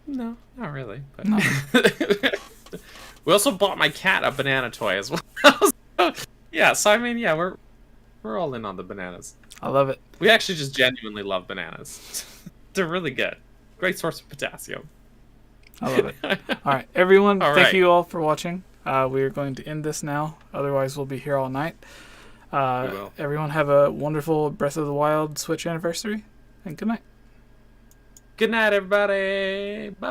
No, not really. But no. We also bought my cat a banana toy as well. So, yeah, so I mean, yeah, we're all in on the bananas. I love it. We actually just genuinely love bananas. They're really good. Great source of potassium. I love it. All right, everyone, All thank right. you all for watching. We are going to end this now. Otherwise, we'll be here all night. We will. Everyone have a wonderful Breath of the Wild Switch anniversary, and good night. Good night, everybody. Bye.